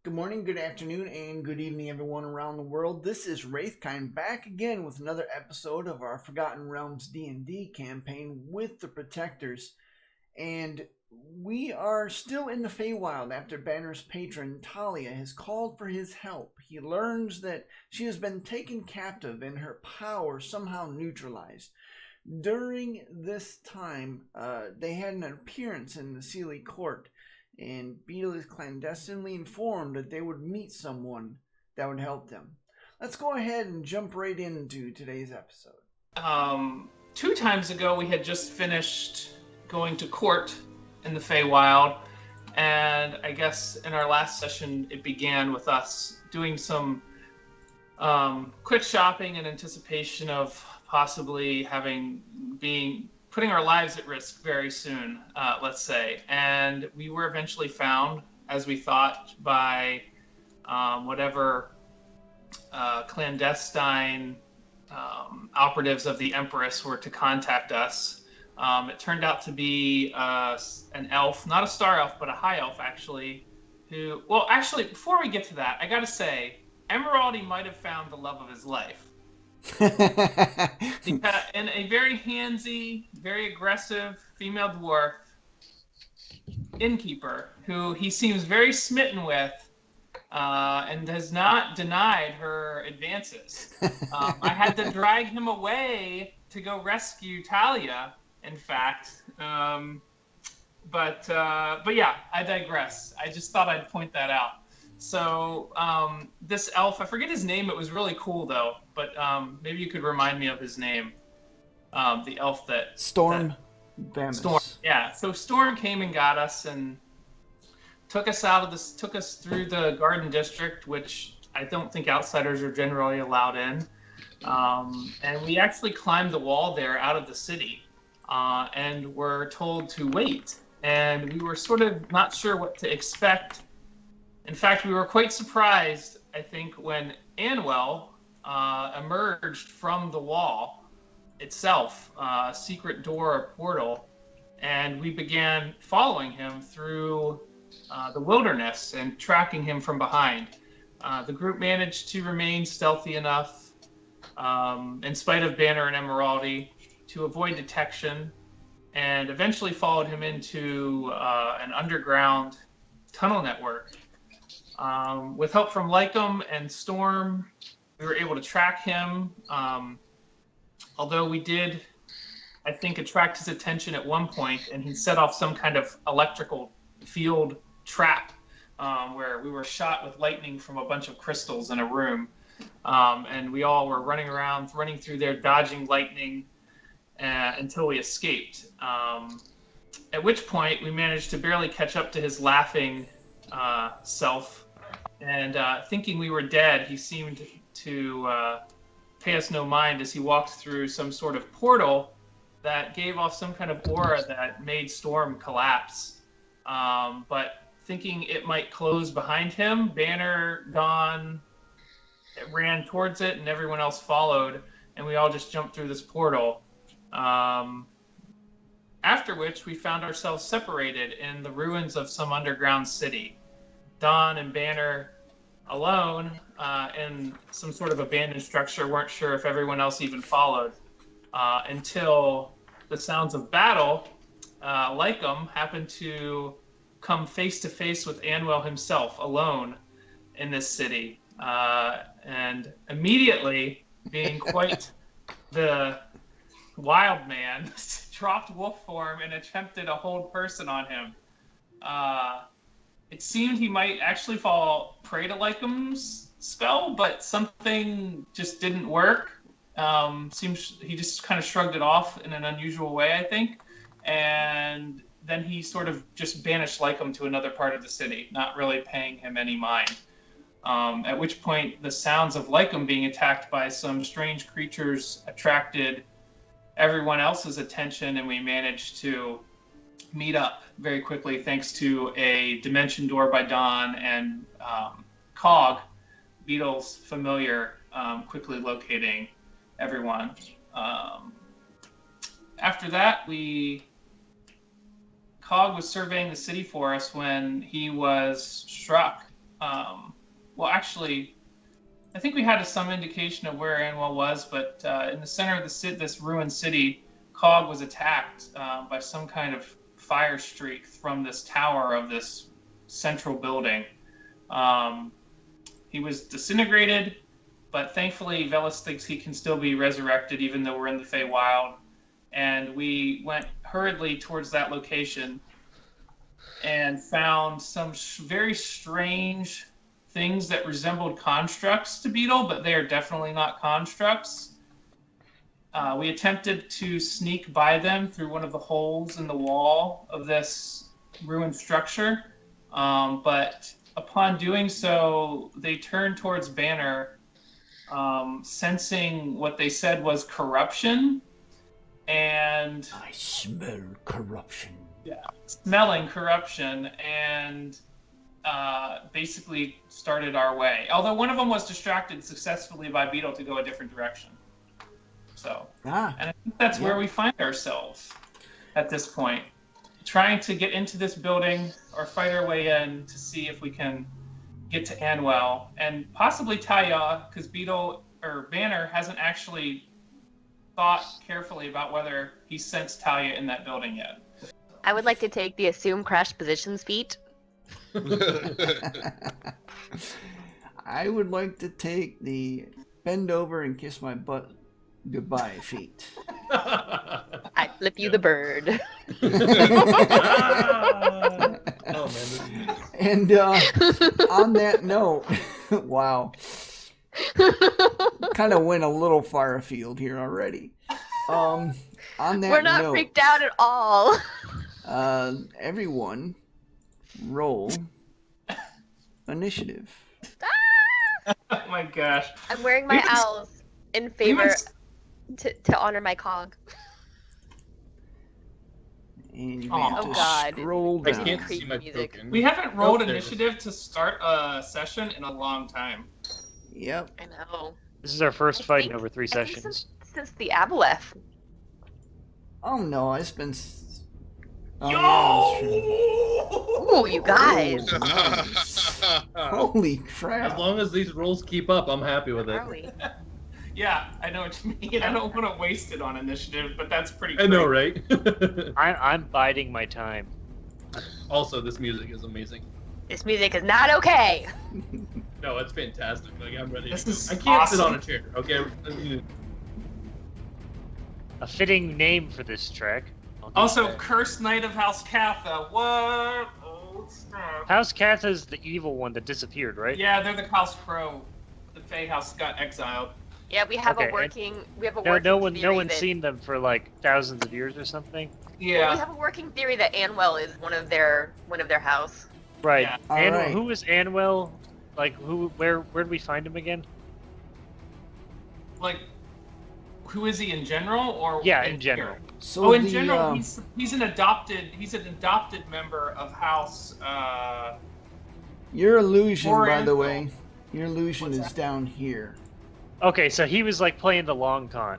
Good morning, good afternoon, and good evening, everyone around the world. This is Wraithkind back again with another episode of our Forgotten Realms D&D campaign with the Protectors. And we are still in the Feywild after Banner's patron, Talia, has called for his help. He learns that she has been taken captive and her power somehow neutralized. During this time, they had an appearance in the Seelie court, and Beetle is clandestinely informed that they would meet someone that would help them. Let's go ahead and jump right into today's episode. 2 times ago, we had just finished going to court in the Feywild, and I guess in our last session, it began with us doing some quick shopping in anticipation of possibly putting our lives at risk very soon, let's say. And we were eventually found, as we thought, by whatever clandestine operatives of the Empress were to contact us. It turned out to be an elf, not a star elf, but a high elf, actually, before we get to that, I gotta say, Emeraldy might have found the love of his life. And a very handsy, very aggressive female dwarf innkeeper who he seems very smitten with and has not denied her advances. I had to drag him away to go rescue Talia, in fact. But yeah, I digress. I just thought I'd point that out. So this elf, I forget his name. It was really cool, though. But maybe you could remind me of his name. The elf that... Storm. Vamys. Storm, yeah. So Storm came and got us and took us through the Garden District, which I don't think outsiders are generally allowed in. And we actually climbed the wall there out of the city and were told to wait. And we were sort of not sure what to expect. In fact, we were quite surprised, I think, when Anwell emerged from the wall itself, a secret door or portal, and we began following him through the wilderness and tracking him from behind. The group managed to remain stealthy enough, in spite of Banner and Emeraldy, to avoid detection, and eventually followed him into an underground tunnel network. With help from Lycum and Storm, we were able to track him, although we did, I think, attract his attention at one point, and he set off some kind of electrical field trap where we were shot with lightning from a bunch of crystals in a room, and we all were running through there, dodging lightning until we escaped, at which point we managed to barely catch up to his laughing self, and thinking we were dead, he seemed to pay us no mind as he walked through some sort of portal that gave off some kind of aura that made Storm collapse. But thinking it might close behind him, Banner, Dawn ran towards it, and everyone else followed, and we all just jumped through this portal. After which, we found ourselves separated in the ruins of some underground city. Dawn and Banner alone in some sort of abandoned structure, weren't sure if everyone else even followed, until the sounds of battle, Lycum, happened to come face to face with Anwell himself, alone in this city. And immediately, being quite the wild man, dropped wolf form and attempted a hold person on him. It seemed he might actually fall prey to Lycum's spell, but something just didn't work. Seems he just kind of shrugged it off in an unusual way, I think. And then he sort of just banished Lycum to another part of the city, not really paying him any mind. At which point, the sounds of Lycum being attacked by some strange creatures attracted everyone else's attention, and we managed to meet up very quickly thanks to a dimension door by Dawn and Cog, Beetle's familiar, quickly locating everyone. After that, Cog was surveying the city for us when he was struck Well, actually, I think we had some indication of where Anwell was, but in the center of this ruined city, Cog was attacked by some kind of fire streak from this tower of this central building. He was disintegrated, but thankfully Velis thinks he can still be resurrected even though we're in the Feywild. And we went hurriedly towards that location and found some very strange things that resembled constructs to Beetle, but they are definitely not constructs. We attempted to sneak by them through one of the holes in the wall of this ruined structure, but upon doing so, they turned towards Banner, sensing what they said was corruption, and I smell corruption. Yeah, smelling corruption, and basically started our way. Although one of them was distracted successfully by Beetle to go a different direction. So, and I think that's where we find ourselves at this point, trying to get into this building or fight our way in to see if we can get to Anwell and possibly Talia, because Beetle or Banner hasn't actually thought carefully about whether he sensed Talia in that building yet. I would like to take the assume crash positions feat. I would like to take the bend over and kiss my butt goodbye feat. I flip you the bird. Oh man. And on that note, wow. Kind of went a little far afield here already. On that We're not note, freaked out at all. Everyone roll initiative. Oh my gosh. I'm wearing my owls in favor to honor my cog. And you have to God. scroll I down. can't Creepy see my music. token. We haven't rolled Oh, there it is. initiative to start a session in a long time. Yep. I know. This is our first fight in think- over 3 I think sessions. since the Aboleth. Oh no, it's been. Oh, Yo! yeah, that's true. Ooh, you guys. Oh, nice. Holy crap. As long as these rolls keep up, I'm happy with it. Are we? Yeah, I know what you mean. I don't want to waste it on initiative, but that's pretty I know, great. right? I'm biding my time. Also, this music is amazing. This music is not okay. No, it's fantastic. Like I'm ready. This to go. is I can't sit awesome. on a chair. Okay. A fitting name for this track. Also, Cursed Knight of House Catha. What? Oh, snap. House Catha's the evil one that disappeared, right? Yeah, they're the House Crow. The Fey House got exiled. Yeah, we have Okay, a and- working. We have a No, working. no theory one's that, seen them for like thousands of years or something. Yeah. We have a working theory that Anwell is one of their house. Right. Yeah. Alright. Who is Anwell? Like where did we find him again? Like, who is he in general, or Yeah, in general. here? So Oh, in the, general, he's an adopted member of House. your illusion, Or by the Anvil. way, your illusion What's is that? down here. Okay, so he was like playing the long con.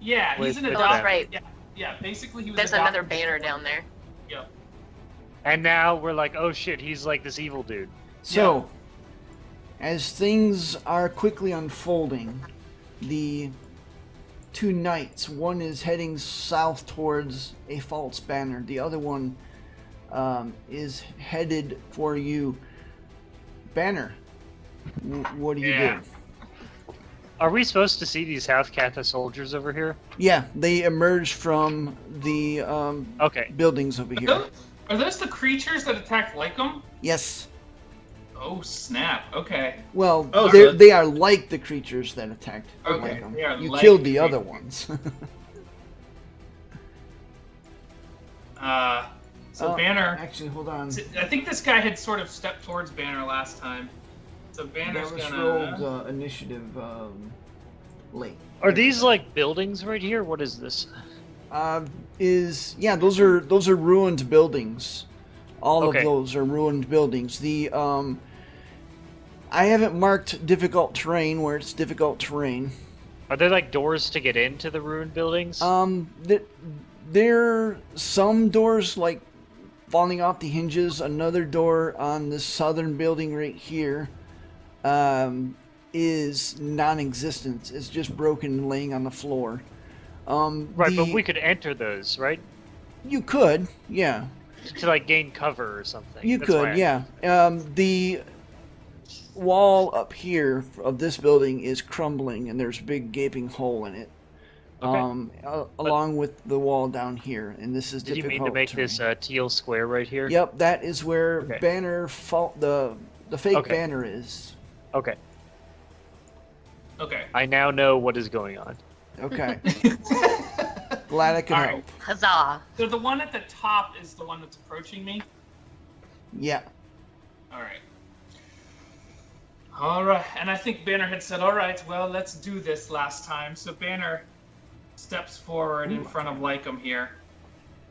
Yeah, he's an With adopted. them. Right. Yeah. Basically, he was. There's adopted. another banner down there. Yep. And now we're like, oh shit, he's like this evil dude. So, as things are quickly unfolding, the two knights, one is heading south towards a false banner, the other one is headed for you. Banner, what do you Yeah. do? Are we supposed to see these House Catha soldiers over here? Yeah, they emerge from the Okay. buildings over here. Are those the creatures that attacked Lycum? Yes. Oh snap! Okay. Well, Oh, they're- so they are like the creatures that attacked Okay, Lycum. they are You like killed the the other creatures. ones. So Oh, Banner. Actually, hold on. I think this guy had sort of stepped towards Banner last time. So Banner's That was gonna. rolled initiative late. Are these like buildings right here? What is this? Those are ruined buildings. All Okay. of those are ruined buildings. The I haven't marked difficult terrain where it's difficult terrain. Are there like doors to get into the ruined buildings? There some doors like falling off the hinges. Another door on this southern building right here is non-existent. It's just broken and laying on the floor. Right, but we could enter those, right? You could, yeah. To like gain cover or something. You That's why could, yeah. The wall up here of this building is crumbling, and there's a big gaping hole in it. Okay. Along with the wall down here, and this is Did you difficult mean to make terrain. this teal square right here? Yep, that is where Okay. banner the fake Okay. banner is. Okay. Okay. I now know what is going on. Okay. Glad I could All right. help. Huzzah! So the one at the top is the one that's approaching me? Yeah. Alright. Alright, and I think Banner had said, alright, well, let's do this last time. So Banner steps forward in front of Lycum here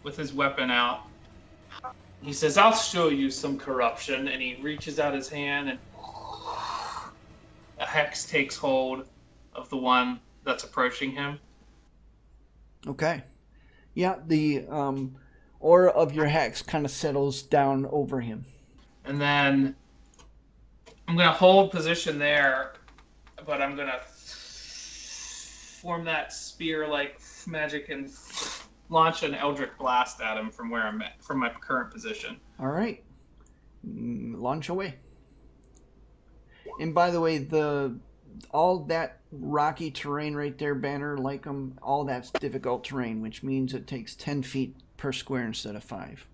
with his weapon out. He says, I'll show you some corruption. And he reaches out his hand and a hex takes hold of the one that's approaching him. Okay. Yeah, the aura of your hex kind of settles down over him. And then I'm going to hold position there, but I'm going to form that spear-like magic and launch an Eldritch Blast at him from where I'm at, from my current position. All right. Launch away. And by the way, all that rocky terrain right there, Banner, all that's difficult terrain, which means it takes 10 feet per square instead of 5.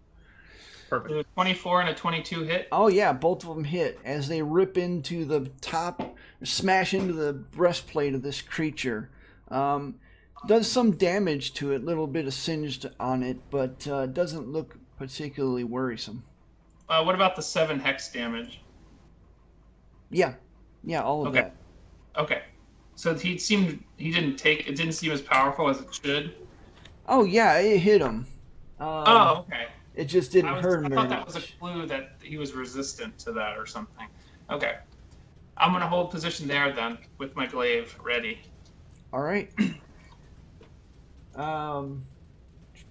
So a 24 and a 22 hit. Oh yeah, both of them hit as they rip into the top, smash into the breastplate of this creature. Does some damage to it, little bit of singed on it, but doesn't look particularly worrisome. What about the 7 hex damage? Yeah, all of Okay. that. Okay. So it didn't seem as powerful as it should. Oh yeah, it hit him. Okay. It just didn't I hurt him very thought that was a much. clue that he was resistant to that or something. Okay. I'm going to hold position there then with my glaive ready. All right. Which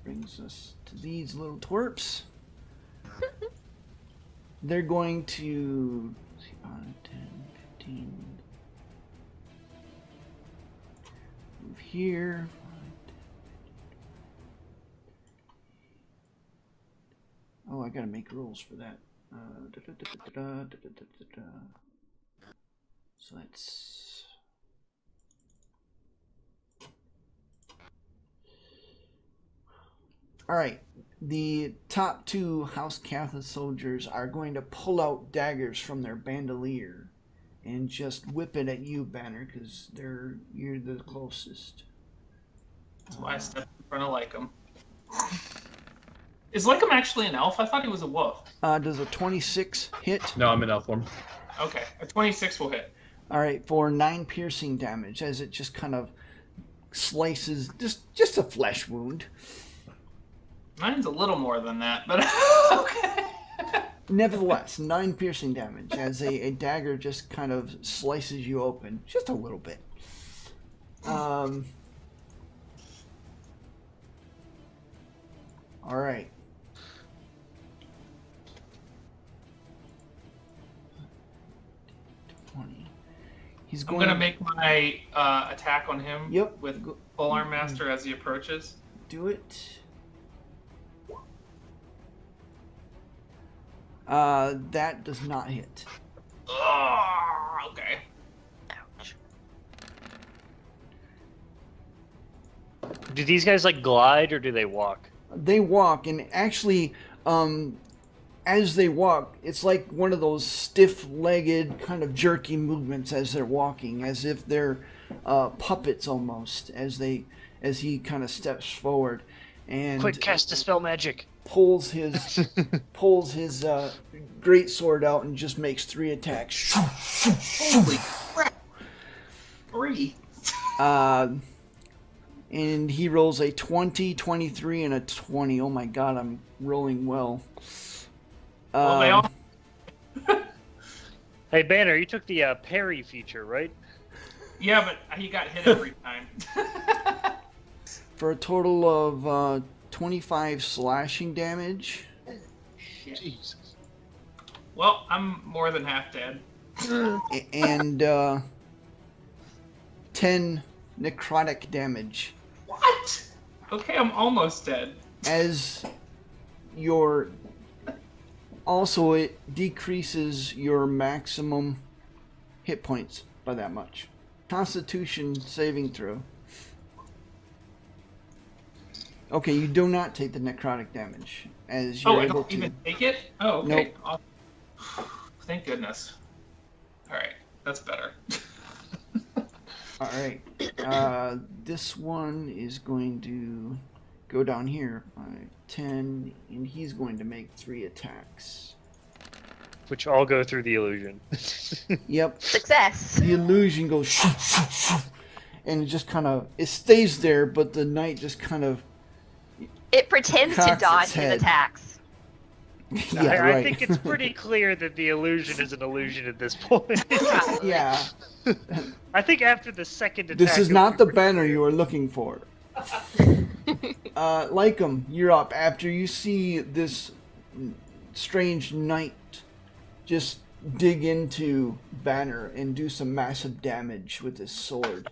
brings us to these little twerps. They're going to 5, 10, 15. Move here. Oh, I gotta make rules for that. So that's all right. The top 2 House Catholic soldiers are going to pull out daggers from their bandolier and just whip it at you, Banner, because you're the closest. That's why I stepped in front of Lycum. Is Lycum actually an elf? I thought he was a wolf. Does a 26 hit? No, I'm in elf form. Okay, a 26 will hit. All right, for 9 piercing damage, as it just kind of slices, just a flesh wound. Mine's a little more than that, but okay. Nevertheless, 9 piercing damage as a dagger just kind of slices you open, just a little bit. All right. He's I'm going gonna make my attack on him. Yep. With full arm master as he approaches. do it. That does not hit. Oh, okay. Ouch. Do these guys like glide or do they walk? They walk, and actually, as they walk, it's like one of those stiff-legged, kind of jerky movements as they're walking, as if they're puppets almost, as he kind of steps forward and Quick, cast Dispel Magic. pulls his great sword out and just makes 3 attacks. Holy crap! 3. And he rolls a 20, 23, and a 20. Oh my god, I'm rolling well. Well, they all. Hey, Banner, you took the parry feature, right? Yeah, but he got hit every time. For a total of 25 slashing damage. Shit. Jesus. Well, I'm more than half dead. And 10 necrotic damage. What? Okay, I'm almost dead. As your... Also, it decreases your maximum hit points by that much. Constitution saving throw. Okay, you do not take the necrotic damage, as you're I able don't to. even take it? Oh, okay. Nope. Thank goodness. Alright, that's better. Alright. This one is going to go down here by 10, and he's going to make 3 attacks. Which all go through the illusion. Yep. Success. The illusion goes shoo, shoo, shoo, and it just kind of, it stays there, but the knight just kind of, It pretends to cocks dodge its his head. attacks. yeah, I right. think it's pretty clear that the illusion is an illusion at this point. Yeah. I think after the second attack... This is not the banner you are looking for. Lycum, you're up. After you see this strange knight just dig into Banner and do some massive damage with his sword,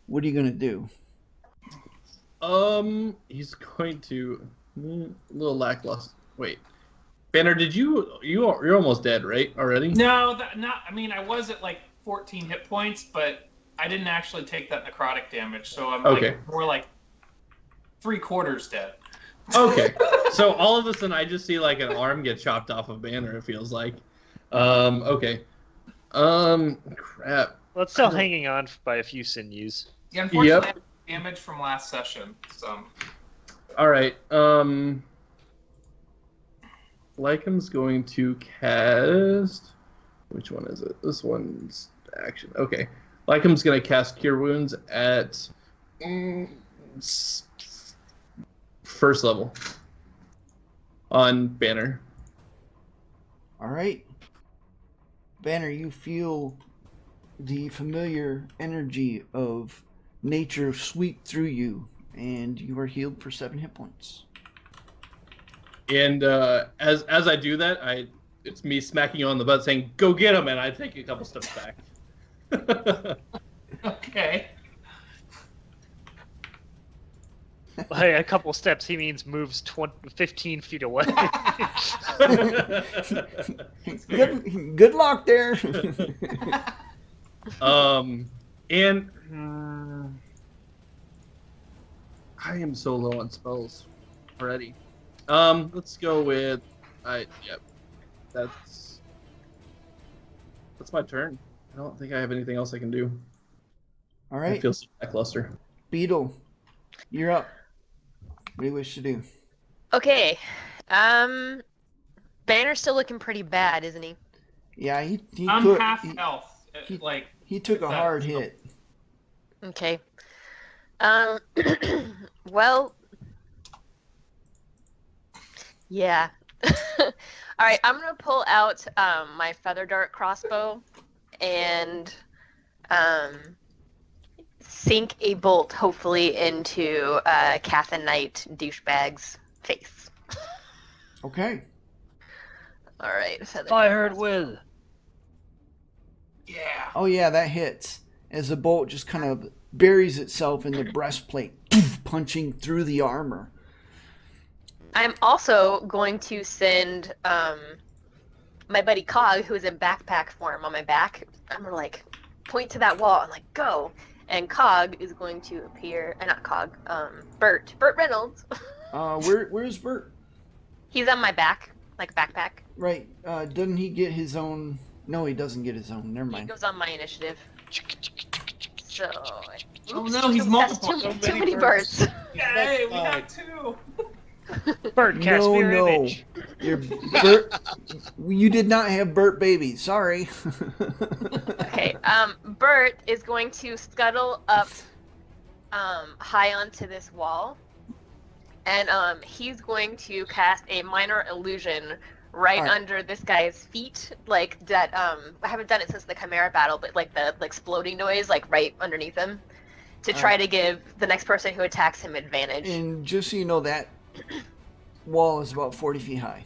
what are you gonna do? He's going to a little lackluster. Wait, Banner, you're almost dead, right? Already? No, I mean, I was at like 14 hit points, but I didn't actually take that necrotic damage, so I'm Okay. like more like 3/4 dead. Okay. So all of a sudden, I just see like an arm get chopped off of Banner. It feels like. Okay. Crap. Well, it's still hanging on by a few sinews. Yeah, unfortunately, Yep. I have damage from last session, so. All right. Lycum's going to cast. Which one is it? This one's action. Okay. Lycum's going to cast Cure Wounds at first level on Banner. All right. Banner, you feel the familiar energy of nature sweep through you, and you are healed for 7 hit points. And as I do that, it's me smacking you on the butt saying, "Go get him!" and I take a couple steps back. Okay. By a couple steps, he means moves 15 feet away. Good luck there. And I am so low on spells already. Let's go with that's my turn. I don't think I have anything else I can do. All I right. feel so lackluster. Beetle, you're up. What do you wish to do? Okay. Banner's still looking pretty bad, isn't he? Yeah, he I'm could, half he, health. he- Like, he took a that- hard hit. Okay. Well, yeah. All right, I'm gonna pull out my feather dart crossbow and sink a bolt, hopefully, into Cathan Knight douchebag's face. Okay. All right. Feather Fire dart it with. yeah. Oh yeah, that hits. As the bolt just kind of buries itself in the breastplate, punching through the armor. I'm also going to send my buddy Cog, who is in backpack form, on my back. I'm gonna like point to that wall and like go. And Cog is going to appear. Not Cog. Bert Reynolds. Where's Bert? He's on my back, like backpack. Right. Doesn't he get his own? No, he doesn't get his own. Never He mind. goes on my initiative. So. Oh oops, no, he's that's multiple. too many birds. Yay, we got 2. Bird, cast No, mirror no. image. Your Bert. You did not have Bert baby. Sorry. Okay, Bert is going to scuttle up high onto this wall, and he's going to cast a minor illusion right Alright. under this guy's feet, like that. I haven't done it since the Chimera battle, but like the exploding noise, like right underneath him, to try to give the next person who attacks him advantage. And just so you know, that wall is about 40 feet high.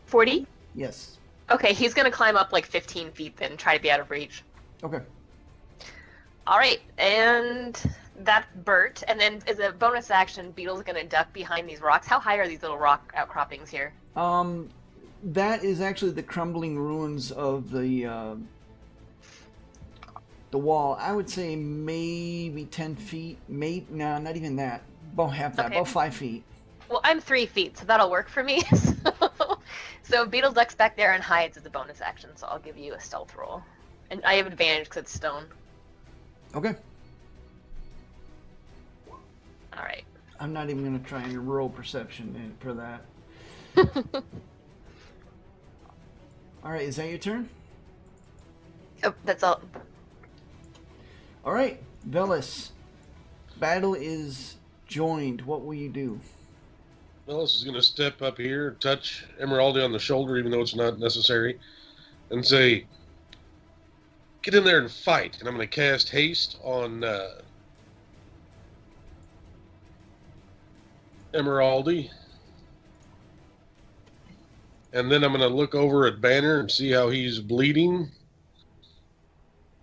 40? Yes. Okay, he's gonna climb up like 15 feet then, try to be out of reach. Okay. Alright, and that's Bert. And then as a bonus action, Beetle's gonna duck behind these rocks. How high are these little rock outcroppings here? That is actually the crumbling ruins of the wall. I would say maybe 10 feet. No, not even that. About half that. Okay. About 5 feet. Well, I'm 3 feet, so that'll work for me. So Beetle ducks back there and hides as a bonus action, so I'll give you a stealth roll. And I have advantage because it's stone. Okay. Alright. I'm not even going to try and roll perception for that. Alright, is that your turn? Oh, that's all. Alright, Velis. Battle is joined. What will you do? Ellis is going to step up here, touch Emeraldi on the shoulder, even though it's not necessary, and say, "Get in there and fight." And I'm going to cast haste on Emeraldi. And then I'm going to look over at Banner and see how he's bleeding.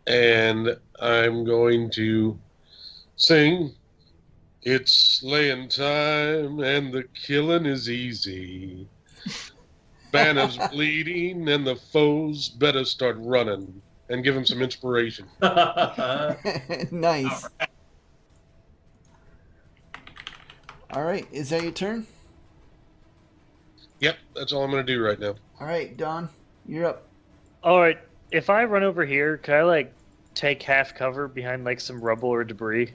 And I'm going to sing, "It's slaying time and the killing is easy. Banner's bleeding and the foes better start running," and give him some inspiration. Nice. Alright, is that your turn? Yep, that's all I'm going to do right now. Alright, Don, you're up. Alright, if I run over here, could I, like, take half cover behind, like, some rubble or debris?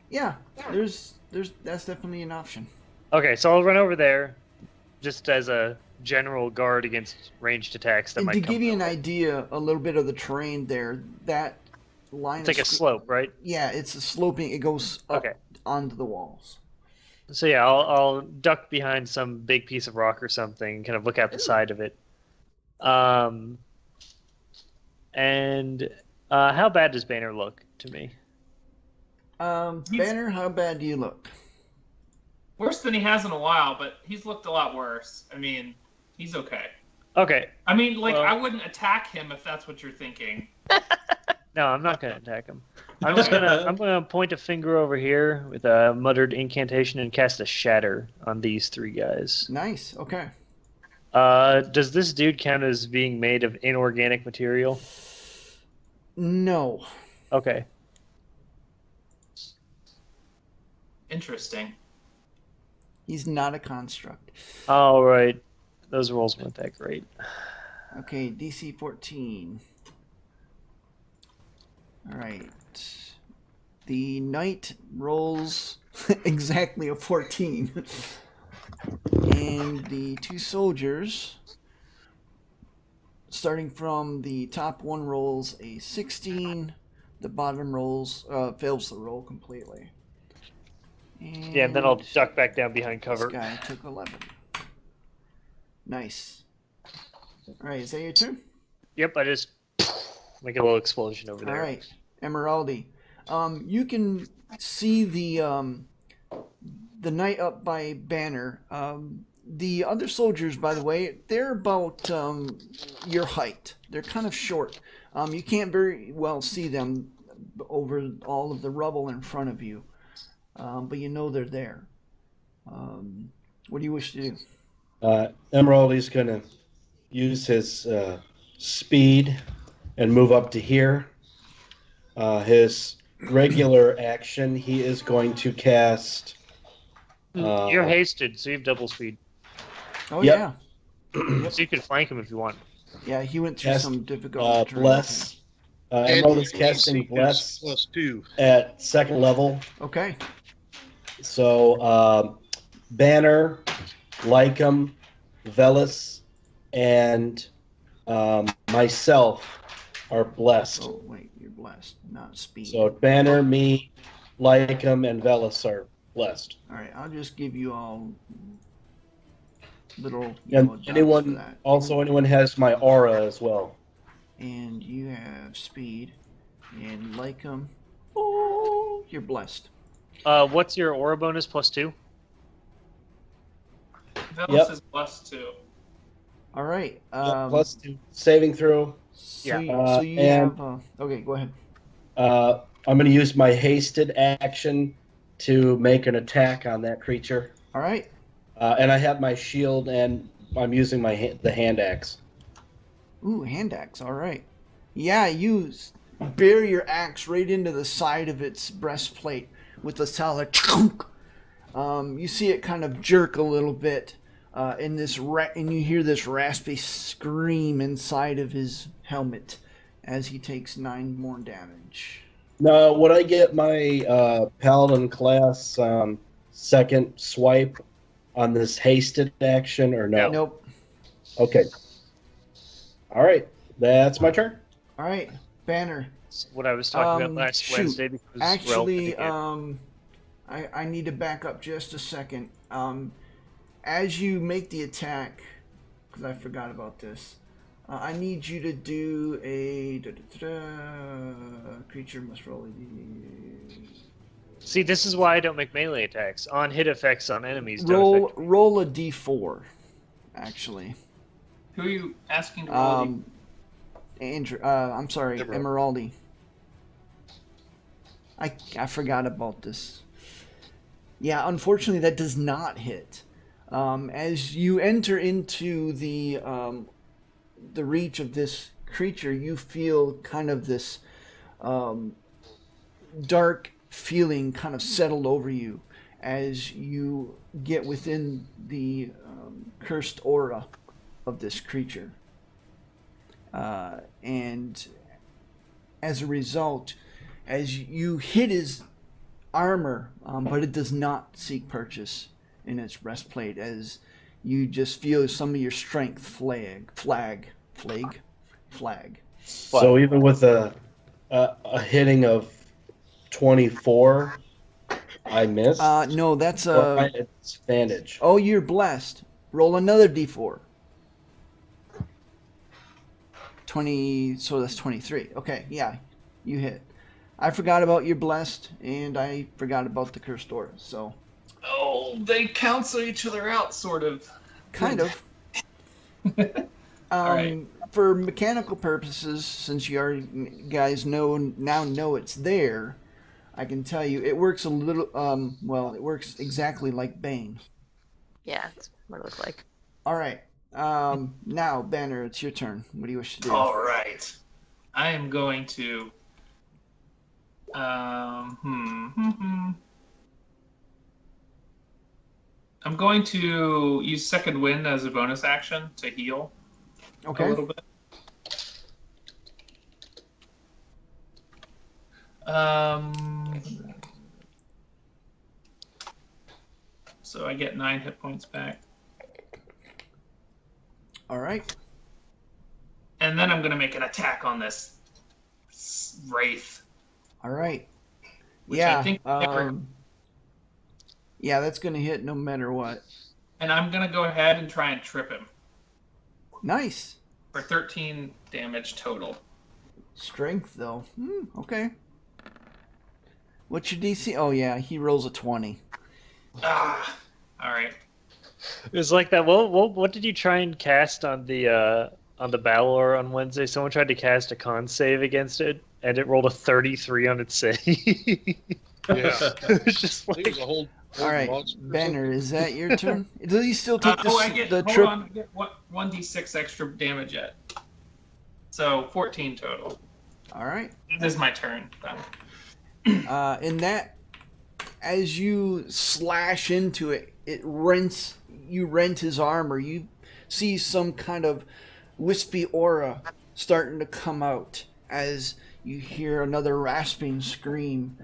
Yeah, that's definitely an option. Okay, so I'll run over there, just as a general guard against ranged attacks that And might to come give you an my way. idea, a little bit of the terrain there, that line It's like a of slope, right? Yeah, it's a sloping, it goes up Okay. onto the walls. So yeah, I'll duck behind some big piece of rock or something, kind of look out the side of it. And how bad does Banner look to me? Banner, how bad do you look? Worse than he has in a while, but he's looked a lot worse. I mean, he's okay. Okay. I mean, like, Well- I wouldn't attack him if that's what you're thinking. No, I'm not gonna attack him. I'm gonna point a finger over here with a muttered incantation and cast a shatter on these three guys. Nice, okay. Does this dude count as being made of inorganic material? No. Okay. Interesting. He's not a construct. All right. Those rolls weren't that great. Okay, DC 14. Alright. The knight rolls exactly a 14. And the two soldiers, starting from the top one, rolls a 16. The bottom rolls fails the roll completely. And Yeah, and then I'll duck back down behind cover. This guy took 11. Nice. Alright, is that your turn? Yep, I just make a little explosion over there. Alright, Emeraldi. You can see the knight up by Banner. The other soldiers, by the way, they're about your height. They're kind of short. You can't very well see them over all of the rubble in front of you. But you know they're there. What do you wish to do? Emeraldi's going to use his speed and move up to here. His regular action, he is going to cast... You're hasted, so you have double speed. Oh, Yep. yeah. So you can flank him if you want. Yeah, he went through Cast, some difficult terrain. Bless. Emeraldi's casting AC Bless +2. at second level. Okay. So, Banner, Lycum, Velis, and myself are blessed. Oh, wait, you're blessed, not speed. So Banner, me, Lycum, and Velis are blessed. All right, I'll just give you all little And dots for anyone, that. also anyone has my aura as well. And you have speed, and like them. Oh, you're blessed. What's your aura bonus +2? Velis Yep. is blessed too. All right. Plus 2 saving throw. So Yeah. you and- have. Okay, go ahead. I'm going to use my hasted action to make an attack on that creature. All right. And I have my shield, and I'm using the hand axe. Ooh, hand axe. All right. Yeah, you bury your axe right into the side of its breastplate with a solid chunk. You see it kind of jerk a little bit, and you hear this raspy scream inside of his helmet as he takes 9 more damage. Now, would I get my paladin class second swipe on this hasted action, or no? Nope. Okay. All right. That's my turn. All right, Banner. That's what I was talking about last shoot. Wednesday. Because Actually, relevant I need to back up just a second. As you make the attack, because I forgot about this, I need you to do a creature must roll. See, this is why I don't make melee attacks. On hit effects on enemies don't affect me. Roll a d4. Actually, Who are you asking to roll? Andrew. I'm sorry, Emeraldi. I forgot about this. Yeah, unfortunately, that does not hit. As you enter into the reach of this creature, you feel kind of this dark feeling kind of settled over you as you get within the cursed aura of this creature. And as a result, as you hit his armor, but it does not seek purchase in its breastplate, as you just feel some of your strength flag. So even with a hitting of 24, I miss. No, that's Or my advantage. Oh, you're blessed. Roll another d4. 20, so that's 23. Okay, yeah, you hit. I forgot about your blessed, and I forgot about the cursed aura, so... Oh, they cancel each other out, sort of. Kind of. Alright. For mechanical purposes, since you already guys now know it's there, I can tell you it works a little, it works exactly like Bane. Yeah, that's what it looks like. Alright, now, Banner, it's your turn. What do you wish to do? All right. I am going to. I'm going to use Second Wind as a bonus action to heal a Okay. little bit. So I get 9 hit points back. Alright. And then I'm going to make an attack on this Wraith. Alright. Which Yeah. I think Yeah, that's going to hit no matter what. And I'm going to go ahead and try and trip him Nice. for 13 damage total. Strength, though. Okay. What's your DC? Oh, yeah, he rolls a 20. Ah, all right. It was like that. What did you try and cast on the battle aura on Wednesday? Someone tried to cast a con save against it, and it rolled a 33 on its save. Yeah. It was just I think it was like, a whole Alright, monster or Banner, is that your turn? Does he still take I get, the hold trip? on, I get 1d6 extra damage yet. So 14 total. Alright. This is my turn. In that, as you slash into it, you rent his armor. You see some kind of wispy aura starting to come out as you hear another rasping scream.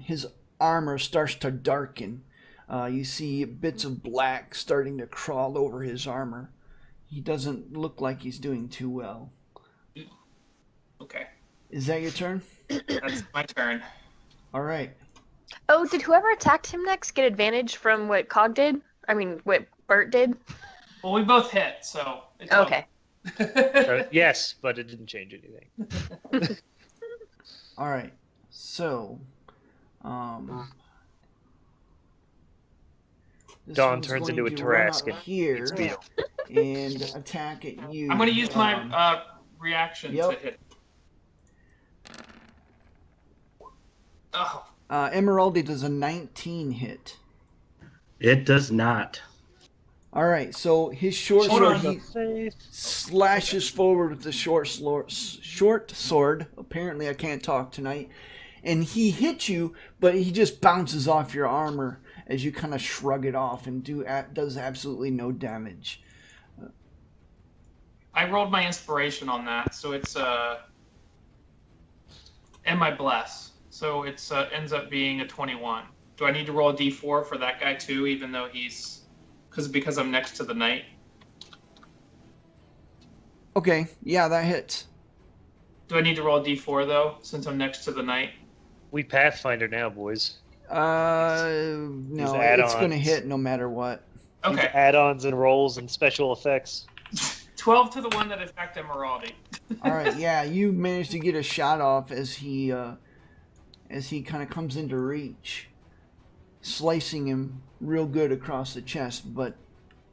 His armor starts to darken. You see bits of black starting to crawl over his armor. He doesn't look like he's doing too well. Okay. Is that your turn? That's my turn. All right. Oh, did whoever attacked him next get advantage from what Cog did? I mean, what Bert did? Well, we both hit, so it's Okay. yes, but it didn't change anything. All right. So, This Dawn one's turns going into a to run Tarrasque up and here eats Beetle. and attack at you. I'm going to use my reaction to hit. Oh. Emeraldi does a 19 hit. It does not. All right, so his short Hold sword, on. he slashes forward with the short sword. Apparently, I can't talk tonight. And he hits you, but he just bounces off your armor as you kind of shrug it off and does absolutely no damage. I rolled my inspiration on that, so it's and my bless, so it's ends up being a 21. Do I need to roll a d4 for that guy too, even though he's because I'm next to the knight? Okay, yeah, that hits. Do I need to roll a d4 though, since I'm next to the knight? We Pathfinder now, boys. No, it's add-ons. going to hit no matter what. Okay. These add-ons and rolls and special effects. 12 to the one that attacked Emeraldi. All right, yeah, you managed to get a shot off as he kind of comes into reach, slicing him real good across the chest, but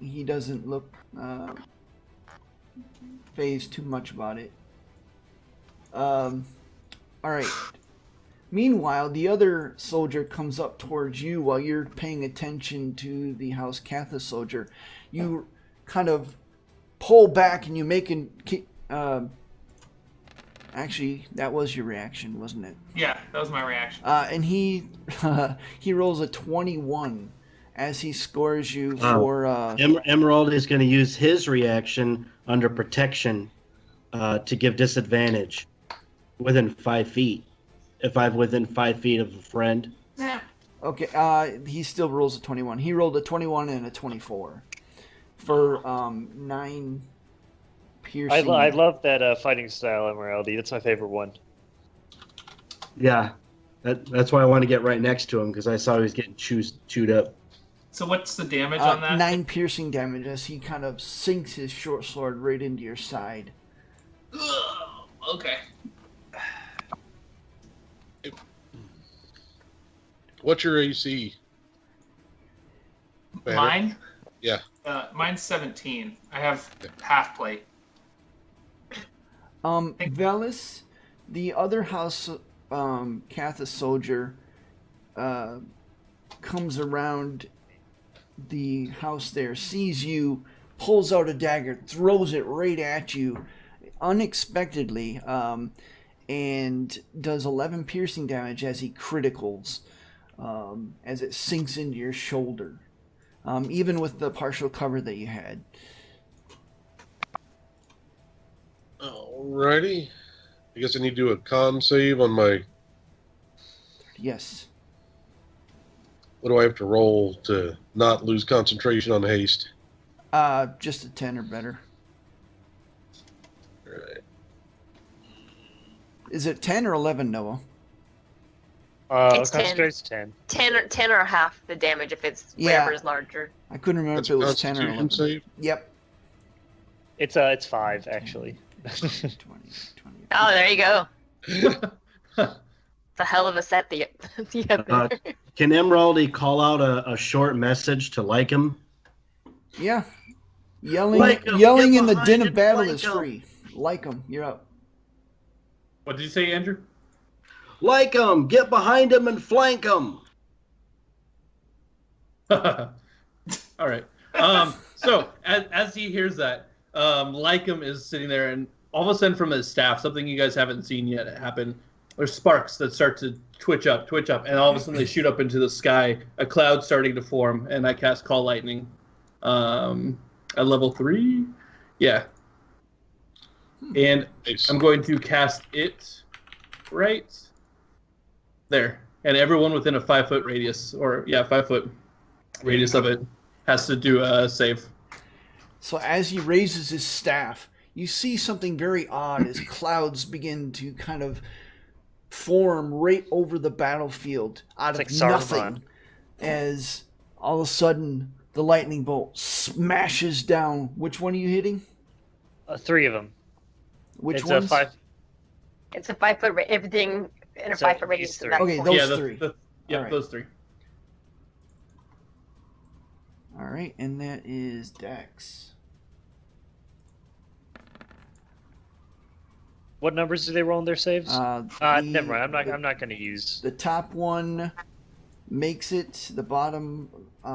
he doesn't look phased too much about it. All right. Meanwhile, the other soldier comes up towards you while you're paying attention to the House Catha soldier. You kind of pull back and you make an... actually, that was your reaction, wasn't it? Yeah, that was my reaction. And he rolls a 21 as he scores you for... Emerald is going to use his reaction under protection to give disadvantage within 5 feet. If I'm within 5 feet of a friend. Yeah. Okay, he still rolls a 21. He rolled a 21 and a 24 for 9 piercing. I love that fighting style, Emeraldi. That's my favorite one. Yeah, that's why I want to get right next to him, because I saw he was getting chewed up. So what's the damage on that? 9 piercing damage as he kind of sinks his short sword right into your side. Ugh, okay. What's your AC? Banner? Mine? Yeah. Mine's 17. I have half plate. Velis, the other House Catha soldier, comes around the house there, sees you, pulls out a dagger, throws it right at you unexpectedly, and does 11 piercing damage as he criticals, as it sinks into your shoulder, even with the partial cover that you had. Alrighty. I guess I need to do a con save on my... Yes. What do I have to roll to not lose concentration on haste? Just a 10 or better. Alright. Is it 10 or 11, Noah? It's 10. Concentrate's 10. 10 or half the damage if it's whatever is larger. I couldn't remember That's if it a was 10 or 11. Constitution save? Yep. It's 5 actually. 20. Oh, there you go. It's a hell of a set that you have there. Can Emeraldi call out a short message to like him? Yeah. Yelling Like 'em, yelling get in the behind din of and battle flank is 'em. free. Like him. You're up. What did you say, Andrew? Like him, get behind him and flank him. All right. So as he hears that, Lycum is sitting there, and all of a sudden from his staff, something you guys haven't seen yet happen. There's sparks that start to twitch up, and all of a sudden they shoot up into the sky. A cloud starting to form, and I cast Call Lightning. At level 3, yeah. And Nice. I'm going to cast it right there, and everyone within a 5 foot radius, 5 foot radius of it, has to do a save. So as he raises his staff, you see something very odd as clouds begin to kind of form right over the battlefield out It's of like nothing. Saruman. As all of a sudden the lightning bolt smashes down. Which one are you hitting? 3 of them. Which It's ones? a 5. It's a 5 foot everything in a So 5 foot radius. these Of that three. Okay, point. those yeah, three. Yep, Alright. those 3. All right, and that is Dex. What numbers do they roll in their saves? Never mind. I'm not going to use. The top one makes it. The bottom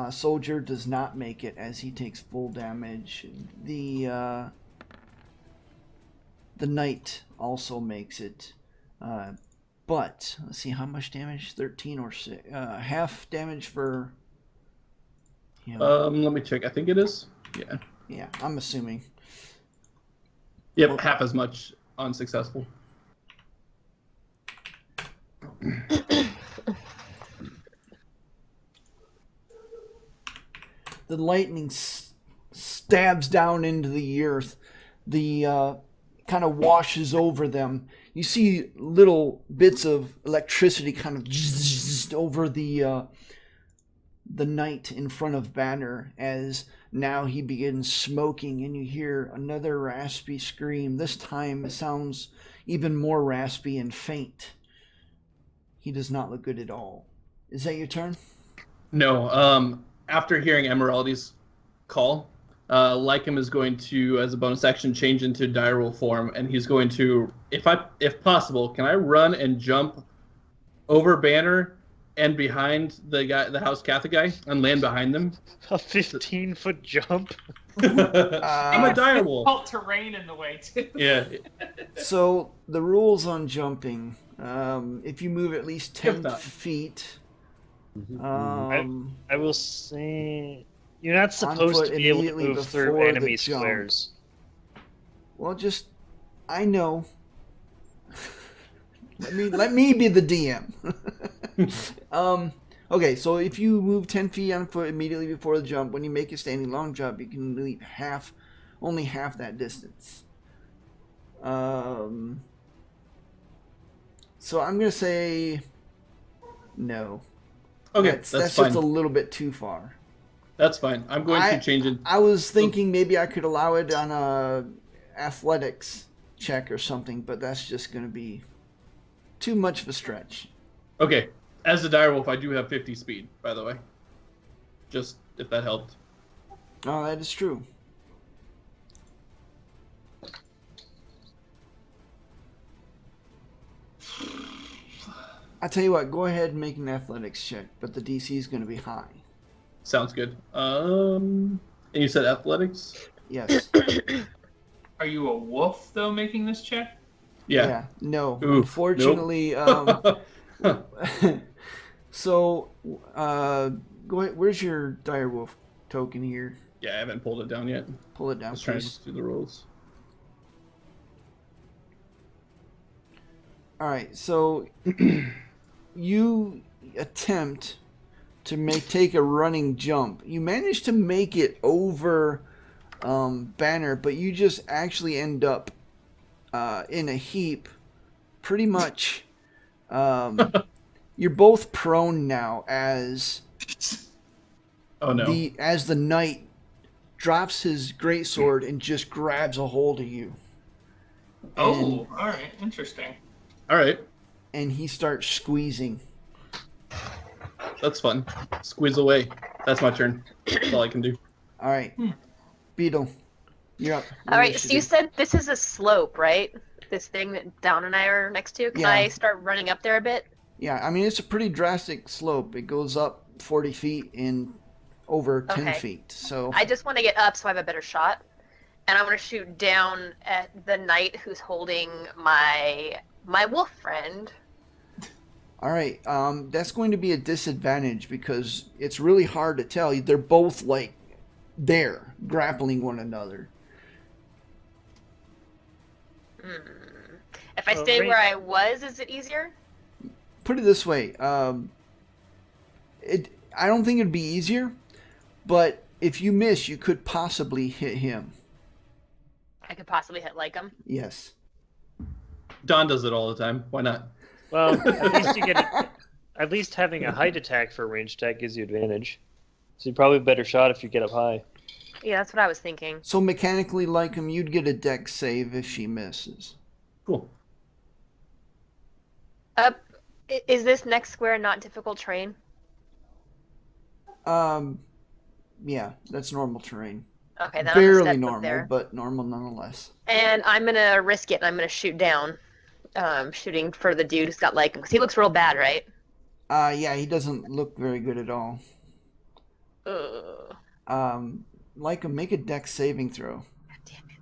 soldier does not make it, as he takes full damage. The knight also makes it, but let's see how much damage. 13 or 6. Half damage for him. Let me check. I think it is. Yeah. Yeah, I'm assuming. Yep, Well, half as much unsuccessful. The lightning stabs down into the earth. The kind of washes over them. You see little bits of electricity kind of over the knight in front of Banner, as now he begins smoking, and you hear another raspy scream. This time it sounds even more raspy and faint. He does not look good at all. Is that your turn? No. After hearing Emeraldi's call, Lycum is going to, as a bonus action, change into direwolf form, and he's going to, if possible, can I run and jump over Banner and behind the House Catholic guy and land behind them? A 15-foot jump? I'm a direwolf. Difficult terrain in the way too. Yeah. So the rules on jumping, if you move at least 10 feet, I will say you're not supposed foot to be able to immediately move through before the enemy jump. squares. well, just I know. let me be the DM. Okay, so if you move 10 feet on foot immediately before the jump, when you make a standing long jump, you can leap only half that distance. So I'm gonna say no. Okay, that's fine. just a little bit too far. That's fine. I'm going to change it. I was thinking maybe I could allow it on a athletics check or something, but that's just gonna be too much of a stretch. Okay. As a direwolf, I do have 50 speed, by the way. Just if that helped. Oh, that is true. I tell you what, go ahead and make an athletics check, but the DC is going to be high. Sounds good. And you said athletics? Yes. Are you a wolf though making this check? Yeah. No. Ooh, Unfortunately, so go ahead. Where's your direwolf token here? Yeah, I haven't pulled it down yet. Pull it down, Let's try please. to do the rolls. All right. So you attempt to take a running jump. You manage to make it over Banner, but you just actually end up in a heap. Pretty much, you're both prone now as Oh no. as the knight drops his greatsword and just grabs a hold of you. Oh, all right, interesting. All right. And he starts squeezing. That's fun. Squeeze away. That's my turn. That's all I can do. All right. Beetle, you're up. All right, so you said this is a slope, right? This thing that Down and I are next to. Can Yeah. I start running up there a bit? Yeah, I mean, it's a pretty drastic slope. It goes up 40 feet in over 10 Okay. feet. So, I just want to get up so I have a better shot. And I want to shoot down at the knight who's holding my wolf friend. all right. That's going to be a disadvantage because it's really hard to tell. They're both like there, grappling one another. If I stay where I was, is it easier? Put it this way. I don't think it'd be easier, but if you miss, you could possibly hit him. I could possibly hit Lycum. Yes. Don does it all the time. Why not? Well, at least having a height attack for a ranged attack gives you advantage. So you're probably a better shot if you get up high. Yeah, that's what I was thinking. So mechanically, like him, you'd get a dex save if she misses. Cool. Is this next square not difficult terrain? Yeah, that's normal terrain. Okay, then I'm Barely gonna step normal, up there. but normal nonetheless. And I'm gonna risk it, and I'm gonna shoot down. Shooting for the dude who's got like, because he looks real bad, right? Yeah, he doesn't look very good at all. Like make a dex saving throw. Damn it.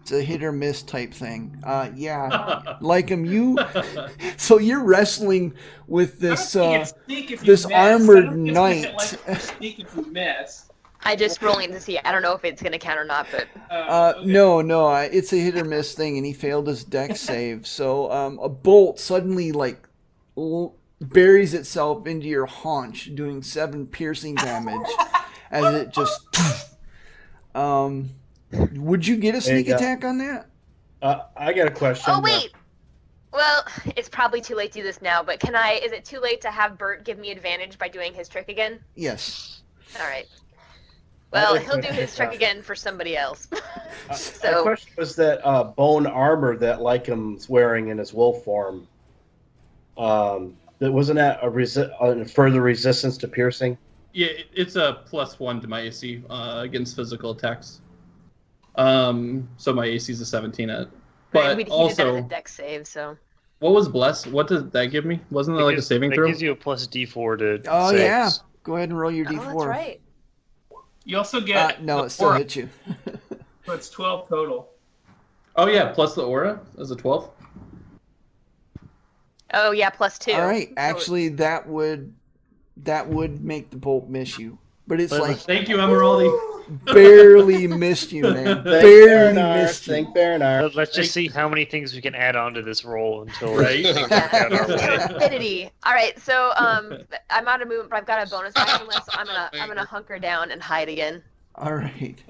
It's a hit or miss type thing. Yeah, like you. So you're wrestling with this armored knight. Sneak if you miss. I just rolling to see. I don't know if it's gonna count or not, but Okay. No, it's a hit or miss thing, and he failed his dex save. So a bolt suddenly like buries itself into your haunch, doing 7 piercing damage, as it just. Would you get a sneak attack on that? I got a question. oh wait. Well, it's probably too late to do this now, but can I? Is it too late to have Bert give me advantage by doing his trick again? Yes. All right. Well, he'll do his trick again for somebody else. My So question was that bone armor that Lycom's wearing in his wolf form. Wasn't that a further resistance to piercing? Yeah, it's a +1 to my AC against physical attacks. So my AC is a 17 at. But he did that also, in the dex save, so. what was bless? What did that give me? Wasn't that like a saving throw? It gives you a plus D4 to. Oh saves. yeah. Go ahead and roll your d4. Oh, that's right. You also get No, the it still aura, hits you. so it's 12 total. Oh yeah, plus the aura as a 12. Oh yeah, +2. All right. So- Actually, that would make the bolt miss you, but it's like Thank you, Emeraldi. barely missed you, man. Barely missed you. Thank Bernard. Let's just see how many things we can add on to this roll until Right. things work out our way. Rapidity. All right, so I'm out of movement, but I've got a bonus action list, so I'm gonna hunker down and hide again. All right.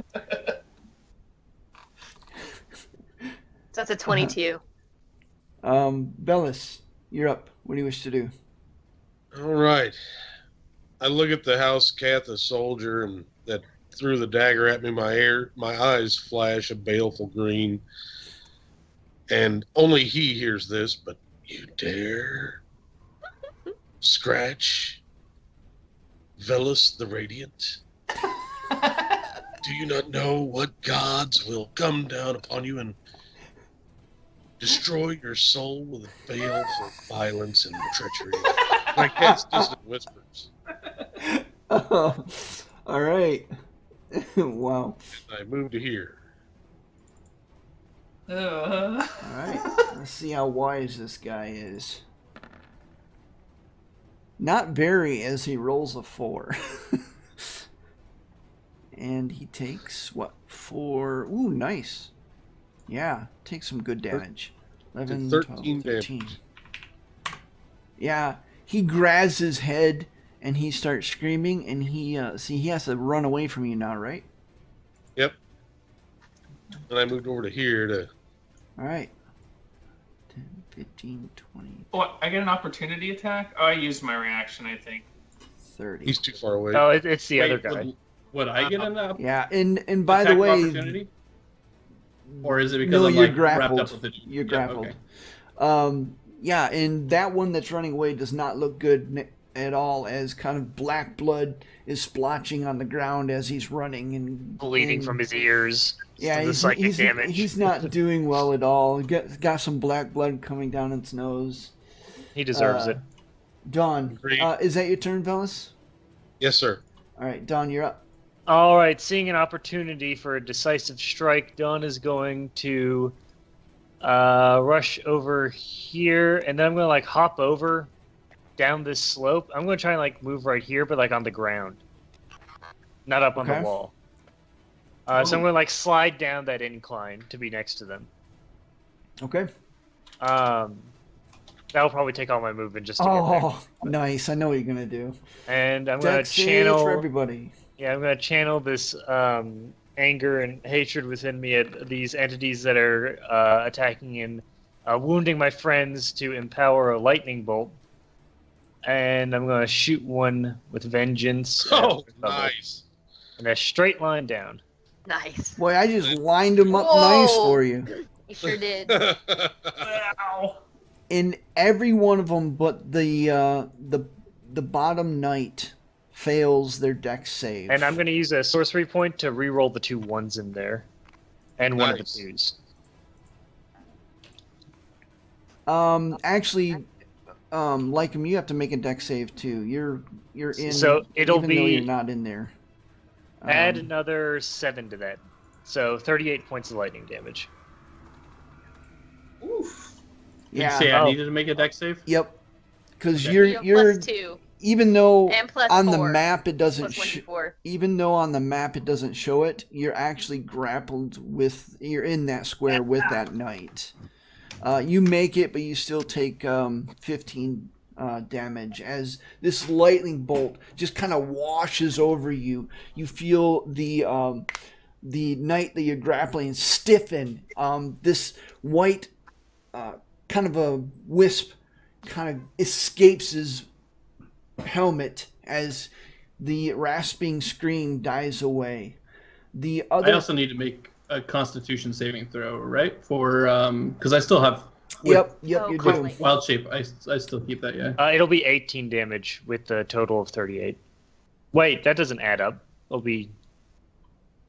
So that's a 22. Bellis, you're up. What do you wish to do? All right. I look at the house cat, the soldier, and that threw the dagger at me. My eyes flash a baleful green. And only he hears this, but you dare scratch Velis the Radiant? Do you not know what gods will come down upon you and destroy your soul with baleful violence and treachery? My cat's distant whispers. Oh, all right. Wow. I move to here. All right. Let's see how wise this guy is. Not very, as he rolls a 4. And he takes, what, 4? Ooh, nice. Yeah, takes some good damage. 11, 13 12, 13. Yeah, he grabs his head and he starts screaming, and he has to run away from you now, right? Yep. And I moved over to here to... All right. 10, 15, 20, Oh, I get an opportunity attack? Oh, I used my reaction, I think. 30. He's too far away. Oh, it's the Wait, other guy. Would I get an Yeah, and by the attack of way, opportunity? Or is it because no, I'm you're like grappled. wrapped up with the You're Yeah, grappled. okay. Yeah, and that one that's running away does not look good at all, as kind of black blood is splotching on the ground as he's running and Bleeding and- from his ears. Yeah, the psychic damage. he's not doing well at all. Got some black blood coming down its nose. He deserves it. Dawn, Agreed. is that your turn, Velis? Yes, sir. All right, Dawn, you're up. All right, seeing an opportunity for a decisive strike, Dawn is going to rush over here, and then I'm going to like hop over down this slope. I'm going to try and like move right here, but like on the ground, not up on Okay. the wall. So I'm going to like slide down that incline to be next to them. Okay. That'll probably take all my movement just to get there. Oh, nice. I know what you're gonna do. And I'm going to Dex save channel. for everybody. Yeah, I'm going to channel this anger and hatred within me at these entities that are attacking and wounding my friends to empower a lightning bolt. And I'm going to shoot one with vengeance. Oh, at level. nice. And a straight line down. Nice. Boy, I just lined him up Whoa. nice for you. You sure did. Ow. In every one of them, but the bottom knight fails their dex save. And I'm going to use a sorcery point to re-roll the 2 1s in there. And one of the Nice. 2s. Actually, like him, you have to make a dex save too. You're in. So it'll even though be- you're not in there. Add another 7 to that. So 38 points of lightning damage. Oof. Did Yeah. you say I Oh. needed to make a dex save? Yep. Because Okay. you're plus 2 even though and plus on 4. the map it doesn't Plus 1d4. even though on the map it doesn't show it, you're actually grappled with. You're in that square with that knight. You make it, but you still take 15 damage as this lightning bolt just kind of washes over you. You feel the knight that you're grappling stiffen. This white kind of a wisp kind of escapes his helmet as the rasping scream dies away. The I other also need to make a Constitution saving throw, right? For because I still have. yep, Oh, you cool. do. Like- Wild shape. I still keep that. Yeah. It'll be 18 damage with the total of 38. Wait, that doesn't add up. It'll be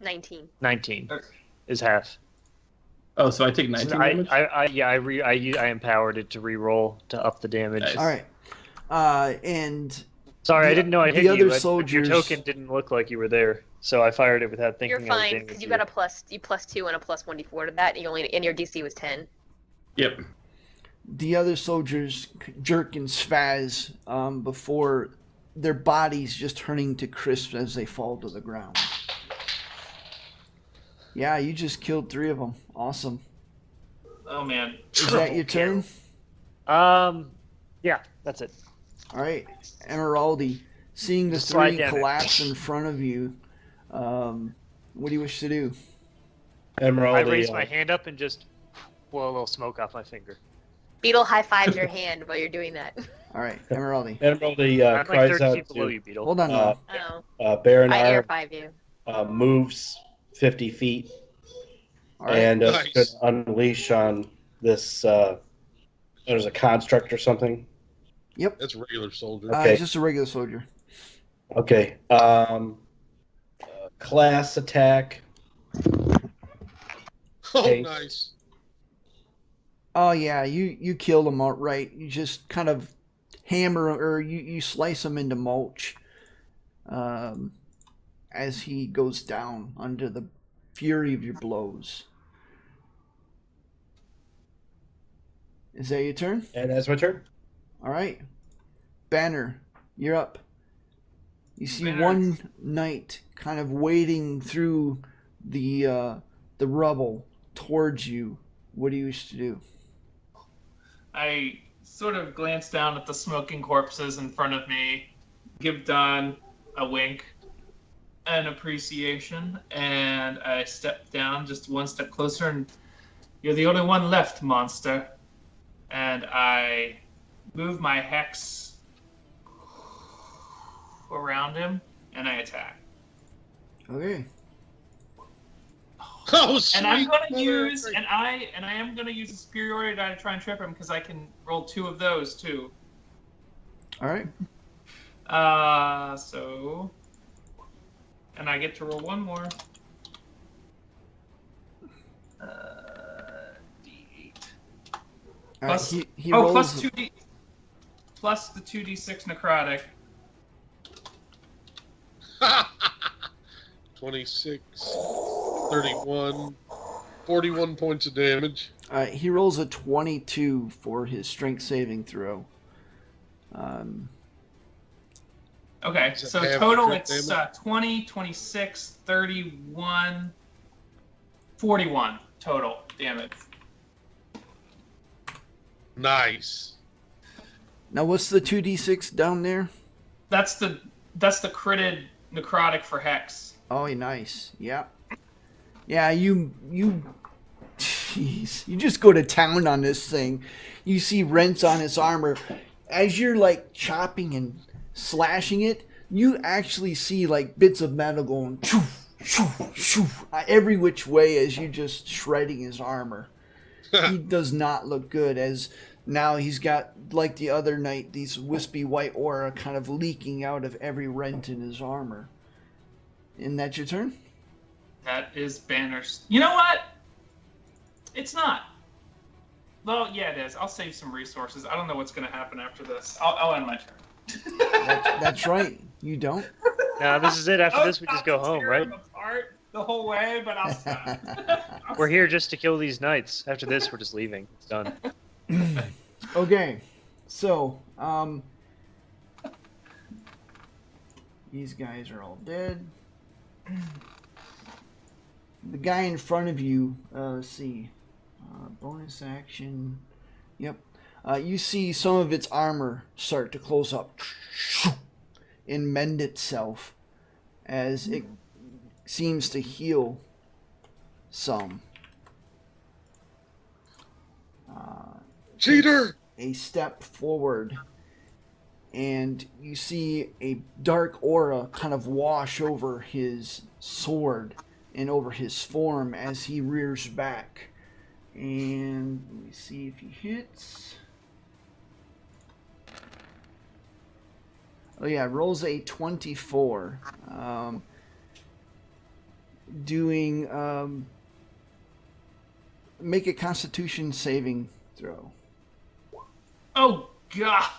19. 19 Okay. is half. Oh, so I take 19 damage. I empowered it to re-roll to up the damage. Nice. All right. And Sorry, The- I didn't know I the hit other you. Your soldiers- token didn't look like you were there, so I fired it without thinking. You're I was fine aiming because at you got a plus 2 and a plus 1d4 to that, and your DC was 10. Yep. the other soldiers jerk and spaz before their bodies just turning to crisp as they fall to the ground. Yeah, you just killed 3 of them. Awesome. Oh man. Is that your turn? Yeah, that's it. All right, Emeraldi, seeing the Just slide 3 down it. collapse in front of you, what do you wish to do? Emerald, I raise my hand up and just blow a little smoke off my finger. Beetle high fives your hand while you're doing that. All right, Emeraldi. Emerald I'm like cries 30 out feet below to you, Beetle. Hold on now. Oh, Baron I air Arm, 5 you. moves 50 feet All right. and Nice. could unleash on this. There's a construct or something. That's a regular soldier. Okay. Just a regular soldier. Okay. Class attack. Oh, okay. nice. Oh yeah, you killed him outright. You just kind of hammer or you slice him into mulch as he goes down under the fury of your blows. Is that your turn? And that's my turn. All right, Banner, you're up. You see Banner. one knight kind of wading through the rubble towards you. What do you wish to do? I sort of glance down at the smoking corpses in front of me, give Don a wink, an appreciation, and I step down just one step closer, and you're the only one left, monster. And I move my hex around him, and I attack. Okay. Oh, sweet. And I'm going to mother use, of- and I am going to use a superiority die to try and trip him because I can roll 2 of those too. All right. And I get to roll 1 more. D8. All right. Plus- He Oh, rolls. plus 2d, plus the 2d6 necrotic. 26, 31, 41 points of damage. He rolls a 22 for his strength saving throw. Okay, Does it so have total crit it's damage? 20, 26, 31, 41 total damage. Nice. Now, what's the 2d6 down there? That's the critted necrotic for hex. Oh, nice. Yeah. Yeah, you jeez. You just go to town on this thing. You see rents on its armor. As you're like chopping and slashing it, you actually see like bits of metal going shoo, shoo, shoo, every which way as you just shredding his armor. He does not look good as now he's got, like the other night, these wispy white aura kind of leaking out of every rent in his armor. And that's your turn? That is Banner's. You know what? It's not. Well, yeah, it is. I'll save some resources. I don't know what's going to happen after this. I'll end my turn. That's right. You don't? No, this is it. After this, we just go home, right? Apart the whole way, but I'll stop. We're here just to kill these knights. After this, we're just leaving. It's done. Okay. So, these guys are all dead. The guy in front of you, let's see. Bonus action. Yep. You see some of its armor start to close up and mend itself as it seems to heal some. Cheater! A step forward, and you see a dark aura kind of wash over his sword and over his form as he rears back. And let me see if he hits. Oh yeah, rolls a 24. Make a Constitution saving throw. Oh, God.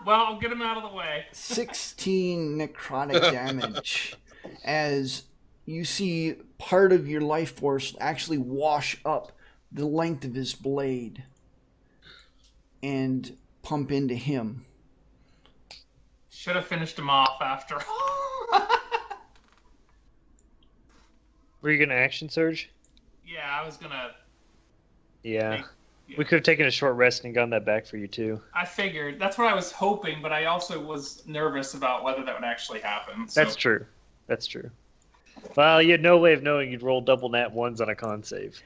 Well, I'll get him out of the way. 16 necrotic damage as you see part of your life force actually wash up the length of his blade and pump into him. Should have finished him off after all. Were you going to action surge? Yeah, I was going to... Yeah. We could have taken a short rest and gotten that back for you, too. I figured. That's what I was hoping, but I also was nervous about whether that would actually happen. So. That's true. That's true. Well, you had no way of knowing you'd roll double nat ones on a con save.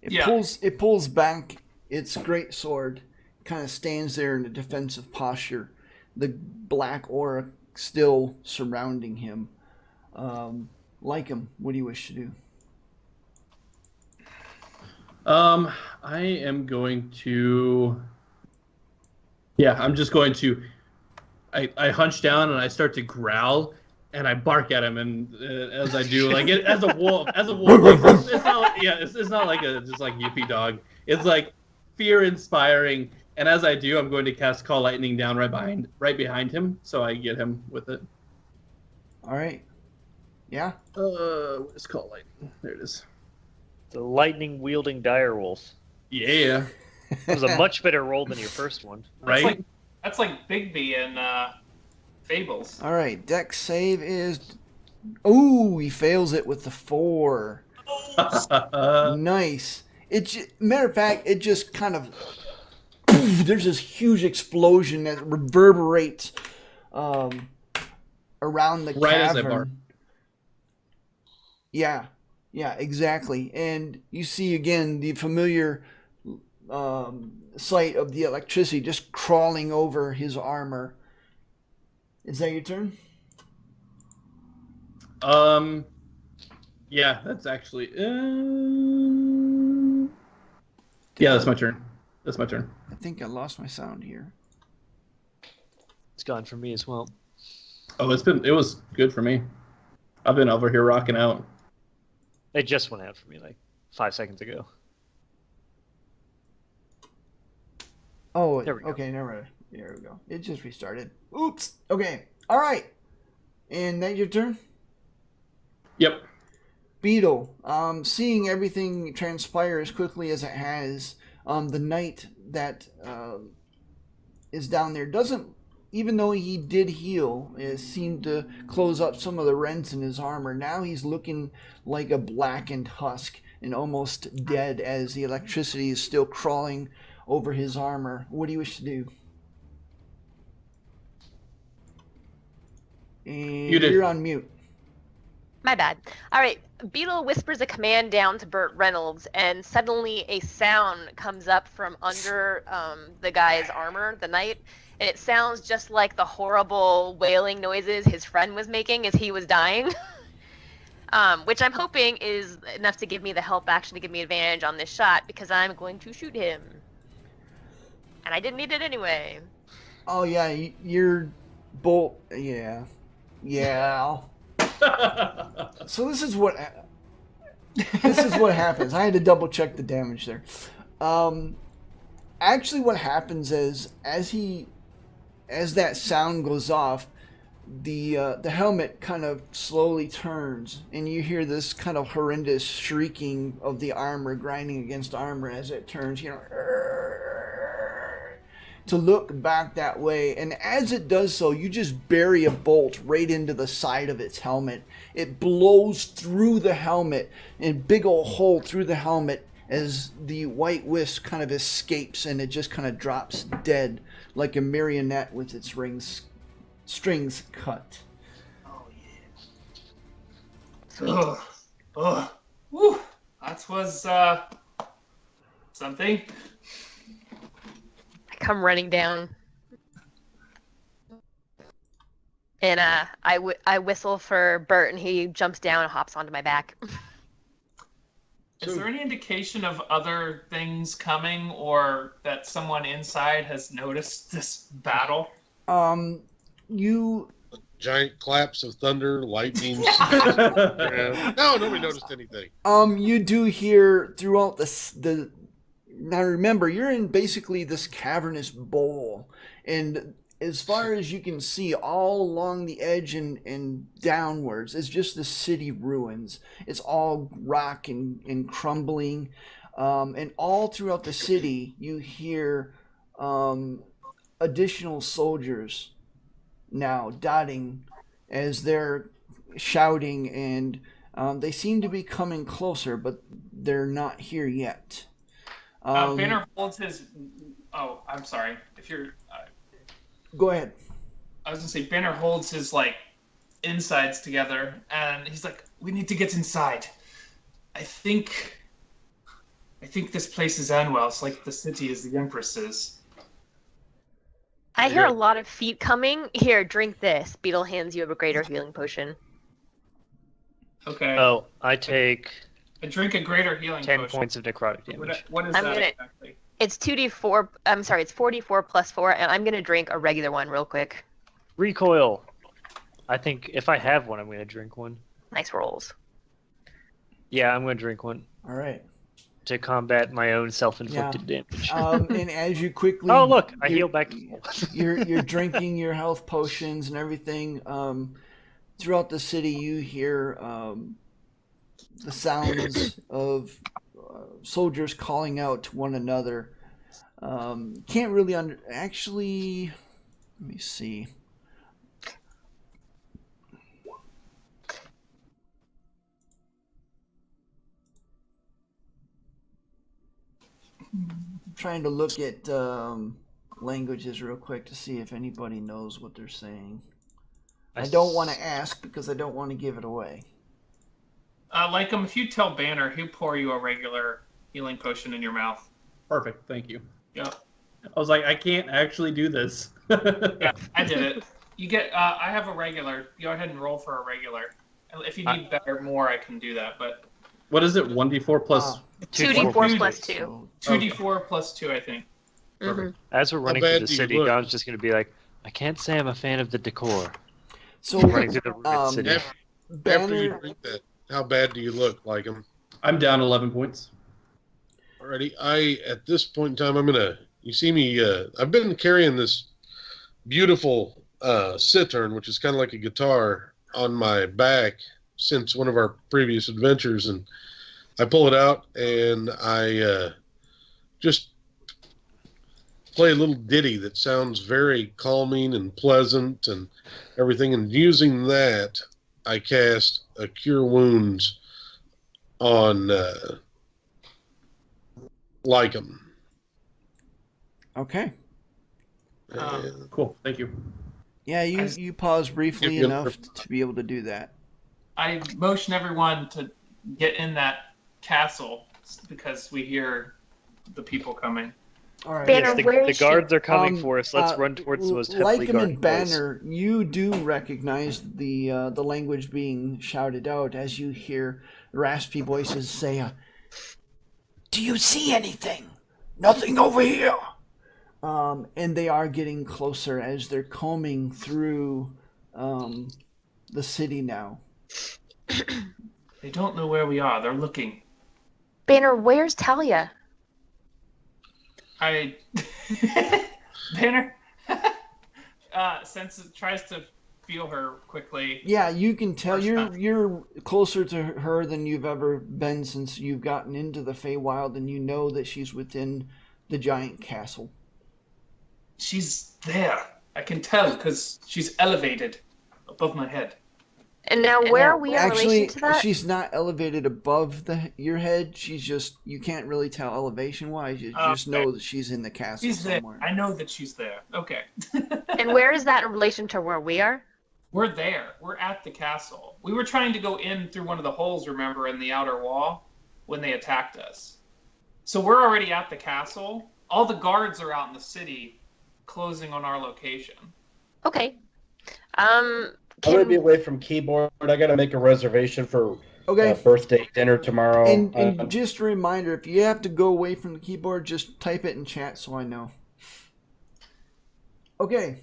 It pulls back its great sword, kind of stands there in a defensive posture. The black aura still surrounding him. Like him, what do you wish to do? I am going to... Yeah, I'm just going to... I hunch down and I start to growl and I bark at him, and as I do, like as a wolf, it's not like, it's not like a just like yippee dog. It's like fear inspiring, and as I do, I'm going to cast Call Lightning down right behind him, so I get him with it. All right. Yeah. Where's Call Lightning? There it is. The lightning wielding direwolf. Yeah. It was a much better roll than your first one. Right? That's like Bigby in Fables. All right. Dex save is... Ooh, he fails it with the 4. Nice. Matter of fact, it just kind of... There's this huge explosion that reverberates around the right cavern. As I bark. Yeah, exactly. And you see again the familiar sight of the electricity just crawling over his armor. Is that your turn? Yeah, that's actually... Yeah, that's my turn. That's my turn. I think I lost my sound here. It's gone for me as well. Oh, it was good for me. I've been over here rocking out. It just went out for me like 5 seconds ago. Oh, there we go. Okay, never mind. There we go. It just restarted. Oops. Okay. All right. And that's your turn? Yep. Beetle, seeing everything transpire as quickly as it has, the knight that is down there doesn't, even though he did heal, it seemed to close up some of the rents in his armor. Now he's looking like a blackened husk and almost dead as the electricity is still crawling over his armor. What do you wish to do? And you're on mute. My bad. All right. Beetle whispers a command down to Burt Reynolds, and suddenly a sound comes up from under the guy's armor, the knight, and it sounds just like the horrible wailing noises his friend was making as he was dying, which I'm hoping is enough to give me the help action to give me advantage on this shot, because I'm going to shoot him. And I didn't need it anyway. Oh yeah, your bolt. Yeah. So this is what happens. I had to double check the damage there. Actually, what happens is as that sound goes off, the helmet kind of slowly turns, and you hear this kind of horrendous shrieking of the armor grinding against armor as it turns, to look back that way. And as it does so, you just bury a bolt right into the side of its helmet. It blows through the helmet, and big old hole through the helmet as the white wisp kind of escapes, and it just kind of drops dead like a marionette with its strings cut. Oh yeah. Ugh. Woo. That was something. I come running down. And I whistle for Bert, and he jumps down and hops onto my back. Is there any indication of other things coming, or that someone inside has noticed this battle? You Giant claps of thunder, lightning. Yeah. No, nobody noticed anything. You do hear throughout the. Now remember, you're in basically this cavernous bowl, and as far as you can see, all along the edge and downwards, it's just the city ruins. It's all rock and crumbling, and all throughout the city, you hear additional soldiers now dotting as they're shouting, and they seem to be coming closer, but they're not here yet. Banner holds his. Oh, I'm sorry. If you're. Go ahead. I was gonna say Banner holds his insides together, and he's like, "We need to get inside. I think this place is Anwell. It's like the city is the Empress's." I hear a lot of feet coming. Here, drink this. Beetle hands you a greater healing potion. Okay. Oh, I take I drink a greater healing 10 potion. points of necrotic damage. What is that exactly? It's 2d4. I'm sorry, it's 4d4 plus 4, and I'm gonna drink a regular one real quick. Recoil. I think if I have one, I'm going to drink one. Nice rolls. Yeah, I'm going to drink one. All right. To combat my own self-inflicted damage. And as you quickly... Oh, look, I heal back to full. you're drinking your health potions and everything. Throughout the city, you hear the sounds of soldiers calling out to one another. Can't really actually, let me see. Trying to look at languages real quick to see if anybody knows what they're saying. I don't want to ask because I don't want to give it away. If you tell Banner, he'll pour you a regular healing potion in your mouth. Perfect, thank you. Yep. I was like, I can't actually do this. Yeah, I did it. You get. I have a regular. Go ahead and roll for a regular. If you need more, I can do that. But what is it? 1d4 plus 2d4 plus 2. 2d4 plus 2, I think. Mm-hmm. As we're running through the city, Don's just going to be like, I can't say I'm a fan of the decor. So running through the ruined city. After you drink that, how bad do you look, like him? I'm down 11 points. Alrighty, at this point in time, you see me, I've been carrying this beautiful citern, which is kind of like a guitar, on my back since one of our previous adventures, and I pull it out and I just play a little ditty that sounds very calming and pleasant and everything, and using that, I cast a Cure Wounds on Lycum. Okay. Cool, thank you. Yeah, you pause briefly enough to be able to do that. I motion everyone to get in that castle because we hear the people coming. All right. Banner, The guards are coming for us. Let's run towards the most heavily Lycum guarded and Banner, you do recognize the language being shouted out as you hear raspy voices say, "Do you see anything? Nothing over here. And they are getting closer as they're combing through the city now. They don't know where we are. They're looking. Banner, where's Talia? Banner tries to feel her quickly. Yeah, you can tell you're closer to her than you've ever been since you've gotten into the Feywild, and you know that she's within the giant castle. She's there. I can tell because she's elevated above my head. And now where are we in relation to that? She's not elevated above your head. She's just, you can't really tell elevation-wise. You just know that she's in the castle somewhere. I know that she's there. Okay. And where is that in relation to where we are? We're there. We're at the castle. We were trying to go in through one of the holes, remember, in the outer wall when they attacked us. So we're already at the castle. All the guards are out in the city closing on our location. Okay. I'm going to be away from keyboard. I got to make a reservation for birthday dinner tomorrow. And just a reminder, if you have to go away from the keyboard, just type it in chat so I know. Okay,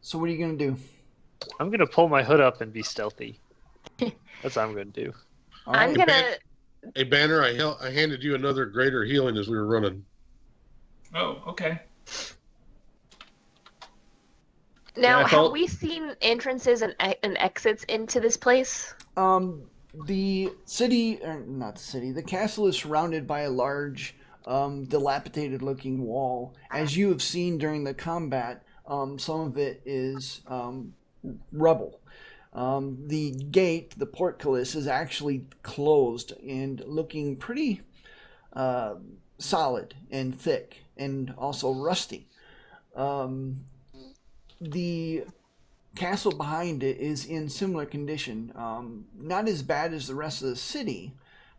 so what are you going to do? I'm going to pull my hood up and be stealthy. That's what I'm going to do. I'm going to... Hey, Banner, I handed you another greater healing as we were running. Oh, okay. Now, have we seen entrances and exits into this place? The castle is surrounded by a large, dilapidated-looking wall. As you have seen during the combat, some of it is rubble. The gate, the portcullis, is actually closed and looking pretty solid and thick and also rusty. The castle behind it is in similar condition. Not as bad as the rest of the city,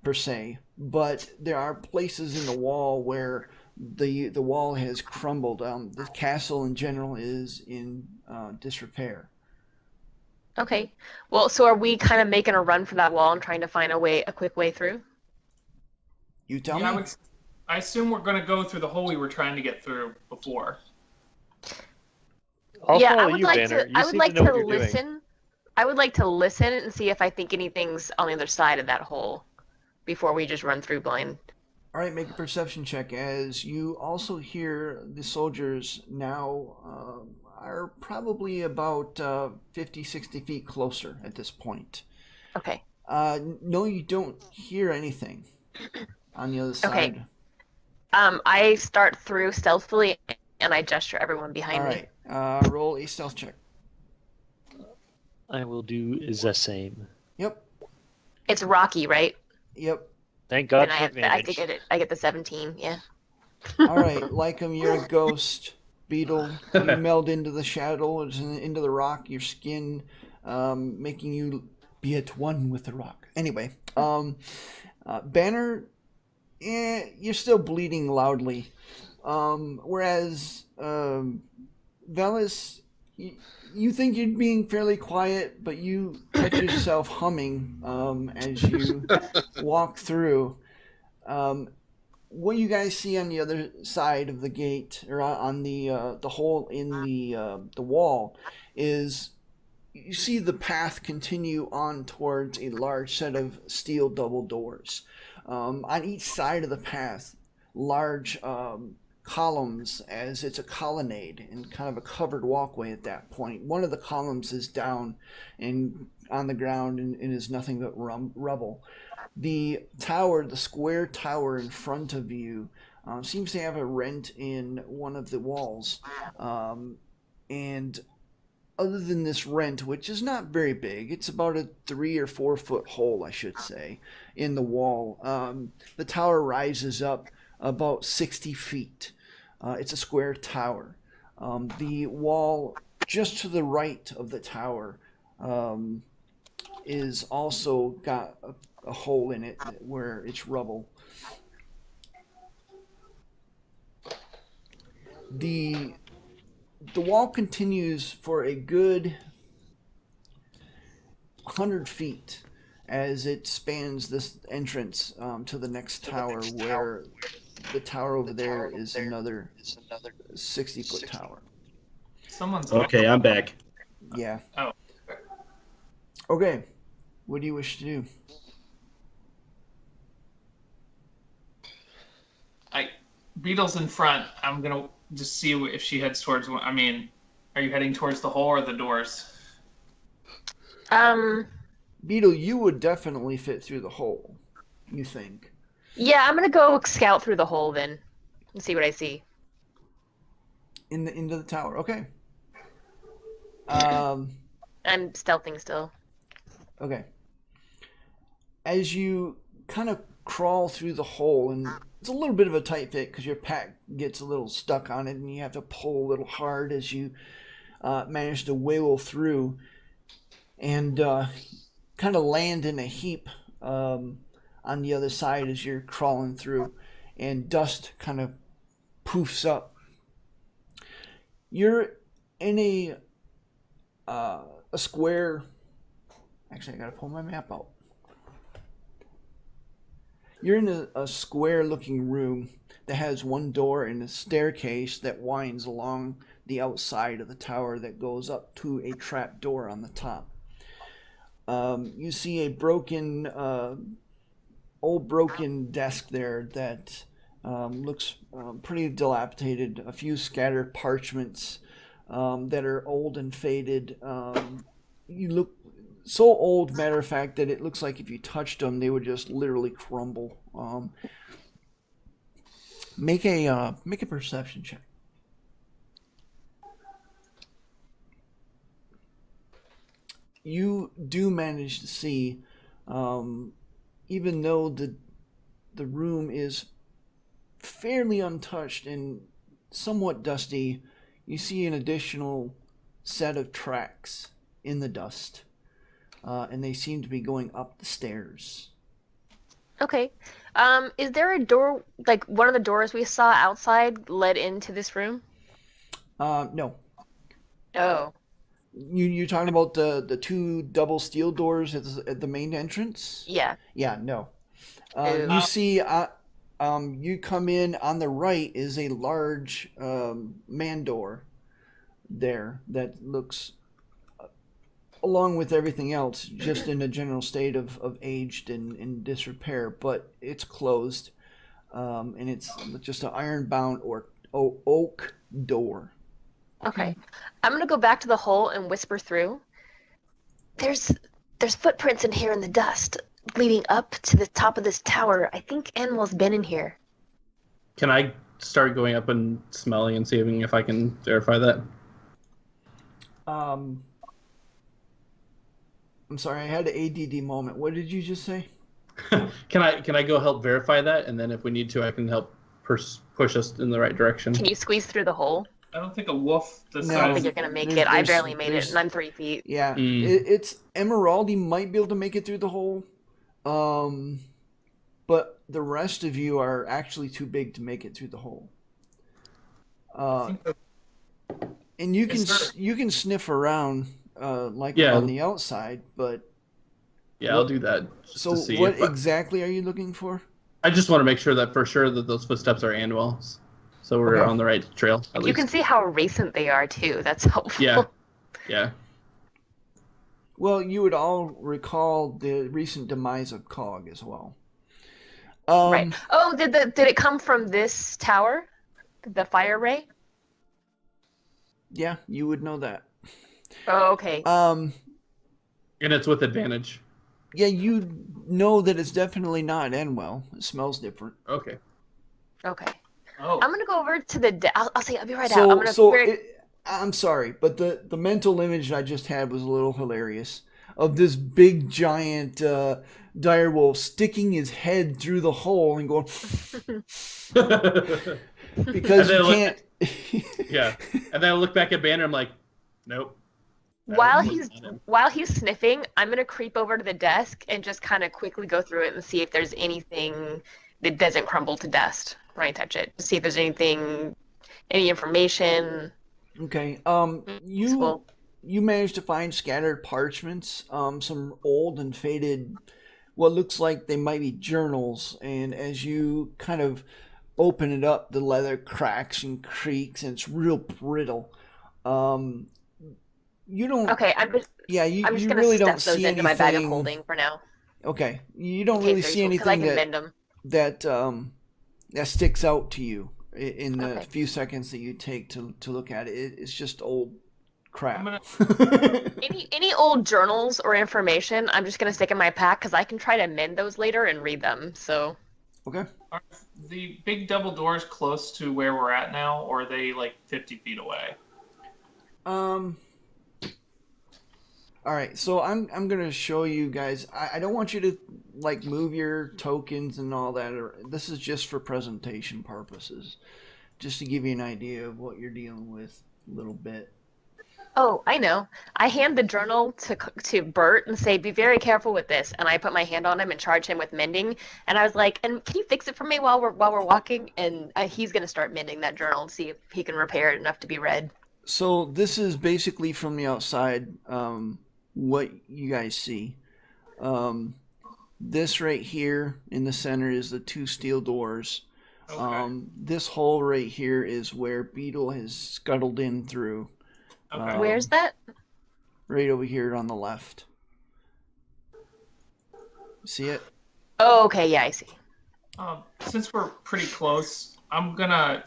per se, but there are places in the wall where the wall has crumbled. The castle in general is in disrepair. Okay. Well, so are we kind of making a run for that wall and trying to find a quick way through? You tell me. I assume we're going to go through the hole we were trying to get through before. I'll I follow would you, like Banner. to. You I would seem like to know to what you're listen. doing. I would like to listen and see if I think anything's on the other side of that hole before we just run through blind. All right, make a perception check as you also hear the soldiers now are probably about 50, 60 feet closer at this point. Okay. No, you don't hear anything on the other side. Okay. I start through stealthily and I gesture everyone behind me. All right. Roll a stealth check. I will do the same. Yep. It's Rocky, right? Yep. Thank God And for advantage. I get the 17, yeah. All right, Lycum, you're a ghost. Beetle, you meld into the shadow, into the rock, your skin making you be at one with the rock. Anyway, Banner, you're still bleeding loudly. Whereas Vamys, you think you're being fairly quiet, but you catch yourself humming as you walk through. What you guys see on the other side of the gate, or on the hole in the wall, is you see the path continue on towards a large set of steel double doors. On each side of the path, large columns, as it's a colonnade and kind of a covered walkway at that point. One of the columns is down and on the ground and is nothing but rubble. The tower, the square tower in front of you, seems to have a rent in one of the walls. And other than this rent, which is not very big, it's about a 3 or 4 foot hole, I should say, in the wall. The tower rises up about 60 feet. It's a square tower. The wall just to the right of the tower is also got a hole in it where it's rubble. The wall continues for a good 100 feet as it spans this entrance to the next tower, where the tower over there is another 60-foot tower. Someone's Okay, I'm back. Yeah. Oh. Okay. What do you wish to do? Beetle's in front. I'm gonna just see if she heads towards one. I mean, are you heading towards the hole or the doors? Beetle, you would definitely fit through the hole, you think. Yeah, I'm gonna go scout through the hole then and see what I see. Into the tower. Okay. I'm stealthing still. Okay. As you kind of crawl through the hole, and it's a little bit of a tight fit because your pack gets a little stuck on it, and you have to pull a little hard as you manage to wiggle through and kind of land in a heap on the other side as you're crawling through, and dust kind of poofs up. You're in a square. Actually, I gotta pull my map out. You're in a square-looking room that has one door and a staircase that winds along the outside of the tower that goes up to a trap door on the top. You see a old broken desk there that looks pretty dilapidated. A few scattered parchments that are old and faded. You look so old, matter of fact, that it looks like if you touched them, they would just literally crumble. Make a perception check. You do manage to see, even though the room is fairly untouched and somewhat dusty, you see an additional set of tracks in the dust. And they seem to be going up the stairs. Okay. Is there a door, like one of the doors we saw outside led into this room? No. Oh. You're talking about the two double steel doors at the main entrance? Yeah. Yeah, no. Ew. You see, you come in on the right is a large man door there that looks, along with everything else, just in a general state of aged and disrepair, but it's closed, and it's just an iron-bound or oak door. Okay. I'm gonna go back to the hole and whisper through. There's footprints in here in the dust, leading up to the top of this tower. I think Anwell's been in here. Can I start going up and smelling and seeing if I can verify that? I'm sorry, I had an ADD moment. What did you just say? Can I go help verify that, and then if we need to, I can help push us in the right direction. Can you squeeze through the hole? I don't think a wolf I No. don't think you're gonna make it. I barely made it, and I'm 3 feet. Yeah, Mm. it's Emeraldi might be able to make it through the hole, but the rest of you are actually too big to make it through the hole. And you can sniff around on the outside, but Yeah, I'll do that. Just so to see what if exactly are you looking for? I just want to make sure that for sure that those footsteps are Anwell's, so we're Okay. on the right trail. At You least. can see how recent they are too. That's helpful. Yeah. Well, you would all recall the recent demise of Cog as well. Right. Oh, did it come from this tower? The fire ray? Yeah, you would know that. Oh, okay. And it's with advantage. Yeah, you know that it's definitely not Anwell. It smells different. Okay. Okay. Oh. I'm gonna go over to the. I'll say I'll be right out. I'm gonna. I'm sorry, but the mental image I just had was a little hilarious of this big giant direwolf sticking his head through the hole and going because you can't. Yeah, and then I look back at Banner. I'm like, nope. While he's sniffing, I'm gonna creep over to the desk and just kind of quickly go through it and see if there's anything that doesn't crumble to dust when I touch it. See if there's any information. Okay. Useful. You managed to find scattered parchments, some old and faded, what looks like they might be journals, and as you kind of open it up, the leather cracks and creaks, and it's real brittle. You don't. Okay, I'm just You gonna really stuff don't those see into anything. my bag of holding for now. Okay, you don't in really case see there's- 'cause I anything can mend that them. that sticks out to you in the Okay. few seconds that you take to look at it. It's just old crap. Any old journals or information, I'm just gonna stick in my pack because I can try to mend those later and read them. So Okay. Are the big double doors close to where we're at now, or are they like 50 feet away? All right, so I'm gonna show you guys. I don't want you to like move your tokens and all that. This is just for presentation purposes, just to give you an idea of what you're dealing with a little bit. oh, I know. I hand the journal to Bert and say, "Be very careful with this." And I put my hand on him and charge him with mending. And I was like, "And can you fix it for me while we're walking?" And he's gonna start mending that journal and see if he can repair it enough to be read. So this is basically from the outside. What you guys see. This right here in the center is the two steel doors. Okay. This hole right here is where Beetle has scuttled in through. Okay. Where's that? Right over here on the left. See it? Oh, okay. Yeah, I see. Since we're pretty close, I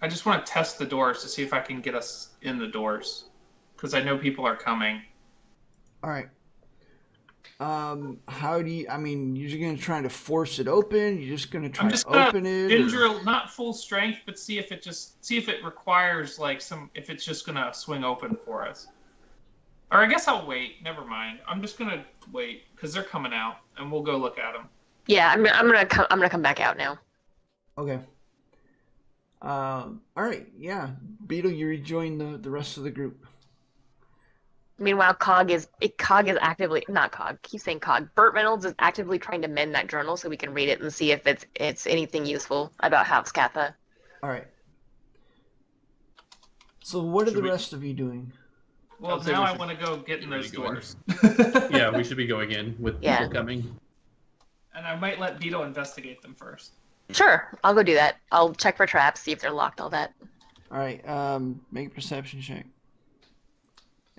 just want to test the doors to see if I can get us in the doors, because I know people are coming. All right. How do you? I mean, you're gonna try to force it open. You're just gonna try I'm just to gonna open it. gingerly, not full strength, but see if it requires like if it's just gonna swing open for us. Or I guess I'll wait. Never mind. I'm just gonna wait because they're coming out, and we'll go look at them. Yeah, I'm gonna come back out now. Okay. All right. Yeah, Beetle, you rejoin the rest of the group. Meanwhile, Cog is actively not Cog. Keep saying Cog. Burt Reynolds is actively trying to mend that journal so we can read it and see if it's anything useful about House Katha. All right. So what are Should the we- rest of you doing? Well, I'd say now we I should- want to go get in ready those to go in. doors. Yeah, we should be going in with Yeah. people coming. And I might let Beetle investigate them first. Sure, I'll go do that. I'll check for traps, see if they're locked, all that. All right. Make a perception check.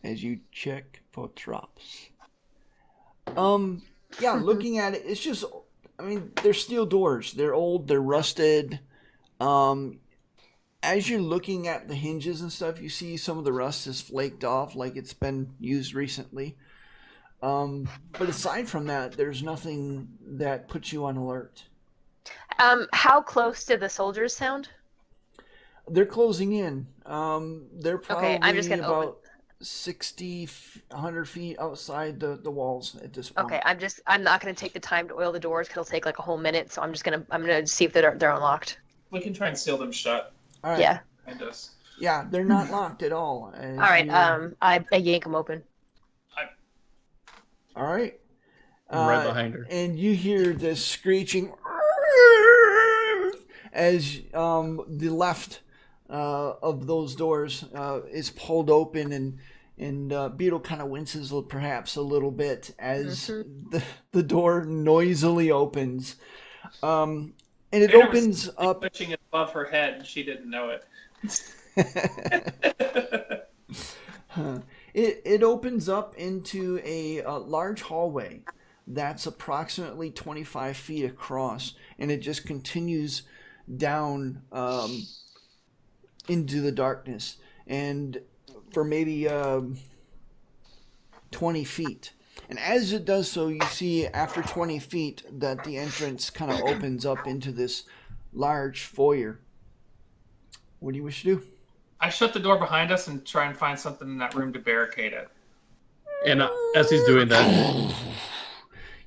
As you check for traps. Yeah, looking at it, it's just, I mean, they're steel doors. They're old, they're rusted. As you're looking at the hinges and stuff, you see some of the rust is flaked off like it's been used recently. But aside from that, there's nothing that puts you on alert. How close did the soldiers sound? They're closing in. They're probably Okay, I'm just gonna about open. 60, 100 feet outside the walls at this point. Okay, I'm not gonna take the time to oil the doors because it'll take like a whole minute. So I'm gonna see if they're unlocked. We can try and seal them shut All right. Yeah. behind us. Yeah, they're not locked at all. All right. I yank them open. All right. I'm right behind her. And you hear this screeching as the left of those doors is pulled open, and Beetle kind of winces perhaps a little bit as the door noisily opens. And it Vader opens was up. pushing it above her head, and she didn't know it. It opens up into a large hallway that's approximately 25 feet across, and it just continues down into the darkness, and for maybe 20 feet. And as it does so, you see after 20 feet that the entrance kind of opens up into this large foyer. What do you wish to do? I shut the door behind us and try and find something in that room to barricade it. And as he's doing that,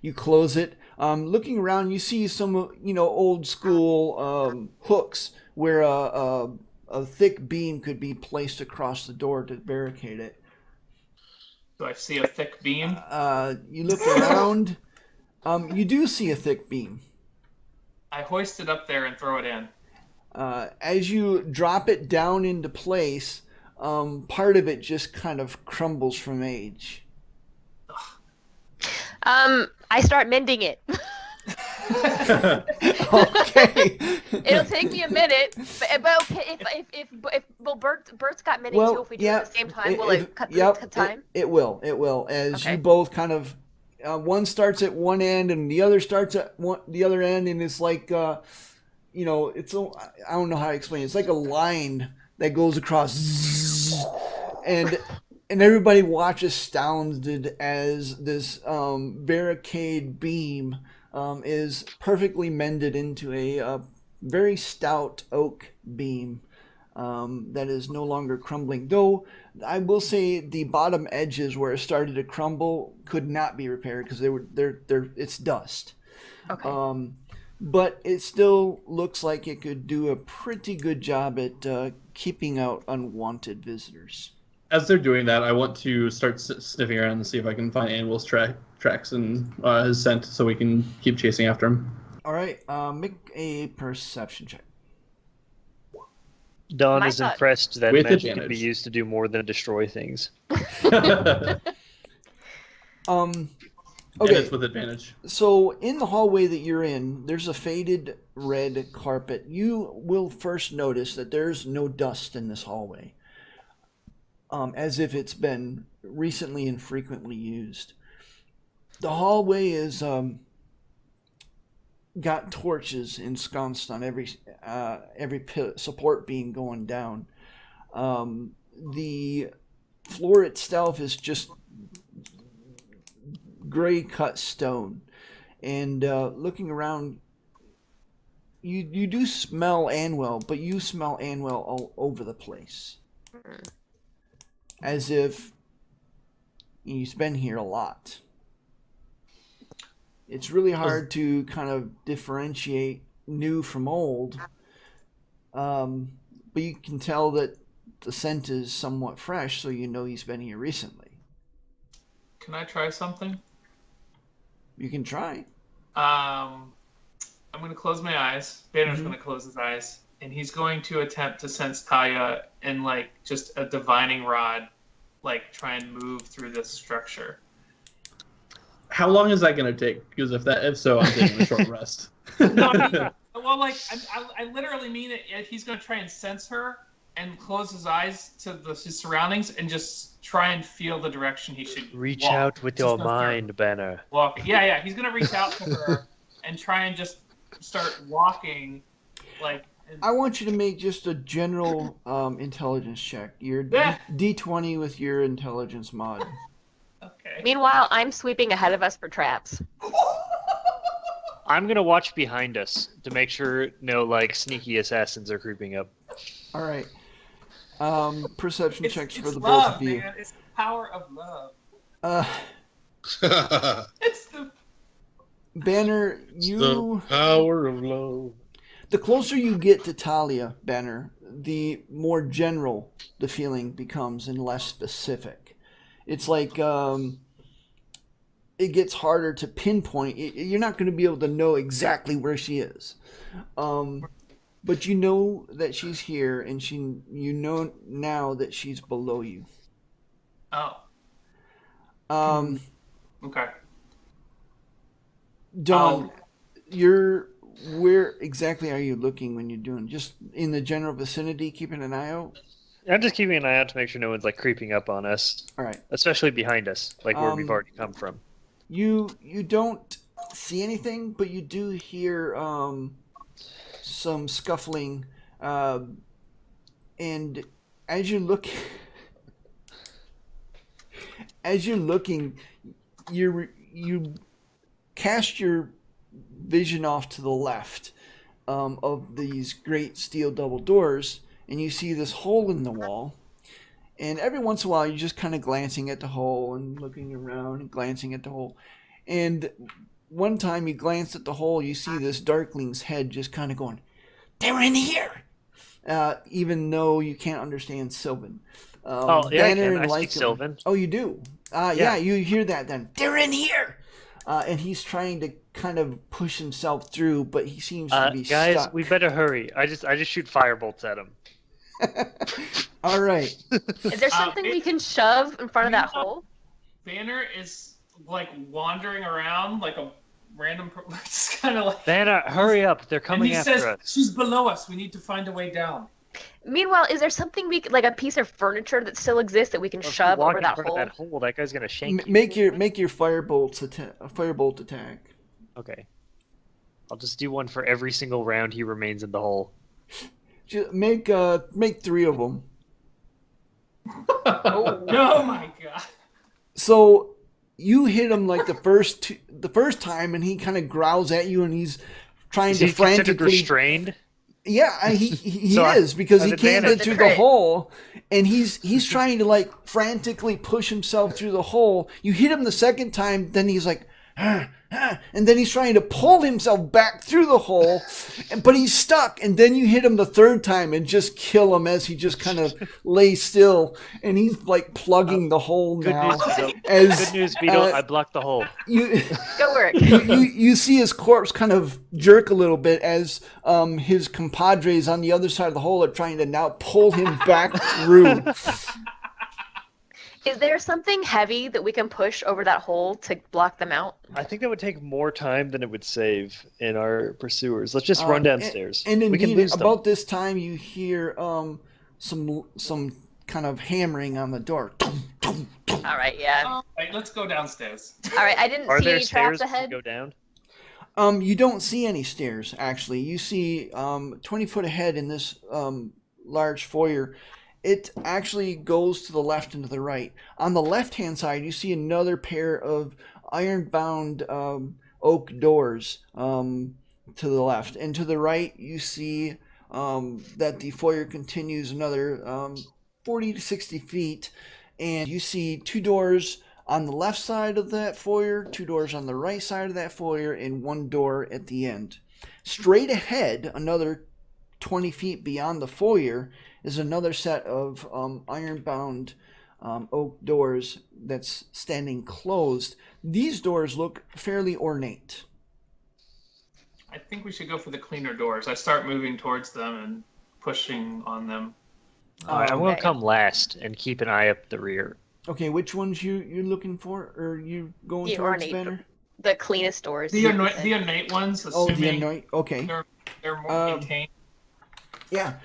You close it. Looking around, you see some, old school hooks where a thick beam could be placed across the door to barricade it. Do I see a thick beam? You look around. You do see a thick beam. I hoist it up there and throw it in. As you drop it down into place, part of it just kind of crumbles from age. I start mending it. Okay. It'll take me a minute, but okay, if well, Bert's got many too. If we do it at the same time, will it cut the time? It will. It will. As Okay. you both kind of, one starts at one end and the other starts at the other end, and it's like, it's I don't know how to explain it. It's like a line that goes across, and everybody watches astounded as this barricade beam is perfectly mended into a very stout oak beam that is no longer crumbling. Though I will say the bottom edges where it started to crumble could not be repaired because it's dust. Okay. But it still looks like it could do a pretty good job at keeping out unwanted visitors. As they're doing that, I want to start sniffing around and see if I can find Anwell's tracks and his scent so we can keep chasing after him. All right, make a perception check. Dawn is impressed that with magic can advantage. be used to do more than destroy things. Okay, it's with advantage. so in the hallway that you're in, there's a faded red carpet. You will first notice that there's no dust in this hallway, as if it's been recently and frequently used. The hallway is got torches ensconced on every support beam going down. The floor itself is just gray cut stone, and looking around, you do smell Anwell, but you smell Anwell all over the place, as if he's been here a lot. It's really hard to kind of differentiate new from old, but you can tell that the scent is somewhat fresh, so you know he's been here recently. Can I try something? You can try. I'm going to close my eyes. Banner's going to close his eyes, and he's going to attempt to sense Talia and just a divining rod, try and move through this structure. How long is that going to take? Because if so, I'm taking a short rest. No, well, I literally mean it. He's going to try and sense her and close his eyes to his surroundings and just try and feel the direction he should Reach walk. out with your mind, Banner. Walking. Yeah. He's going to reach out to her and try and just start walking. I want you to make just a general intelligence check. Your D20 with your intelligence mod. Okay. Meanwhile, I'm sweeping ahead of us for traps. I'm gonna watch behind us to make sure no sneaky assassins are creeping up. All right. Perception checks for the love, both of you. Man. It's the power of love. It's the Banner, The power of love. the closer you get to Talia, Banner, the more general the feeling becomes and less specific. It's like it gets harder to pinpoint. You're not going to be able to know exactly where she is. But you know that she's here, and you know now that she's below you. Oh. Okay. Dawn, where exactly are you looking when you're doing? Just in the general vicinity, keeping an eye out? I'm just keeping an eye out to make sure no one's creeping up on us. All right. Especially behind us, where we've already come from. You don't see anything, but you do hear some scuffling, and as you're looking, you cast your vision off to the left of these great steel double doors, and you see this hole in the wall. And every once in a while, you're just kind of glancing at the hole and looking around and glancing at the hole. And one time you glance at the hole, you see this darkling's head just kind of going, "They're in here!" Even though you can't understand Sylvan. Yeah, Banner I and speak Lycum- Sylvan. Oh, you do? Yeah, you hear that then. "They're in here!" And he's trying to kind of push himself through, but he seems to be guys, stuck. we better hurry. I just shoot firebolts at him. All right. Is there something we can shove in front of that hole? Banner is wandering around like random. It's kind of like. Vanna, hurry up! They're coming and he after says, us. "She's below us. We need to find a way down." Meanwhile, is there something like a piece of furniture that still exists that we can Well, if shove you walk over in that front hole? of that hole, that guy's gonna shank you. Make your firebolt attack. Okay. I'll just do one for every single round he remains in the hole. Just make 3 of them. Oh my god! So you hit him like the first time, and he kind of growls at you, and he's trying Is to he considered frantically. restrained? Yeah, he So is because he an can't advantage. get through the hole, and he's trying to like frantically push himself through the hole. You hit him the second time, then he's like, and then he's trying to pull himself back through the hole, but he's stuck. And then you hit him the third time and just kill him as he just kind of lays still, and he's like plugging the hole Good now. news, Beetle. As Good news, Beetle. I blocked the hole. you. Go work. You see his corpse kind of jerk a little bit as his compadres on the other side of the hole are trying to now pull him back through. Is there something heavy that we can push over that hole to block them out? I think that would take more time than it would save in our pursuers. Let's just run downstairs. And we can indeed, lose them. about this time, you hear some kind of hammering on the door. All right, yeah. All right, let's go downstairs. All right, I didn't Are see there any traps stairs to ahead. go down? You don't see any stairs, actually. You see 20 foot ahead in this large foyer. It actually goes to the left and to the right. On the left-hand side, you see another pair of iron-bound oak doors to the left. And to the right, you see that the foyer continues another 40 to 60 feet. And you see 2 doors on the left side of that foyer, 2 doors on the right side of that foyer, and 1 door at the end. Straight ahead, another 20 feet beyond the foyer, is another set of iron-bound oak doors that's standing closed. These doors look fairly ornate. I think we should go for the cleaner doors. I start moving towards them and pushing on them. All right, I'm going Okay. to come last and keep an eye up the rear. Okay, which ones you're looking for? Or you going The towards, ornate Banner? The cleanest doors. The innate ones, Oh, the assuming ornate. Okay. they're more maintained. Yeah.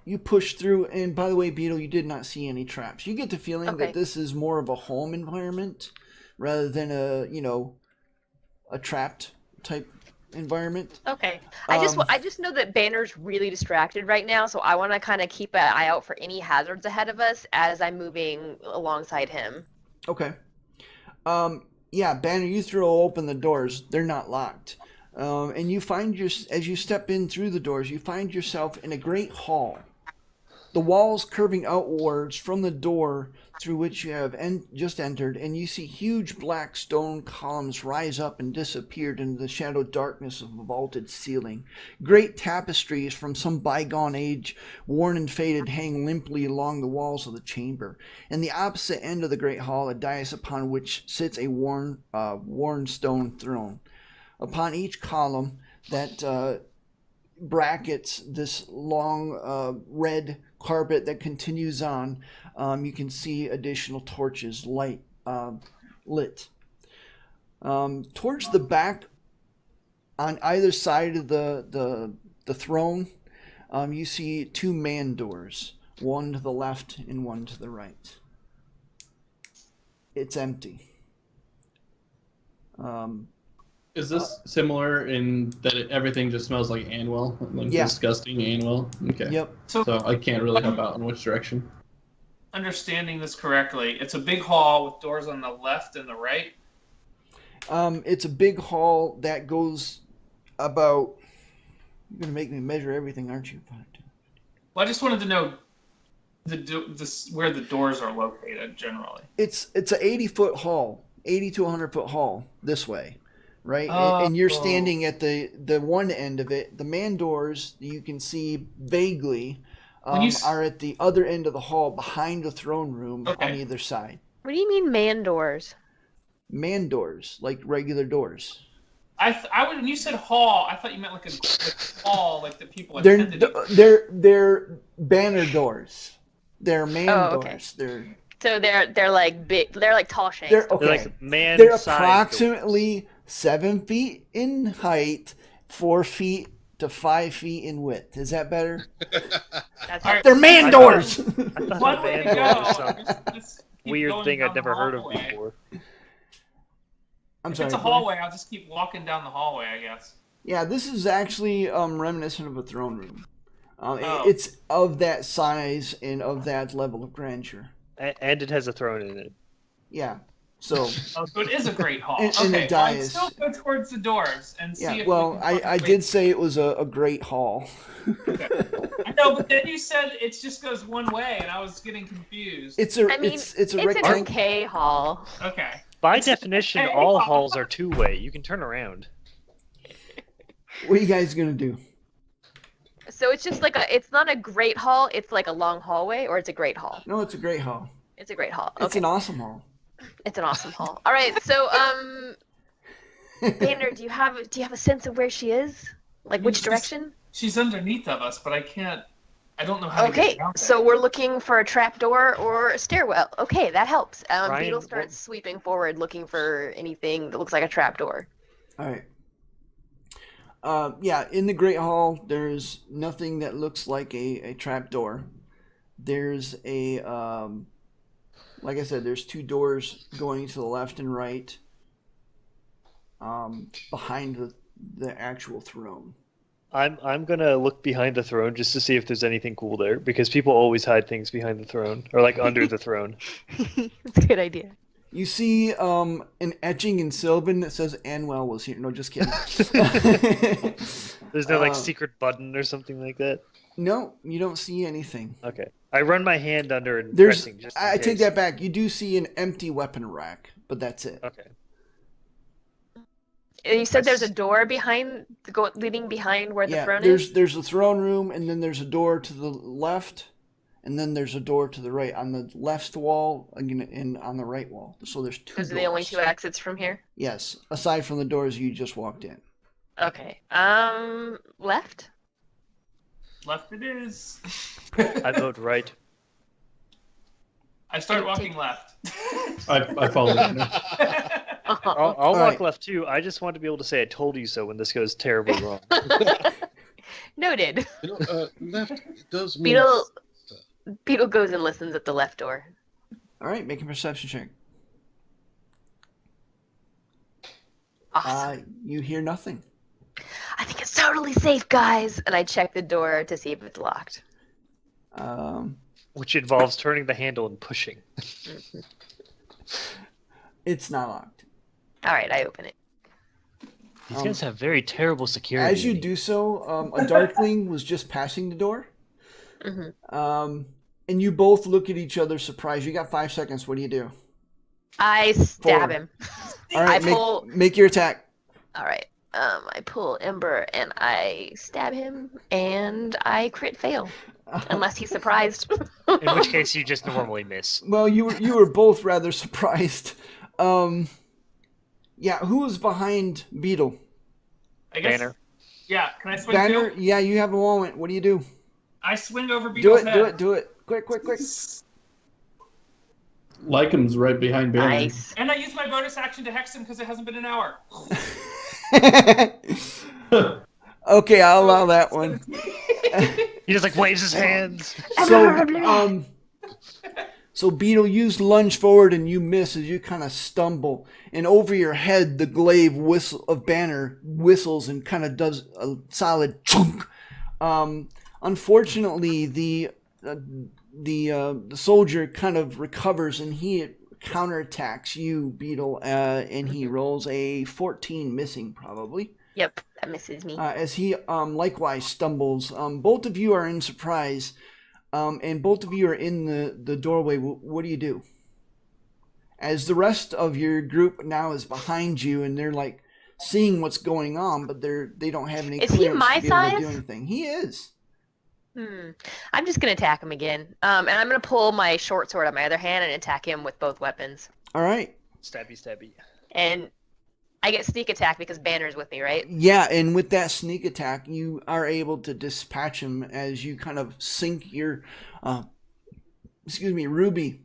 You push through, and by the way, Beetle, you did not see any traps. You get the feeling Okay. that this is more of a home environment rather than a trapped type environment. Okay. I just know that Banner's really distracted right now, so I want to kind of keep an eye out for any hazards ahead of us as I'm moving alongside him. Okay. Yeah, Banner, you throw open the doors. They're not locked. And you find as you step in through the doors, you find yourself in a great hall. The walls curving outwards from the door through which you have just entered, and you see huge black stone columns rise up and disappear into the shadowed darkness of a vaulted ceiling. Great tapestries from some bygone age, worn and faded, hang limply along the walls of the chamber. In the opposite end of the great hall, a dais upon which sits a worn stone throne. Upon each column that brackets this long red carpet that continues on, you can see additional torches lit. Towards the back, on either side of the throne, you see 2 man doors, one to the left and one to the right. It's empty. Is this similar in that everything just smells like Anwell? Like Yeah. disgusting Anwell? Okay. Yep. So I can't really help out in which direction. Understanding this correctly, it's a big hall with doors on the left and the right. It's a big hall that goes about. You're gonna make me measure everything, aren't you? Well, I just wanted to know where the doors are located generally. It's an 80-foot hall, 80 to 100-foot hall this way, right? And you're standing at the one end of it. The man doors you can see vaguely are at the other end of the hall behind the throne room on either side. What do you mean man doors? Man doors, like regular doors. When you said hall, I thought you meant like a hall, like the people They're attended. they're banner doors. They're man doors. So they're like big. They're like tall shanks. They're They're like man They're side approximately 7 feet in height, 4 feet to 5 feet in width. Is that better? That's All right. They're man I doors. I thought One a way van to door was go. some Just keep weird going thing down I'd never the heard of hallway. before. I'm If sorry. it's a go ahead. hallway, I'll just keep walking down the hallway, I guess. Yeah, this is actually reminiscent of a throne room. Oh. It's of that size and of that level of grandeur. And it has a throne in it. Yeah. So Oh, so it is a great hall. And Okay, the well, I'd dais. still go towards the doors and see yeah, if well, we can find I a did way- say it was a great hall. I know, but then you said it just goes one way, and I was getting confused. It's a I mean, it's a an rectangle. okay hall. Okay. By definition, Hey, all Bob. halls are two-way. You can turn around. What are you guys gonna do? So it's just like it's not a great hall. It's like a long hallway, or it's a great hall. No, it's a great hall. It's a great hall. It's Okay, an awesome hall. it's an awesome hall. All right, so Banner, do you have a sense of where she is? Like which She's- direction? She's underneath of us, but I don't know how to Okay, get down there. so we're looking for a trapdoor or a stairwell. Okay, that helps. Ryan, Beetle starts sweeping forward, looking for anything that looks like a trapdoor. All right. Yeah, in the Great Hall, there's nothing that looks like a trapdoor. There's like I said, there's 2 doors going to the left and right, behind the actual throne. I'm gonna look behind the throne just to see if there's anything cool there, because people always hide things behind the throne or like under the throne. That's a good idea. You see an etching in Sylvan that says Anwell was here. No, just kidding. There's no like Uh, secret button or something like that. No, you don't see anything. Okay, I run my hand under and There's. pressing just in I take case. that back. You do see an empty weapon rack, but that's it. Okay. And you said there's a door leading behind where the Yeah, throne is? there's a throne room, and then there's a door to the left, and then there's a door to the right. On the left wall, again, and on the right wall. So there's 2 Those are doors. the only 2 exits from here? Yes, aside from the doors you just walked in. Okay. Left? Left it is. I vote right. I start walking left. I follow Banner. I'll All walk right. left too. I just want to be able to say I told you so when this goes terribly wrong. Noted. Left does mean Beetle goes and listens at the left door. All right, make a perception check. Awesome. You hear nothing. I think it's totally safe, guys. And I check the door to see if it's locked. Which involves turning the handle and pushing. It's not locked. All right, I open it. These guys have very terrible security. As you do so, a darkling was just passing the door. Mm-hmm. And you both look at each other surprised. You got 5 seconds. What do you do? I stab Forward. him. All right, I pull. make your attack. All right. I pull Ember and I stab him and I crit fail, unless he's surprised. In which case, you just normally miss. Well, you were both rather surprised. Yeah, who was behind Beetle? I guess. Banner. Yeah, can I swing Banner? too? Yeah, you have a moment. What do you do? I swing over Do Beetle's it, head. do it. Quick. Lycum's right behind Banner. Nice. And I use my bonus action to hex him because it hasn't been an hour. Okay, I'll allow that one. He just like waves his hands. So Beetle, you lunge forward and you miss as you kind of stumble, and over your head the glaive of Banner whistles and kind of does a solid chunk. Unfortunately, the soldier kind of recovers and he counterattacks you, Beetle, and he rolls a 14, missing probably. Yep, that misses me. As he likewise stumbles. Both of you are in surprise, and both of you are in the doorway. What do you do? As the rest of your group now is behind you, and they're like seeing what's going on, but they don't have any Is he clearance my to be able to size? do anything. He is. I'm just gonna attack him again, and I'm gonna pull my short sword on my other hand and attack him with both weapons. All right. Stabby. And I get sneak attack because Banner's with me, right? Yeah, and with that sneak attack, you are able to dispatch him as you kind of sink your, ruby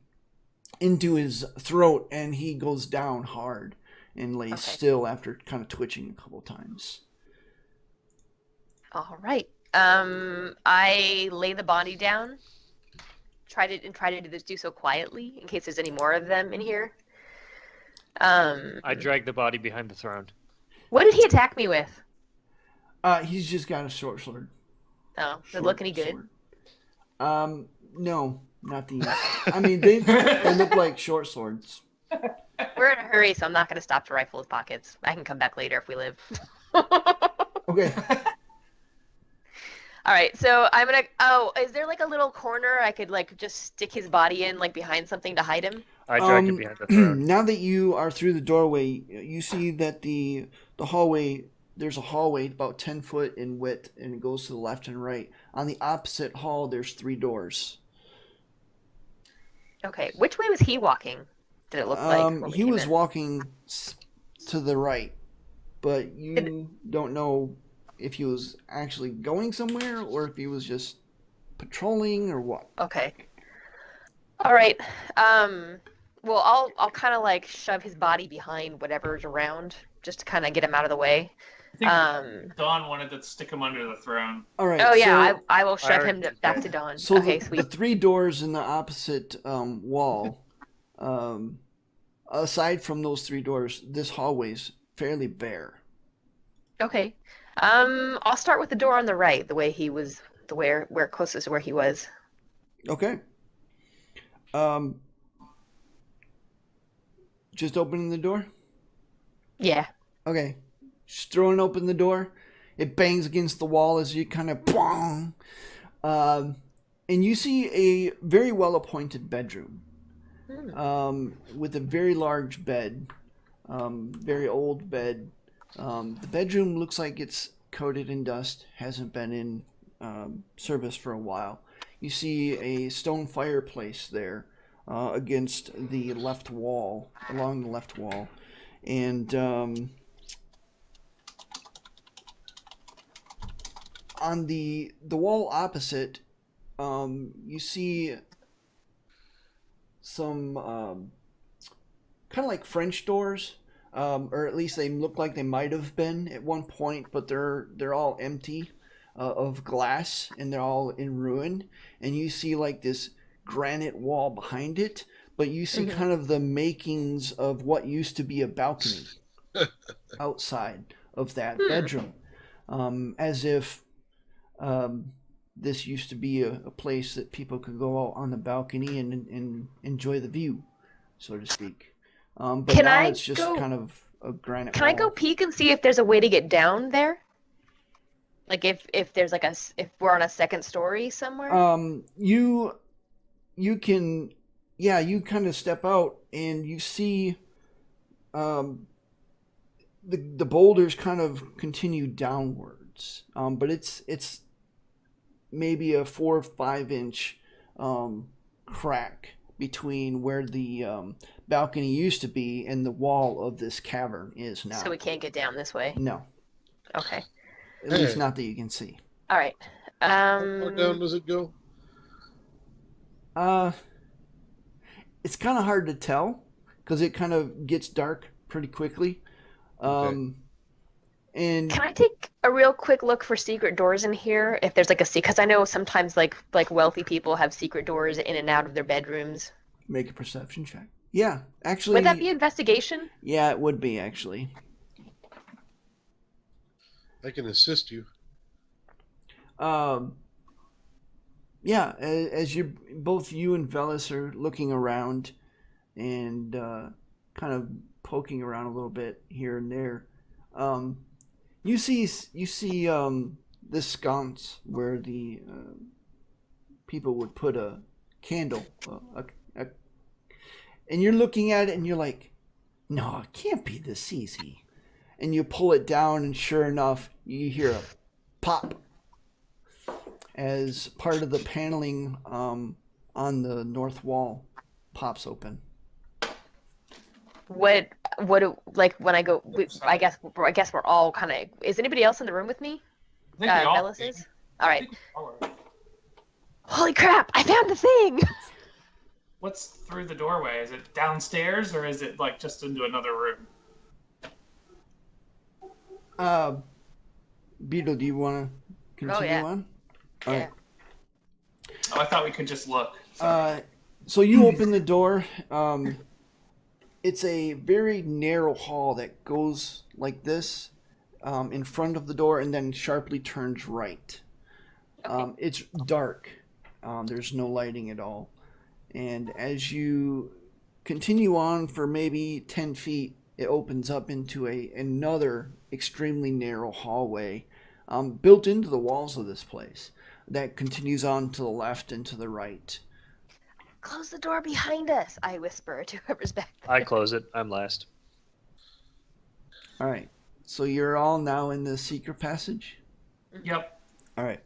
into his throat, and he goes down hard. and lays Okay. still after kind of twitching a couple times. All right. I lay the body down. Try to do so quietly in case there's any more of them in here. I drag the body behind the throne. What did he attack me with? He's just got a short sword. Oh, did it Short look any good? sword. No, not these. I mean, they look like short swords. We're in a hurry, so I'm not going to stop to rifle his pockets. I can come back later if we live. Okay. All right, so I'm gonna. Oh, is there like a little corner I could like just stick his body in, like behind something to hide him? I dragged it behind the throne. Now that you are through the doorway, you see that the hallway. There's a hallway about 10 foot in width, and it goes to the left and right. On the opposite hall, there's 3 doors. Okay, which way was he walking? Did it look like? when we He came was in? walking to the right, but you don't know if he was actually going somewhere or if he was just patrolling or what. Okay. All right. Well, I'll kind of like shove his body behind whatever's around, just to kind of get him out of the way. I think Dawn wanted to stick him under the throne. All right. Oh yeah, so, I will shove already him did back that. to Dawn. So Okay, the sweet. 3 doors in the opposite wall, aside from those 3 doors, this hallway's fairly bare. Okay. I'll start with the door on the right, the way he was, where closest to where he was. Okay. Just opening the door? Yeah. Okay. Just throwing open the door. It bangs against the wall as you kind of bong. And you see a very well appointed bedroom. With a very large bed. Very old bed. The bedroom looks like it's coated in dust. Hasn't been in service for a while. You see a stone fireplace there against the left wall, along the left wall. And on the wall opposite, you see some kind of like French doors, or at least they look like they might have been at one point, but they're all empty of glass, and they're all in ruin. And you see like this granite wall behind it, but you see kind of the makings of what used to be a balcony outside of that bedroom, as if this used to be a place that people could go out on the balcony and enjoy the view, so to speak. But Can now I it's just go- kind of a granite Can wall. I go peek and see if there's a way to get down there? Like if there's like if we're on a second story somewhere? You can, yeah, you kind of step out and you see the boulders kind of continue downwards, but it's maybe a 4 or 5 inch crack between where the balcony used to be and the wall of this cavern is now. So we can't get down this way. No, Okay. at least not that you can see. All right. How far down does it go? It's kind of hard to tell because it kind of gets dark pretty quickly. Okay. And Can I take a real quick look for secret doors in here? If there's like a because I know sometimes like wealthy people have secret doors in and out of their bedrooms. make a perception check. Yeah, actually. Would that be investigation? Yeah, it would be actually. I can assist you. Yeah, as you both you and Velis are looking around and kind of poking around a little bit here and there, you see this sconce where the people would put a candle, and you're looking at it and you're like, no, it can't be this easy. And you pull it down, and sure enough, you hear a pop as part of the paneling on the north wall pops open. What like when I go? I guess we're all kind of. Is anybody else in the room with me? I think we all Bellis think- is. All I right. think we all are. Holy crap! I found the thing. What's through the doorway? Is it downstairs or is it like just into another room? Beetle, do you want to continue on? All Yeah. right. Oh, I thought we could just look. Sorry. So you open the door. It's a very narrow hall that goes like this in front of the door and then sharply turns right. It's dark. There's no lighting at all. And as you continue on for maybe 10 feet, it opens up into another extremely narrow hallway built into the walls of this place that continues on to the left and to the right. Close the door behind us, I whisper to whoever's back there. I close it. I'm last. All right. So you're all now in the secret passage? Yep. All right.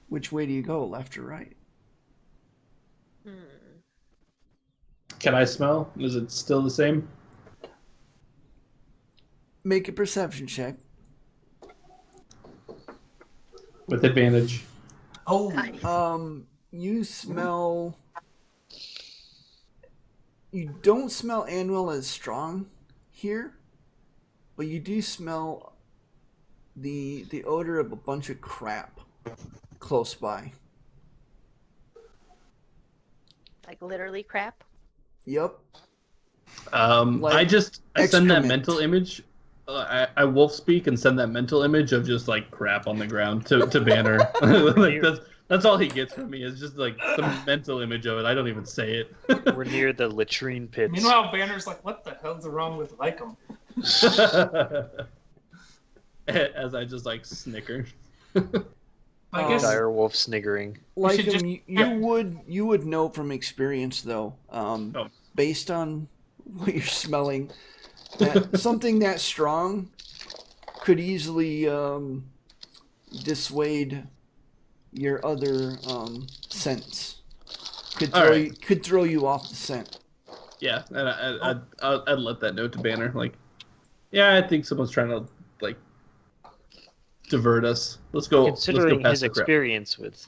Which way do you go, left or right? Can I smell? Is it still the same? Make a perception check. With advantage. Oh. Nice. You smell... You don't smell Anwell as strong here, but you do smell the odor of a bunch of crap close by. Like literally crap. Yep. I send that excrement. mental image. I wolf speak and send that mental image of just like crap on the ground to Banner. Like that's all he gets from me is just like some mental image of it. I don't even say it. We're near the latrine pits. Meanwhile, Banner's like, "What the hell's wrong with Lycum?" As I just like snicker. I guess Dire wolf sniggering. Like should you would know from experience though, based on what you're smelling, that something that strong could easily dissuade your other scents. Could throw you off the scent. Yeah, and I'd let that note to Banner. Like, yeah, I think someone's trying to like divert us. Let's go. Considering past his the crap. experience with.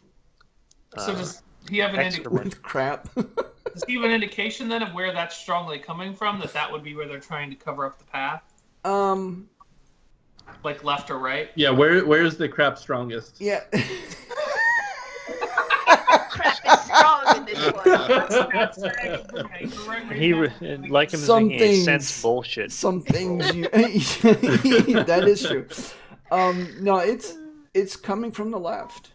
so. Does he have an With crap. Does he have an indication then of where that's strongly coming from? That would be where they're trying to cover up the path, like left or right. Yeah, where's the crap strongest? Yeah. Crap is strong in this one. Like him Some thinking things- sense bullshit. Some things you that is true. No, it's coming from the left.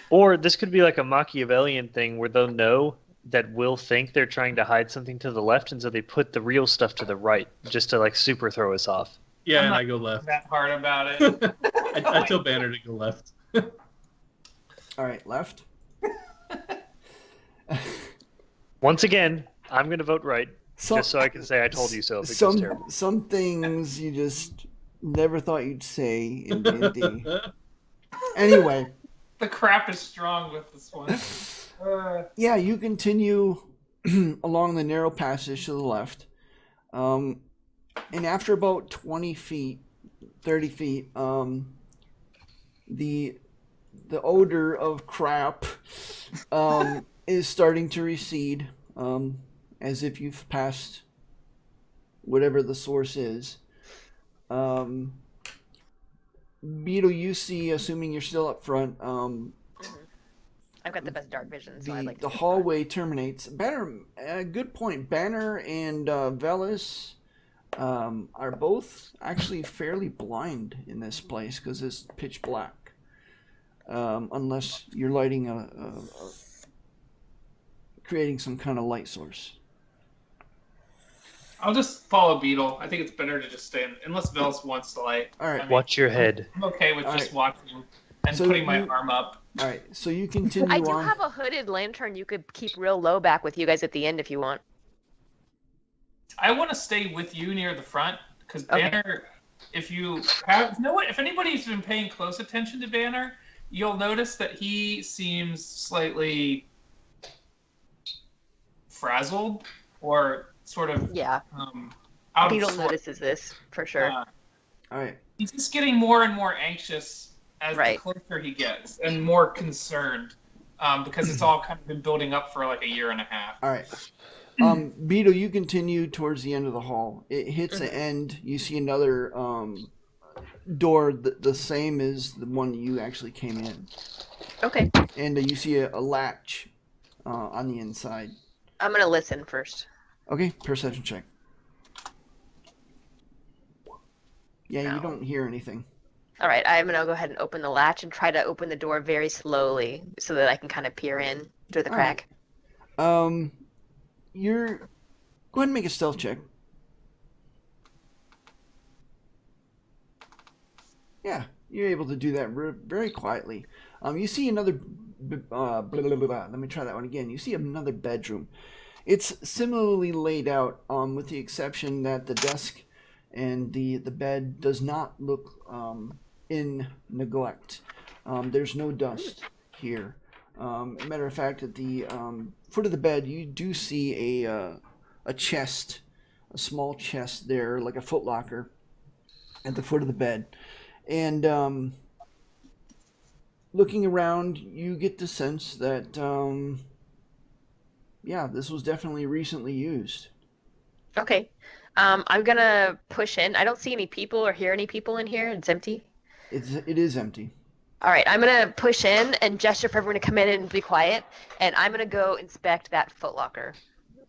Or this could be like a Machiavellian thing where they'll know that we'll think they're trying to hide something to the left, and so they put the real stuff to the right just to like super throw us off. Yeah, I'm and not I go left. that hard about it. I tell Banner to go left. All right, left. Once again, I'm going to vote right, Some- just so I can say I told you so if it goes terrible. Some things you just never thought you'd say in D&D. Anyway, The crap is strong with this one. yeah, you continue along the narrow passage to the left. And after about 20 feet, 30 feet, the odor of crap is starting to recede, as if you've passed whatever the source is. Beetle, you see, assuming you're still up front, I've got the best dark vision, so I'd like to the see hallway terminates. Banner, good point. Banner and Vamys are both actually fairly blind in this place because it's pitch black, unless you're lighting creating some kind of light source. I'll just follow Beetle. I think it's better to just stay in, unless Vels wants to light. All right. I mean, Watch your head. I'm okay with All just right. watching and So putting my you- arm up. All right, so you continue I do on. have a hooded lantern you could keep real low back with you guys at the end if you want. I want to stay with you near the front because Okay. Banner. If you have if anybody's been paying close attention to Banner, you'll notice that he seems slightly frazzled or sort of Yeah, out Beetle of sorts. notices this for sure. All right. He's just getting more and more anxious as Right. the closer he gets, and more concerned because it's all kind of been building up for like a year and a half. All right. Beetle, you continue towards the end of the hall. It hits the end. You see another door, the same as the one you actually came in. Okay. And you see a latch on the inside. I'm gonna listen first. Okay, perception check. Yeah, No. you don't hear anything. All right, I'm gonna go ahead and open the latch and try to open the door very slowly so that I can kind of peer in through the All crack. You're go ahead and make a stealth check. Yeah, you're able to do that very quietly. You see another. Let me try that one again. You see another bedroom. It's similarly laid out, with the exception that the desk and the bed does not look in neglect. There's no dust here. Matter of fact, at the foot of the bed, you do see a chest, a small chest there, like a footlocker, at the foot of the bed. And looking around, you get the sense that, yeah, this was definitely recently used. Okay. I'm gonna push in. I don't see any people or hear any people in here. It's empty. It is empty. All right, I'm gonna push in and gesture for everyone to come in and be quiet, and I'm gonna go inspect that footlocker.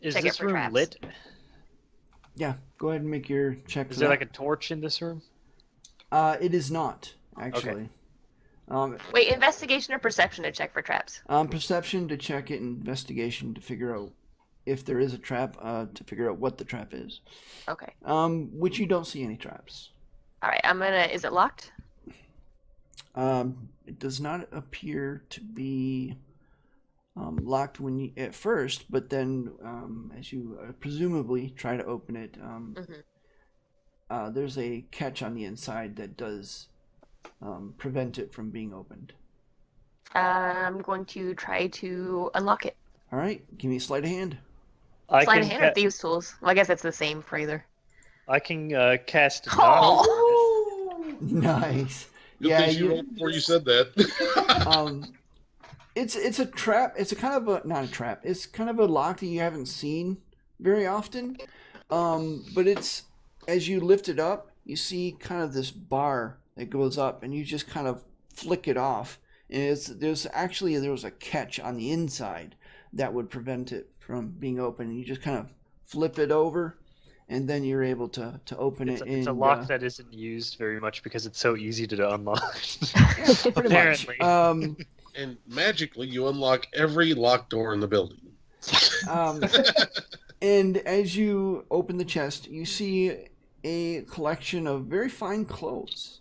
Is Check it this for room traps. lit? Yeah, go ahead and make your check. Is for there that. like a torch in this room? It is not, actually. Wait, investigation or perception to check for traps? Perception to check it, investigation to figure out if there is a trap, to figure out what the trap is. Okay. Which you don't see any traps. All right, I'm gonna. Is it locked? It does not appear to be locked at first, but then as you presumably try to open it, there's a catch on the inside that does prevent it from being opened. I'm going to try to unlock it. All right, give me a sleight of hand. Sleight of hand or thieves' tools? Well, I guess it's the same for either. I can cast knock. Oh! Nice. Good Yeah, thing you rolled before you said that. It's a trap. It's a kind of a not a trap. It's kind of a lock that you haven't seen very often. But it's as you lift it up, you see kind of this bar that goes up, and you just kind of flick it off. And there was a catch on the inside that would prevent it from being open. And you just kind of flip it over, and then you're able to open it. It's a lock that isn't used very much because it's so easy to unlock. Yeah, pretty Apparently. much. And magically, you unlock every locked door in the building. And as you open the chest, you see a collection of very fine clothes.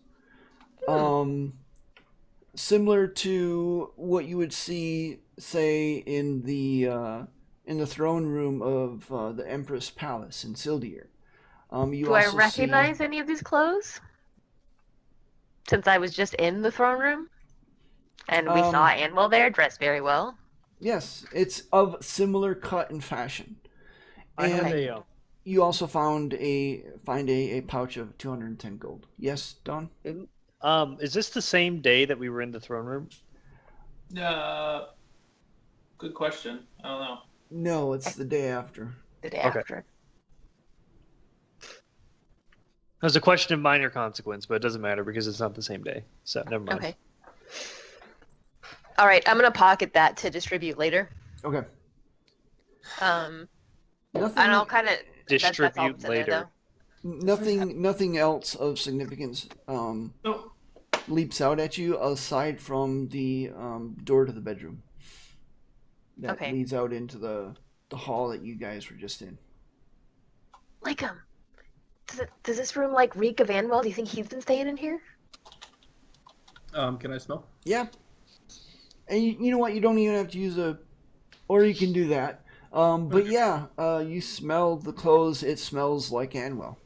Similar to what you would see, say, in the throne room of the Empress Palace in Sildiyuir. Do I recognize any of these clothes? Since I was just in the throne room? And we saw Anwell there, dressed very well. Yes, it's of similar cut and fashion. I have And you also find a pouch of 210 gold. Yes, Don? Is this the same day that we were in the throne room? Good question. I don't know. No, it's the day after. The day Okay. after. It was a question of minor consequence, but it doesn't matter because it's not the same day. So never mind. Okay. All right, I'm gonna pocket that to distribute later. Okay. And Nothing. I'll kind of Distribute later. Nothing else of significance Nope. leaps out at you aside from the door to the bedroom that Okay. leads out into the hall that you guys were just in. Like does this room like reek of Anwell? Do you think he's been staying in here? Can I smell? Yeah. And you know what? You don't even have to use or you can do that. But yeah, you smell the clothes. It smells like Anwell.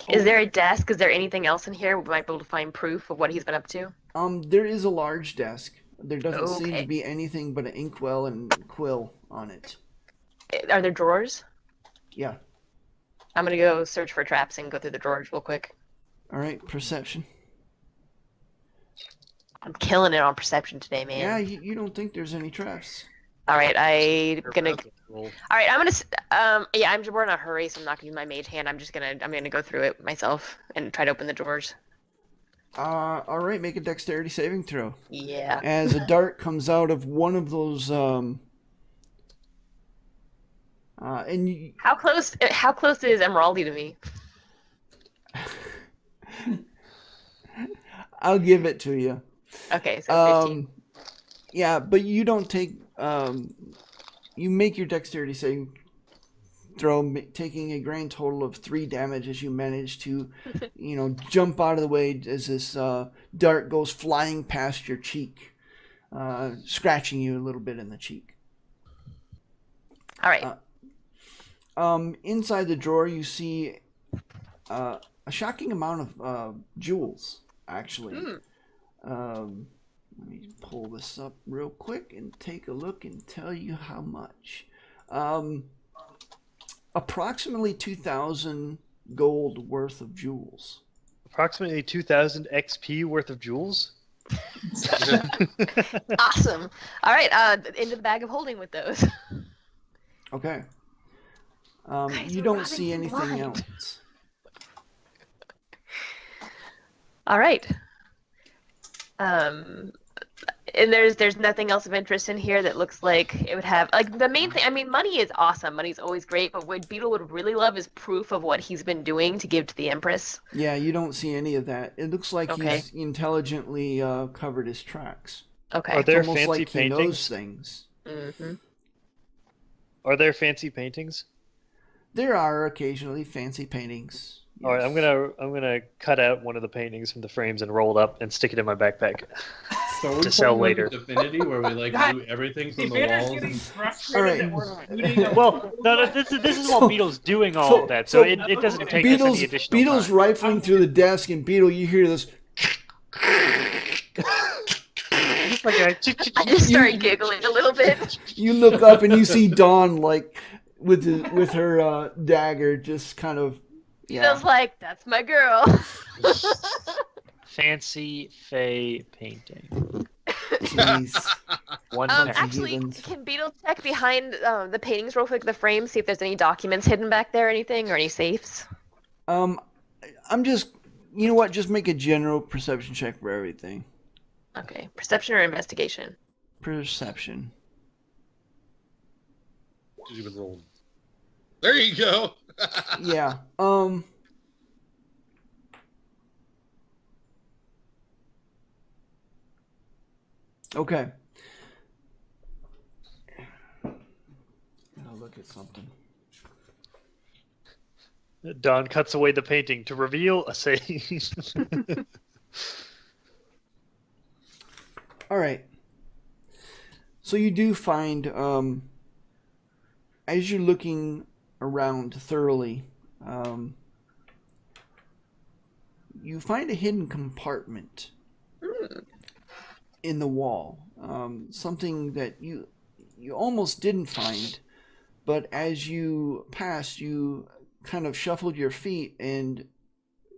Is there a desk? Is there anything else in here we might be able to find proof of what he's been up to? There is a large desk. There doesn't seem Okay. to be anything but an inkwell and quill on it. Are there drawers? Yeah. I'm gonna go search for traps and go through the drawers real quick. All right, perception. I'm killing it on perception today, man. Yeah, you don't think there's any traps. All right, I'm gonna. Roll. All right, I'm gonna. Yeah, we're in a hurry, so I'm not gonna use my mage hand. I'm gonna go through it myself and try to open the drawers. All right, make a dexterity saving throw. Yeah. As a dart comes out of one of those, and you, How close is Emeraldi to me? I'll give it to you. Okay, so 15. Yeah, but you don't take. You make your dexterity saving throw, taking a grand total of 3 damage as you manage to, jump out of the way as this dart goes flying past your cheek, scratching you a little bit in the cheek. All right. Inside the drawer, you see a shocking amount of jewels, actually. Let me pull this up real quick and take a look and tell you how much. Approximately 2,000 gold worth of jewels. Approximately 2,000 XP worth of jewels. Awesome. All right, into the bag of holding with those. Okay. Guys, You we're don't robbing see anything blind. else. All right. And there's nothing else of interest in here that looks like it would have, like, the main thing. I mean, money is awesome. Money's always great, but what Beetle would really love is proof of what he's been doing to give to the Empress. Yeah, you don't see any of that. It looks like Okay. he's intelligently covered his tracks. Okay. Are there It's almost fancy like he knows paintings? things. Mm-hmm. Are there fancy paintings? There are occasionally fancy paintings. All right, yes. I'm gonna cut out one of the paintings from the frames and roll it up and stick it in my backpack. So are we To sell playing like later. Divinity, where we like God, loot everything from the Vander's walls? getting And... frustrated All right. that we're looting a- Well, no, this is while Beetle's doing all of that, so it doesn't take us any additional Beetle's time. rifling through the desk, and Beetle, you hear this. Like a I just started giggling a little bit. You look up and you see Dawn, like with her dagger, just kind of. Beetle's like, that's my girl. fancy fey painting. Jeez. One pack. Actually, heathens. can Beetle check behind the paintings real quick, the frames, see if there's any documents hidden back there or anything, or any safes? I'm just. You know what? Just make a general perception check for everything. Okay. Perception or investigation? Perception. Did you even roll? There you go. Yeah. Okay. I'll look at something. Don cuts away the painting to reveal a saying. All right. So you do find, as you're looking around thoroughly, you find a hidden compartment in the wall. Something that you almost didn't find, but as you passed, you kind of shuffled your feet, and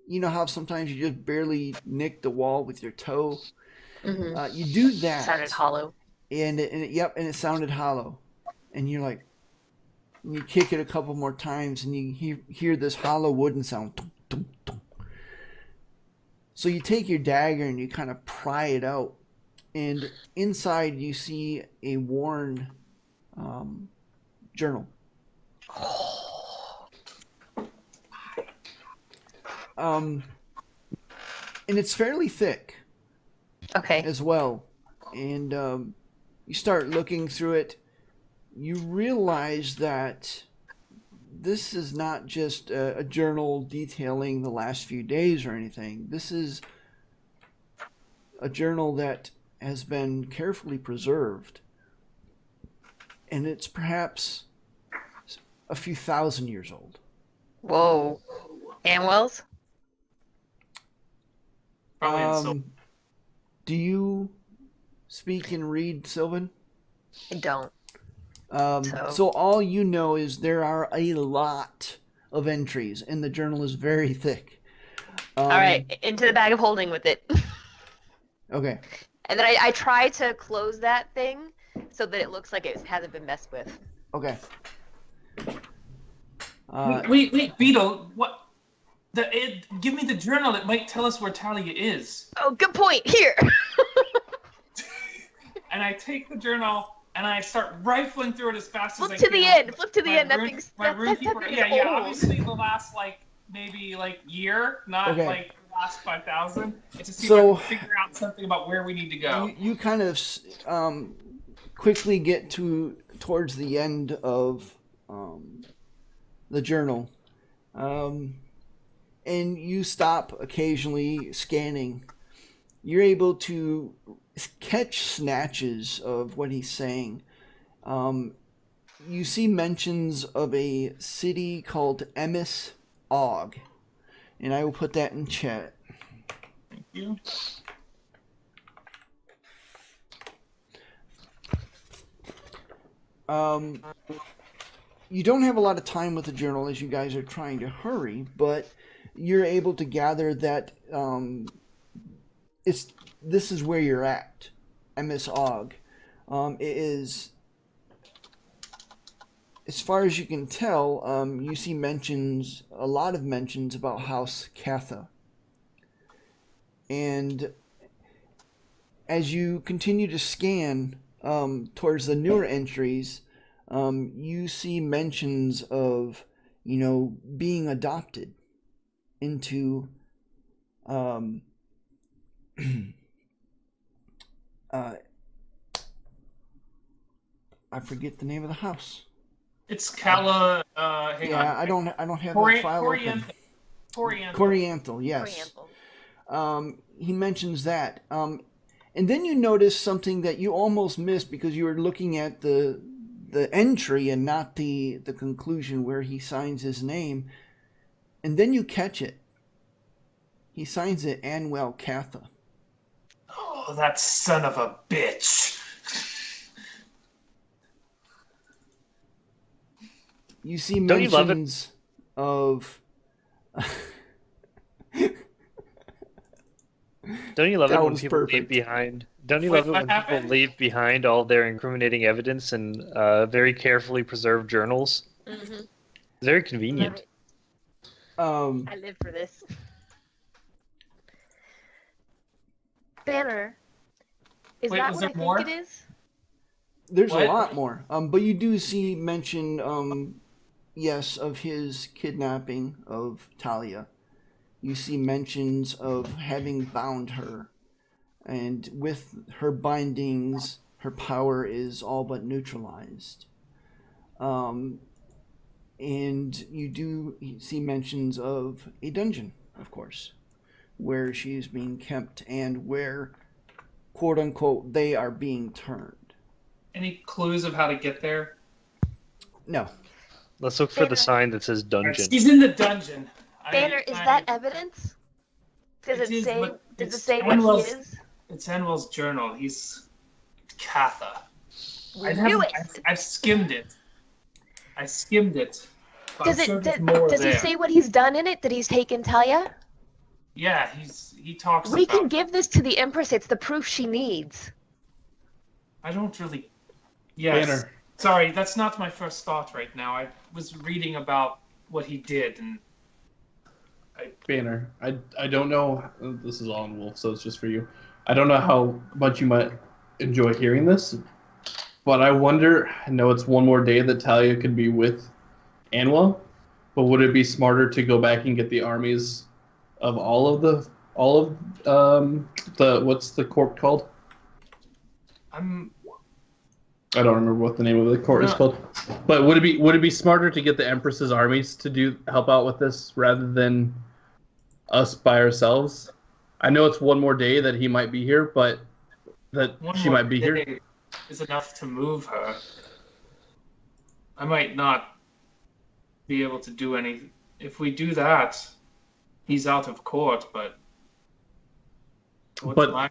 you know how sometimes you just barely nick the wall with your toe? Mm-hmm. You do that. Sounded hollow. And it sounded hollow. And you're like, and you kick it a couple more times, and you hear this hollow wooden sound. Tum, tum, tum. So you take your dagger and you kind of pry it out, and inside you see a worn journal. And it's fairly thick Okay. as well. And you start looking through it. You realize that this is not just a journal detailing the last few days or anything. This is a journal that has been carefully preserved. And it's perhaps a few thousand years old. Whoa. Anwell's? Probably in Sil- Do you speak and read Sylvan? I don't. So all you know is there are a lot of entries, and the journal is very thick. All right, into the bag of holding with it. Okay. And then I try to close that thing, so that it looks like it hasn't been messed with. Okay. Wait, Beetle, what? Give me the journal. It might tell us where Talia is. Oh, good point. Here. And I take the journal and I start rifling through it as fast as I can. Flip to the end. Flip to the end. That thing's Yeah. old. Obviously, the last maybe year, not Okay. the last 5,000. It's to see So- if I can figure out something about where we need to go. You kind of quickly get towards the end of the journal, and you stop occasionally scanning. You're able to catch snatches of what he's saying. You see mentions of a city called Emis, and I will put that in chat. Thank you. You don't have a lot of time with the journal as you guys are trying to hurry, but you're able to gather that this is where you're at. Emis Og. It is, as far as you can tell, you see a lot of mentions about House Catha. And as you continue to scan towards the newer entries, you see mentions of, being adopted into I forget the name of the house. It's Cala. Hang on. I don't have that file open. Corianthal. Yes. He mentions that. And then you notice something that you almost missed because you were looking at the entry and not the conclusion where he signs his name. And then you catch it. He signs it Anwell Catha. Oh, that son of a bitch. You see Don't you love it? mentions of... Don't you love That it when was people leave perfect. behind? Don't you Wait, love it what when happened? people leave behind all their incriminating evidence in very carefully preserved journals? Mm-hmm. Very convenient. Um, I live for this. Banner. Is Wait, that was what there I more? think it is? there's What? a lot more. But you do see mention, yes, of his kidnapping of Talia. You see mentions of having bound her. And with her bindings, her power is all but neutralized. And you do see mentions of a dungeon, of course, where she is being kept and where, quote unquote, they are being turned. Any clues of how to get there? No. Let's look for the sign that says dungeon. He's in the dungeon. Banner, is that evidence? Does It it is, say? but Does it it's say what he Anwell's- is? It's Anwell's journal. He's Catha. We knew it. I've skimmed it. But Does I'm it? sure there's more Does he there. say what he's done in it? That he's taken Talia? Yeah, he talks We about can give this to the Empress. It's the proof she needs. I don't really... Yes. Banner. Sorry, that's not my first thought right now. I was reading about what he did, and Banner, I don't know. This is all in Wolf, so it's just for you. I don't know how much you might enjoy hearing this, but I wonder. I know it's one more day that Talia could be with Anwell, but would it be smarter to go back and get the armies of all of the what's the court called? I don't remember what the name of the court is called. But would it be smarter to get the Empress's armies to help out with this rather than us by ourselves? I know it's one more day that he might be here, but that one she more might be here. day is enough to move her. I might not be able to do anything. If we do that, he's out of court, but... But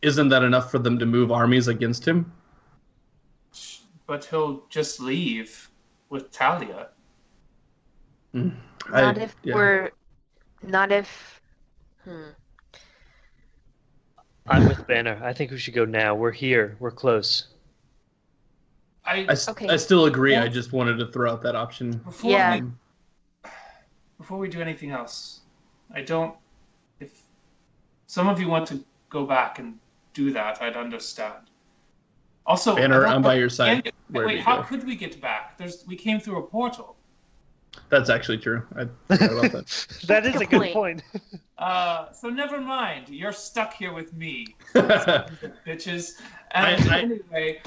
isn't that enough for them to move armies against him? But he'll just leave with Talia. Not if we're. Not if. I'm with Banner. I think we should go now. We're here. We're close. Okay. I still agree. I just wanted to throw out that option. Before we do anything else, if some of you want to go back and do that, I'd understand. Also, Banner, I'm by your side. Wait, how could we get back? We came through a portal. That's actually true. I forgot about that. That is a good point. So never mind. You're stuck here with me, bitches. Anyway,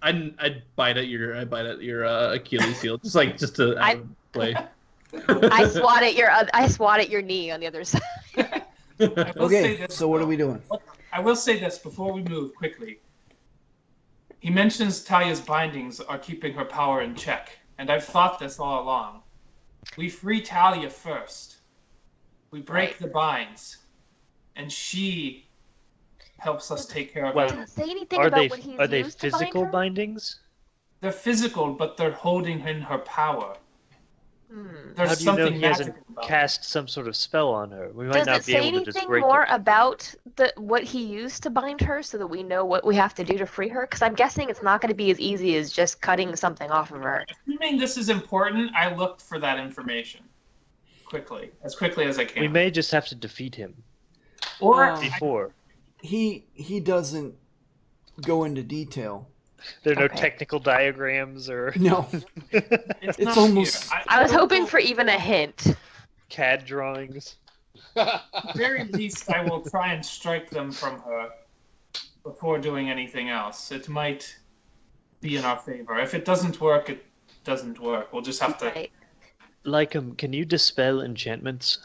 I bite at your Achilles heel, just to play. I swat at your knee on the other side. Okay, so what are we doing? I will say this before we move quickly. He mentions Talia's bindings are keeping her power in check, and I've thought this all along. We free Talia first. We break the binds, and she helps us take care of Well, it. does it say anything about what he's Are they used to bind physical her? bindings? They're physical, but they're holding in her power. There's How do you know something he hasn't magical about it. cast some sort of spell on her? We might Does not it be say able to just anything break more it. about what he used to bind her so that we know what we have to do to free her? Because I'm guessing it's not going to be as easy as just cutting something off of her. Assuming this is important, I looked for that information as quickly as I can. We may just have to defeat him Or before. He doesn't go into detail. There are no Okay. technical diagrams or No. it's It's not almost- here. I was hoping for even a hint. CAD drawings. At the very least, I will try and strike them from her before doing anything else. It might be in our favor. If it doesn't work, it doesn't work. We'll just have to. Right. Can you dispel enchantments?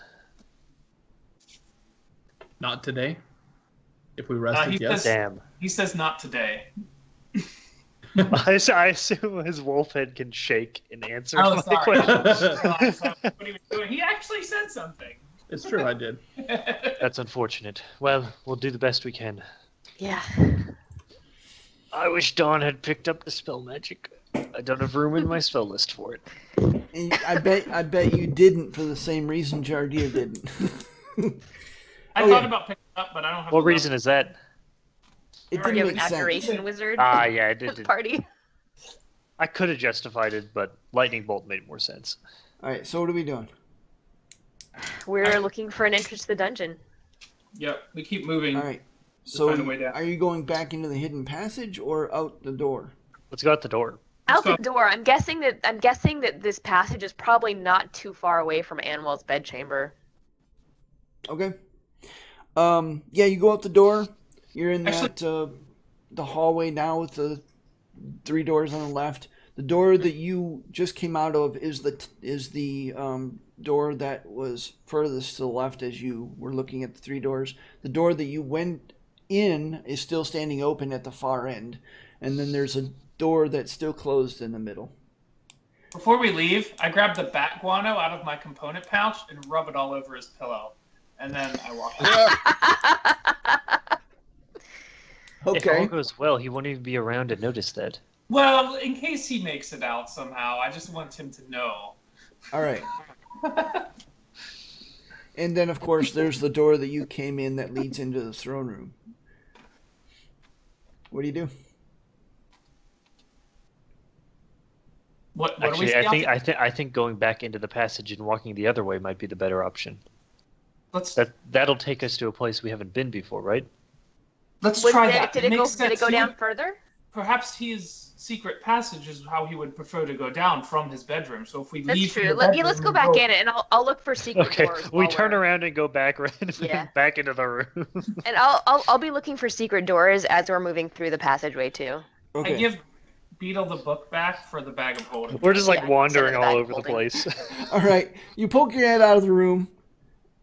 Not today. If we rested, yes. Damn. He says not today. I assume his wolf head can shake and answer Oh, my sorry. question. What he was doing. He actually said something. It's true, I did. That's unfortunate. Well, we'll do the best we can. Yeah. I wish Dawn had picked up the spell magic. I don't have room in my spell list for it. And I bet you didn't for the same reason Jardir didn't. I Oh, thought yeah. about picking it up, but I don't have. What the reason is that? It We didn't have an make sense. abjuration wizard Ah, yeah, I did. party. I could have justified it, but lightning bolt made more sense. All right, so what are we doing? We're looking for an entrance to the dungeon. Yep, we keep moving. All right. So Find a way down. are you going back into the hidden passage or out the door? Let's go out the door. Out Let's the door. I'm guessing that this passage is probably not too far away from Anwell's bedchamber. Okay. Yeah, you go out the door. You're in Actually- that the hallway now with the 3 doors on the left. The door that you just came out of is the door that was furthest to the left as you were looking at the 3 doors. The door that you went in is still standing open at the far end, and then there's a door that's still closed in the middle. Before we leave, I grab the bat guano out of my component pouch and rub it all over his pillow, and then I walk away. If all Okay. goes well, he won't even be around to notice that. Well, in case he makes it out somehow, I just want him to know. All right. And then, of course, there's the door that you came in that leads into the throne room. What do you do? What do we Actually, see out there? I think going back into the passage and walking the other way might be the better option. Let's That'll take us to a place we haven't been before, right? try that. Did it makes go sense. down further? Perhaps his secret passage is how he would prefer to go down from his bedroom. So if we That's leave, from true. the Let's bedroom go and back in, and I'll look for secret Okay, doors. we while turn we're- around and go back Yeah. back into the room. And I'll be looking for secret doors as we're moving through the passageway too. Okay. I give Beetle the book back for the bag of holding. We're just like Yeah, wandering instead of all the over the holding. place. All right. You poke your head out of the room.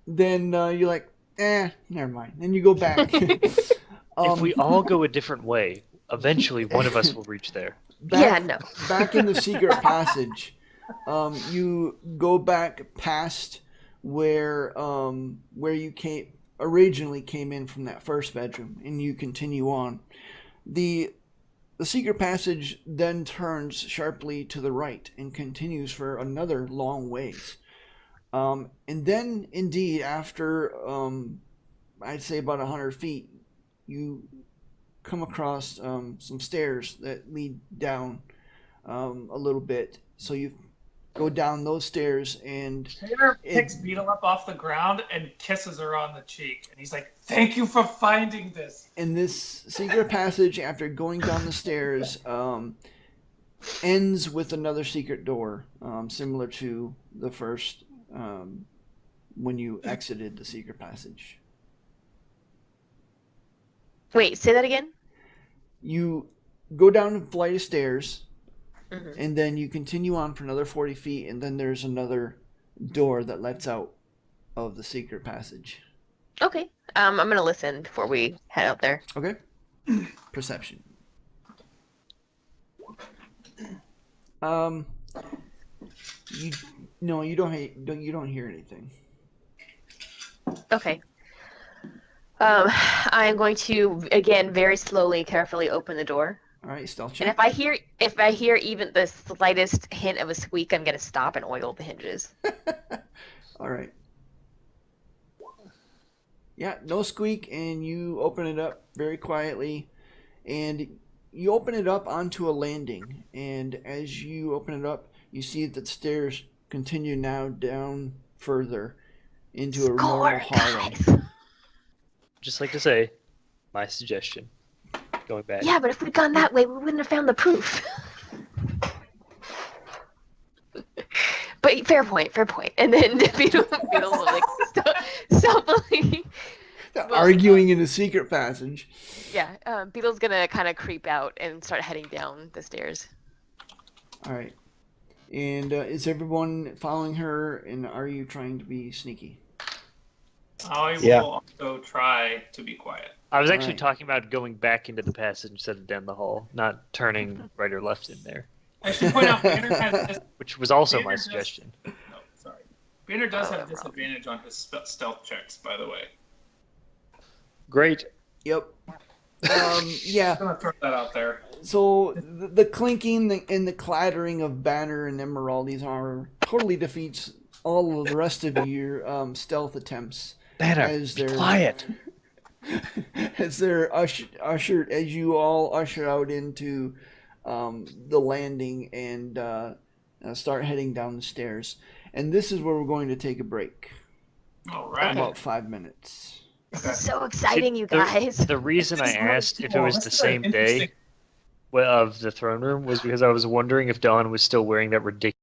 Then you're like, never mind. Then you go back. If we all go a different way, eventually one of us will reach there. back, No. back in the secret passage, you go back past where you originally came in from that first bedroom, and you continue on. The secret passage then turns sharply to the right and continues for another long ways. And then, indeed, after I'd say about 100 feet, you come across some stairs that lead down a little bit. So you go down those stairs, and Taylor picks Beetle up off the ground and kisses her on the cheek. And he's like, "Thank you for finding this." in this secret passage, after going down the stairs, ends with another secret door, similar to the first when you exited the secret passage. Wait, say that again? You go down a flight of stairs, Mhm. and then you continue on for another 40 feet, and then there's another door that lets out of the secret passage. Okay. I'm gonna listen before we head out there. Okay? Perception. You no, you don't hear anything. Okay. I'm going to again very slowly, carefully open the door. All right, stealth And check. if I hear even the slightest hint of a squeak, I'm gonna stop and oil the hinges. All right. Yeah, no squeak, and you open it up very quietly, and you open it up onto a landing. And as you open it up, you see that the stairs continue now down further into a normal hollow. Guys! Just like to say, my suggestion. Going back. Yeah, but if we'd gone that way, we wouldn't have found the proof. But fair point. And then Beetle will like stealthily. Arguing in a secret passage. Yeah, Beetle's gonna kind of creep out and start heading down the stairs. All right. And is everyone following her, and are you trying to be sneaky? I will Yeah. also try to be quiet. I was actually Alright. talking about going back into the passage instead of down the hall, not turning right or left in there, I should point out Banner has which was also Banner my does- suggestion. no, sorry. Banner does Oh, have no disadvantage on his stealth checks, by the way. Great. Yep. Yeah. I'm gonna throw that out there. So the clinking and the clattering of Banner and Emeraldi's armor totally defeats all of the rest of your stealth attempts. Banner, As be they're- quiet. As they're ushered, as you all usher out into the landing and start heading down the stairs. And this is where we're going to take a break. All right. About 5 minutes. This Okay. is so exciting, you The- guys. The reason I This is really asked if it cool. was This the is very same interesting. day of the throne room was because I was wondering if Dawn was still wearing that ridiculous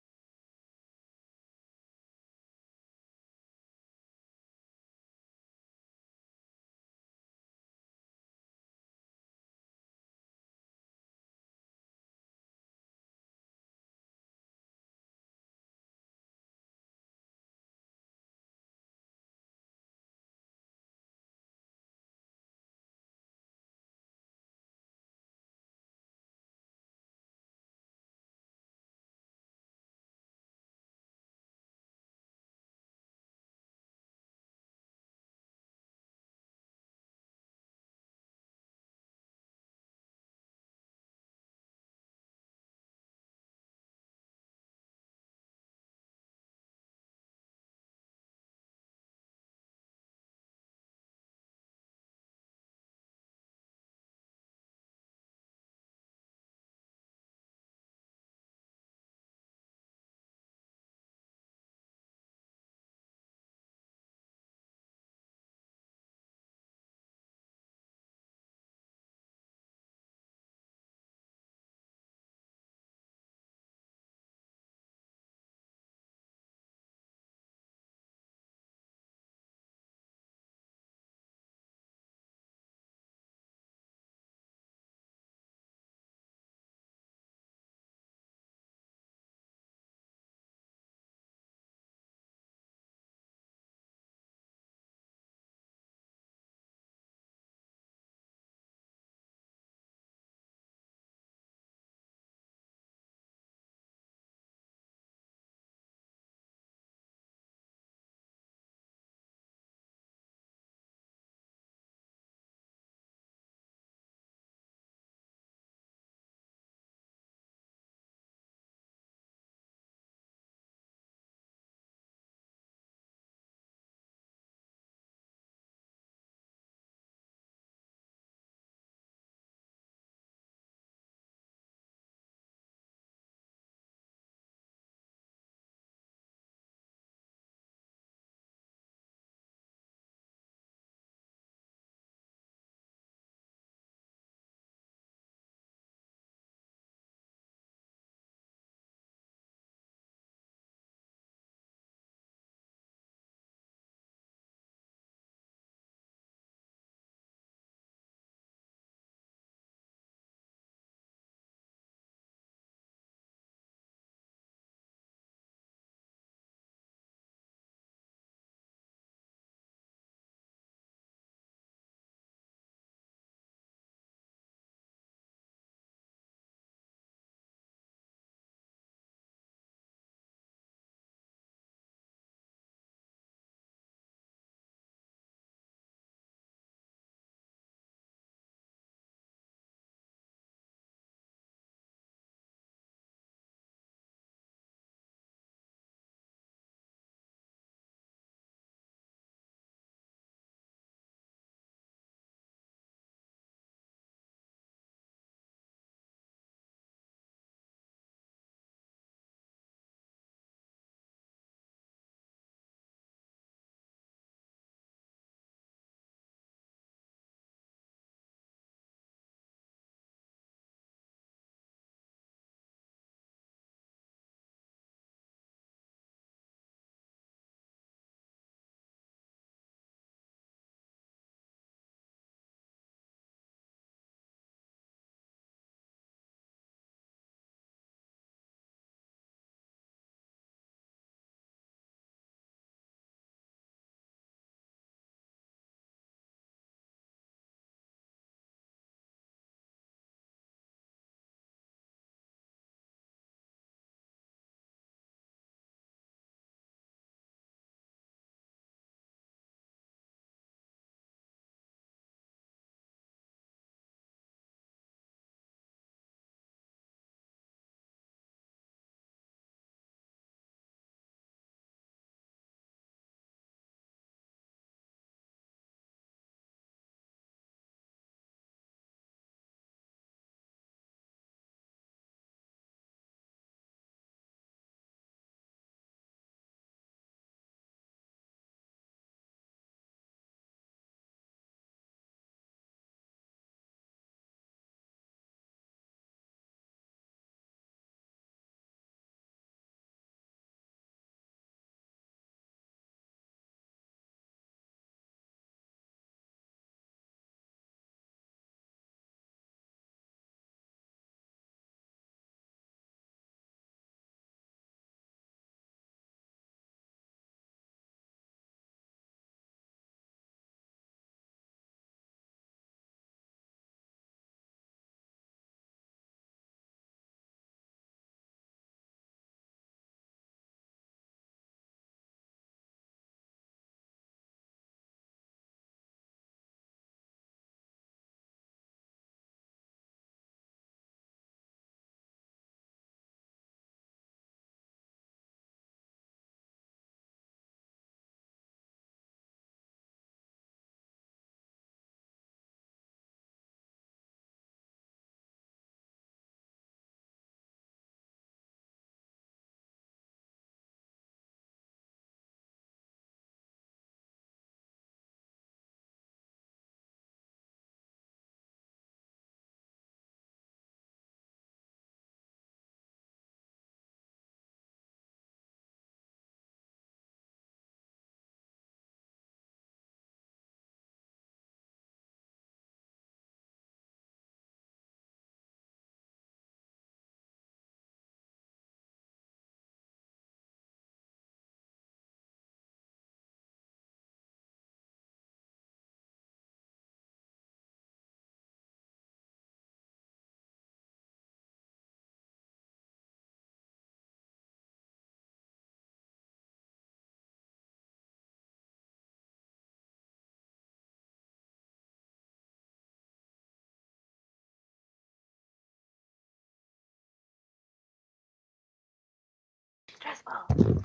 Stressful.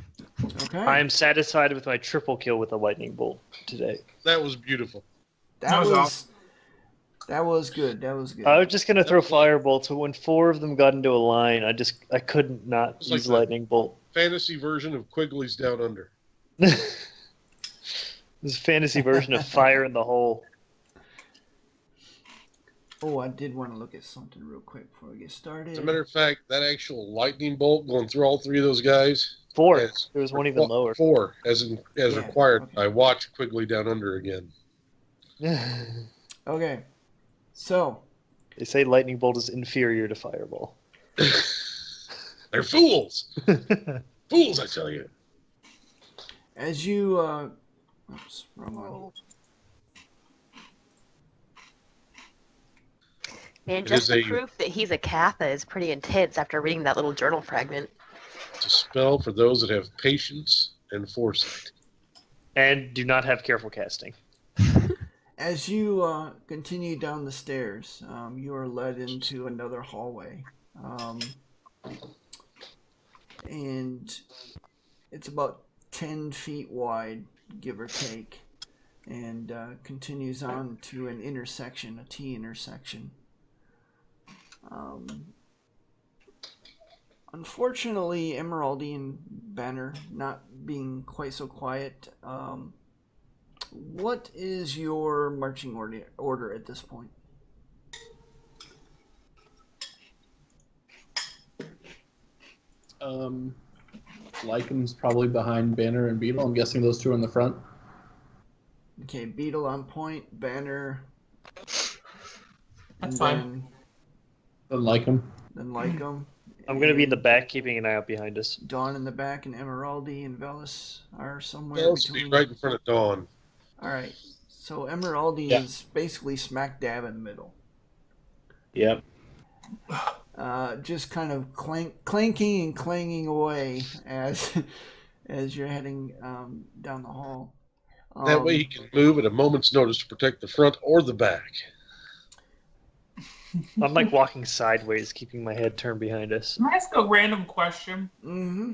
Okay. I'm satisfied with my triple kill with a lightning bolt today. That was beautiful. That was was awesome. that was good. That was good. I was just gonna throw firebolts, but when 4 of them got into a line, I couldn't not It's like use the- lightning bolt. Fantasy version of Quigley's Down Under. This is a fantasy version of fire in the hole. Oh, I did want to look at something real quick before we get started. As a matter of fact, that actual lightning bolt going through all 3 of those guys. 4. Yes. There was one even lower. 4, as Yeah, required. okay. I watched Quigley Down Under again. Okay, so They say lightning bolt is inferior to fireball. They're fools. Fools, I tell you. as you, oops, wrong one. Man, It just is the a- proof that he's a Kappa is pretty intense after reading that little journal fragment. It's a spell for those that have patience and foresight. And do not have careful casting. As you continue down the stairs, you are led into another hallway, and it's about 10 feet wide, give or take, and continues on to an intersection, a T intersection. Unfortunately, Emeraldi and Banner not being quite so quiet. What is your marching order at this point? Lycan's probably behind Banner and Beetle. I'm guessing those 2 are in the front. Okay, Beetle on point, Banner. That's fine. Then Lycan. Then Lycum. I'm going to be in the back, keeping an eye out behind us. Dawn in the back, and Emeraldi and Velis are somewhere They'll be between. right in front of Dawn. All right, so Emeraldi Yeah. is basically smack dab in the middle. Yep. Just kind of clanking and clanging away as as you're heading down the hall. That way he can move at a moment's notice to protect the front or the back. I'm like walking sideways, keeping my head turned behind us. Can I ask a random question? Mm-hmm.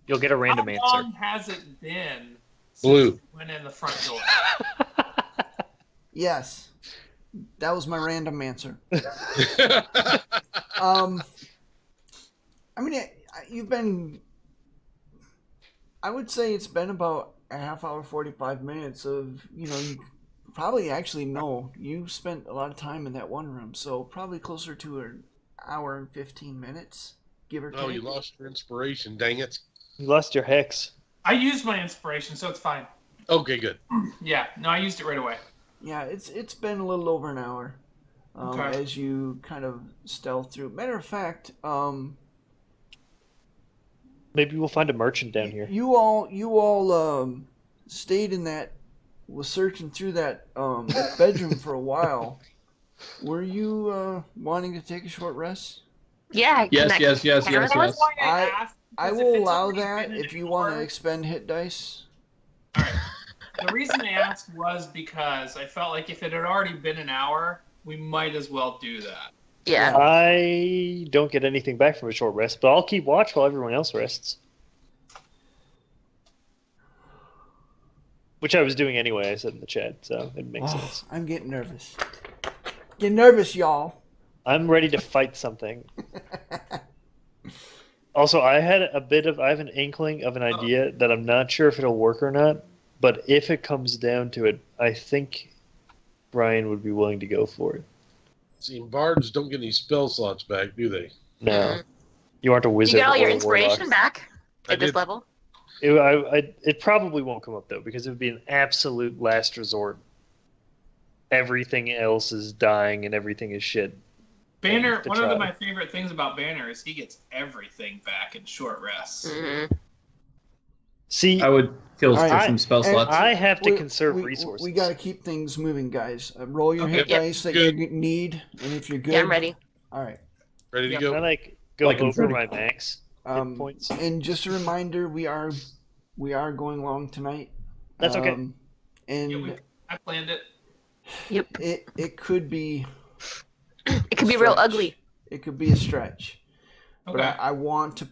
You'll get a random How answer. long has it been since Blue. you went in the front door? Yes, that was my random answer. I mean, you've been. I would say it's been about a half hour, 45 minutes of, you probably actually know you spent a lot of time in that one room, so probably closer to an hour and 15 minutes, give or take. Oh, you lost your inspiration, dang it. You lost your hex. I used my inspiration, so it's fine. Okay, good. Yeah, no, I used it right away. Yeah, it's been a little over an hour Okay. as you kind of stealth through. Matter of fact, Maybe we'll find a merchant down here. you all stayed in that, was searching through that bedroom for a while. Were you wanting to take a short rest? Yeah. Yes, can yes, yes, can yes, I- yes. Why I- asked, I because if will it's allow already that been an if you want to hour- expend hit dice. All right. The reason I asked was because I felt like if it had already been an hour, we might as well do that. Yeah. I don't get anything back from a short rest, but I'll keep watch while everyone else rests. Which I was doing anyway, I said in the chat, so it makes sense. I'm getting nervous. Getting nervous, y'all. I'm ready to fight something. Also, I have an inkling of an idea that I'm not sure if it'll work or not, but if it comes down to it, I think Brian would be willing to go for it. See, bards don't get any spell slots back, do they? No. You aren't a You wizard get all your or a inspiration warlock. back I at this did. level. It probably won't come up, though, because it would be an absolute last resort. Everything else is dying and everything is shit. Banner, To one of try. my favorite things about Banner is he gets everything back in short rests. Hmm. See, I would kill All right. for some spell And- slots. I have to We- conserve we, resources. We got to keep things moving, guys. Roll your Okay. hit Yep. dice that Good. you need, and if you're good, Yeah, I'm ready. All right. Ready to Yeah. Can I go? go Like I'm over ready. my max hit points? And just a reminder, we are going long tonight. That's okay. And Yeah, I planned it. Yep. it could be It could be real stretch. ugly. It could be a stretch. but I want to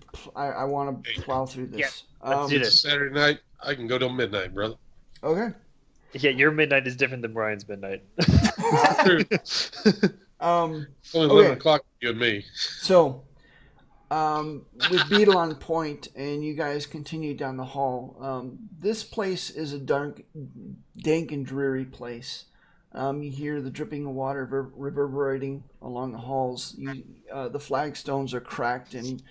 plow through this. Let's do It's this. Saturday night. I can go till midnight, brother. Okay. Yeah, your midnight is different than Brian's midnight. True. Um, Only Okay. 11 o'clock for you and me. So, with Beetle on point, and you guys continue down the hall, this place is a dank and dreary place. You hear the dripping of water reverberating along the halls. The flagstones are cracked, and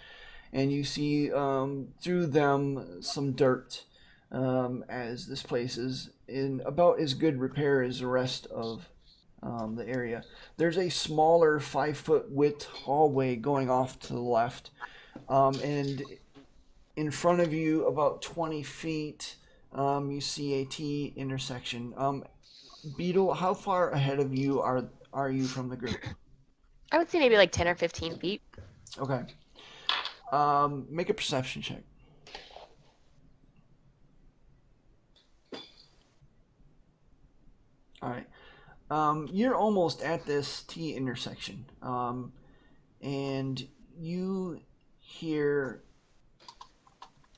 you see through them some dirt, as this place is in about as good repair as the rest of the area. There's a smaller 5-foot width hallway going off to the left, and in front of you, about 20 feet, you see a T intersection. Beetle, how far ahead of you are you from the group? I would say maybe like 10 or 15 feet. Okay. Make a perception check. All right. You're almost at this T intersection, and you hear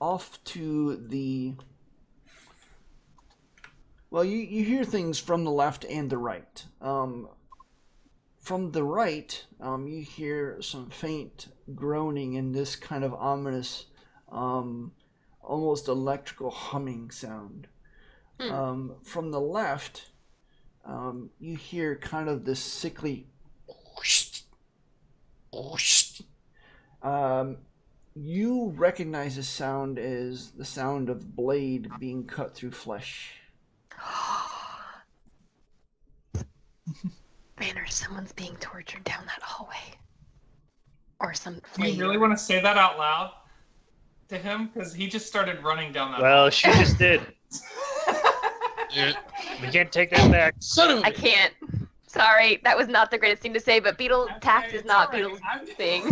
off to the... Well, you hear things from the left and the right. From the right, you hear some faint groaning and this kind of ominous, almost electrical humming sound. From the left, you hear kind of this sickly whoosh, whoosh. You recognize this sound as the sound of blade being cut through flesh. Banner, someone's being tortured down that hallway. Or some Do flame. you really want to say that out loud to him? Because he just started running down that Well, she just did. Yeah. We can't take that back. Son of a... I can't. Sorry, that was not the greatest thing to say, but Beetle tact is not Beetle's thing.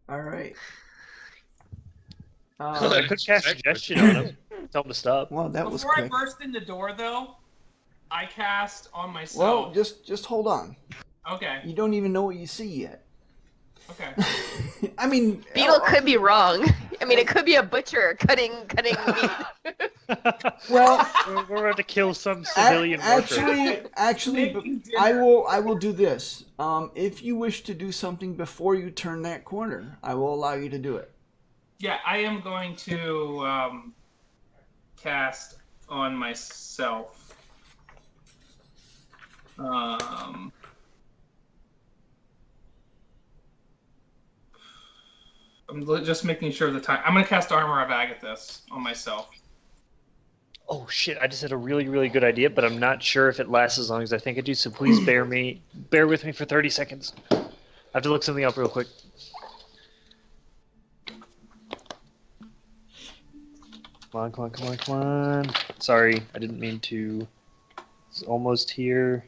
All right. I could cast suggestion on him. Tell him to stop. Well, that was Before I quick. burst in the door, though, I cast on myself. Well, just hold on. Okay. You don't even know what you see yet. Okay. I mean, Beetle could be wrong. I mean, it could be a butcher cutting meat. well, We're about to kill some civilian worker. actually, but Making dinner. I will do this. If you wish to do something before you turn that corner, I will allow you to do it. Yeah, I am going to cast on myself. I'm just making sure of the time. I'm going to cast Armor of Agathis on myself. Oh shit! I just had a really, really good idea, but I'm not sure if it lasts as long as I think it do. So please bear with me for 30 seconds. I have to look something up real quick. Come on. Sorry, I didn't mean to. It's almost here.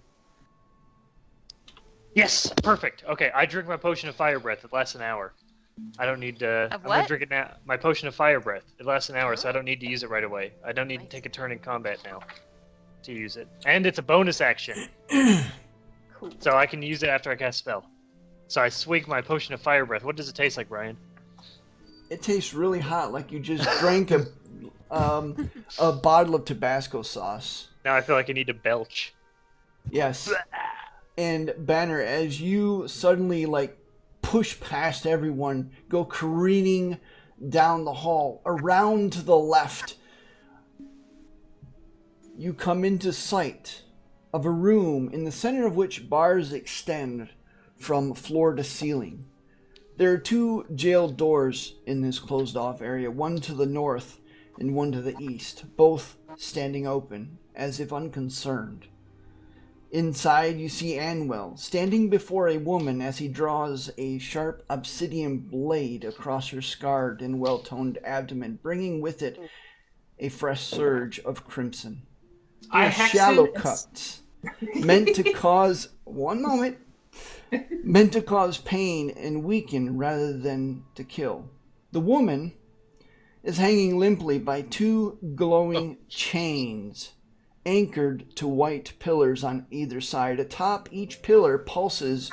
Yes, perfect. Okay, I drink my potion of fire breath. It lasts an hour. I don't need to. Of I'm gonna what? drink it now. My potion of fire breath. It lasts an hour, so I don't need to use it right away. I don't need to take a turn in combat now to use it, and it's a bonus action, Cool. so I can use it after I cast spell. So I swig my potion of fire breath. What does it taste like, Brian? It tastes really hot, like you just drank a bottle of Tabasco sauce. Now I feel like I need to belch. Yes. And Banner, as you suddenly push past everyone, go careening down the hall, around to the left, you come into sight of a room in the center of which bars extend from floor to ceiling. There are two jail doors in this closed-off area, one to the north and one to the east, both standing open, as if unconcerned. Inside, you see Anwell, standing before a woman as he draws a sharp obsidian blade across her scarred and well-toned abdomen, bringing with it a fresh surge of crimson. They I are hex shallow him. cuts, meant to cause... One moment. Meant to cause pain and weaken rather than to kill. The woman is hanging limply by two glowing chains, anchored to white pillars on either side. Atop each pillar pulses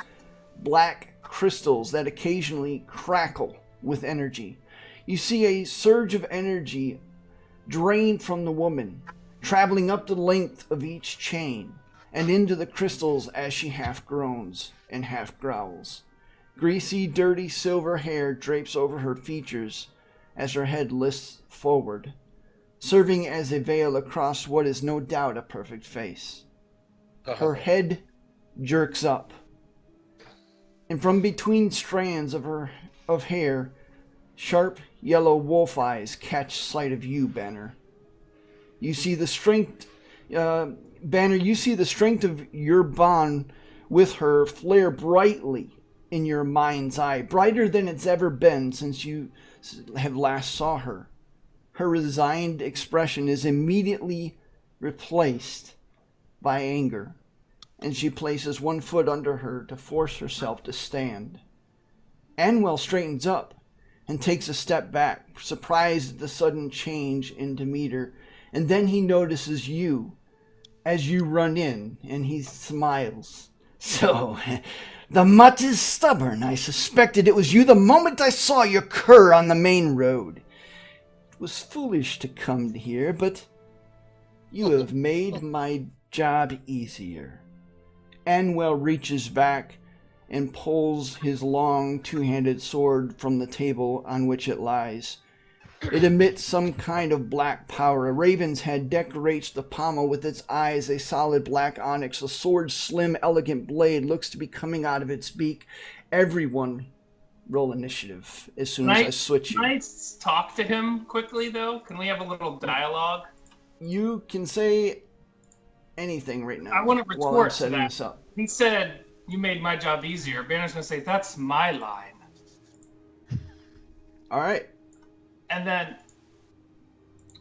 black crystals that occasionally crackle with energy. You see a surge of energy drained from the woman, traveling up the length of each chain and into the crystals as she half groans and half growls. Greasy, dirty silver hair drapes over her features as her head lifts forward, serving as a veil across what is no doubt a perfect face. Her head jerks up, and from between strands of hair, sharp yellow wolf eyes catch sight of you, Banner. You see the strength, Banner. You see the strength of your bond with her flare brightly in your mind's eye, brighter than it's ever been since you have last saw her. Her resigned expression is immediately replaced by anger, and she places one foot under her to force herself to stand. Anwell straightens up and takes a step back, surprised at the sudden change in demeanor, and then he notices you as you run in, and he smiles. So, the mutt is stubborn. I suspected it was you the moment I saw your cur on the main road. It was foolish to come here, but you have made my job easier. Anwell reaches back and pulls his long two-handed sword from the table on which it lies. It emits some kind of black power. A raven's head decorates the pommel with its eyes, a solid black onyx. The sword's slim, elegant blade looks to be coming out of its beak. Everyone roll initiative as soon as I switch you. Can I talk to him quickly, though? Can we have a little dialogue? You can say anything right now. I want to retort while I'm to setting that. this up. He said, you made my job easier. Banner's going to say, that's my line. All right. And then...